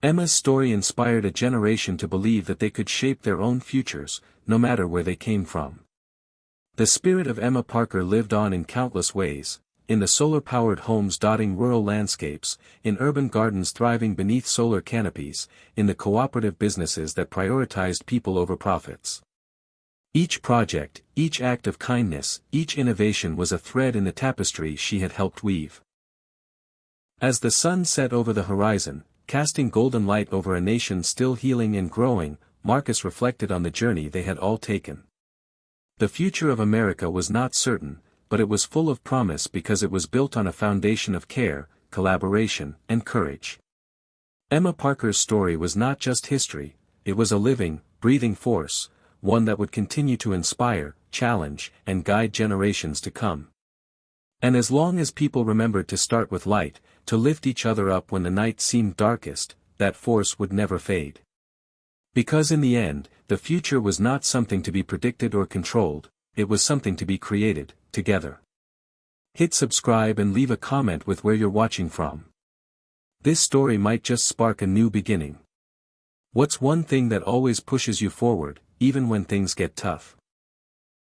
Emma's story inspired a generation to believe that they could shape their own futures, no matter where they came from. The spirit of Emma Parker lived on in countless ways, in the solar-powered homes dotting rural landscapes, in urban gardens thriving beneath solar canopies, in the cooperative businesses that prioritized people over profits. Each project, each act of kindness, each innovation was a thread in the tapestry she had helped weave. As the sun set over the horizon, casting golden light over a nation still healing and growing, Marcus reflected on the journey they had all taken. The future of America was not certain, but it was full of promise because it was built on a foundation of care, collaboration, and courage. Emma Parker's story was not just history, it was a living, breathing force, one that would continue to inspire, challenge, and guide generations to come. And as long as people remembered to start with light, to lift each other up when the night seemed darkest, that force would never fade. Because in the end, the future was not something to be predicted or controlled, it was something to be created, together. Hit subscribe and leave a comment with where you're watching from. This story might just spark a new beginning. What's one thing that always pushes you forward, even when things get tough?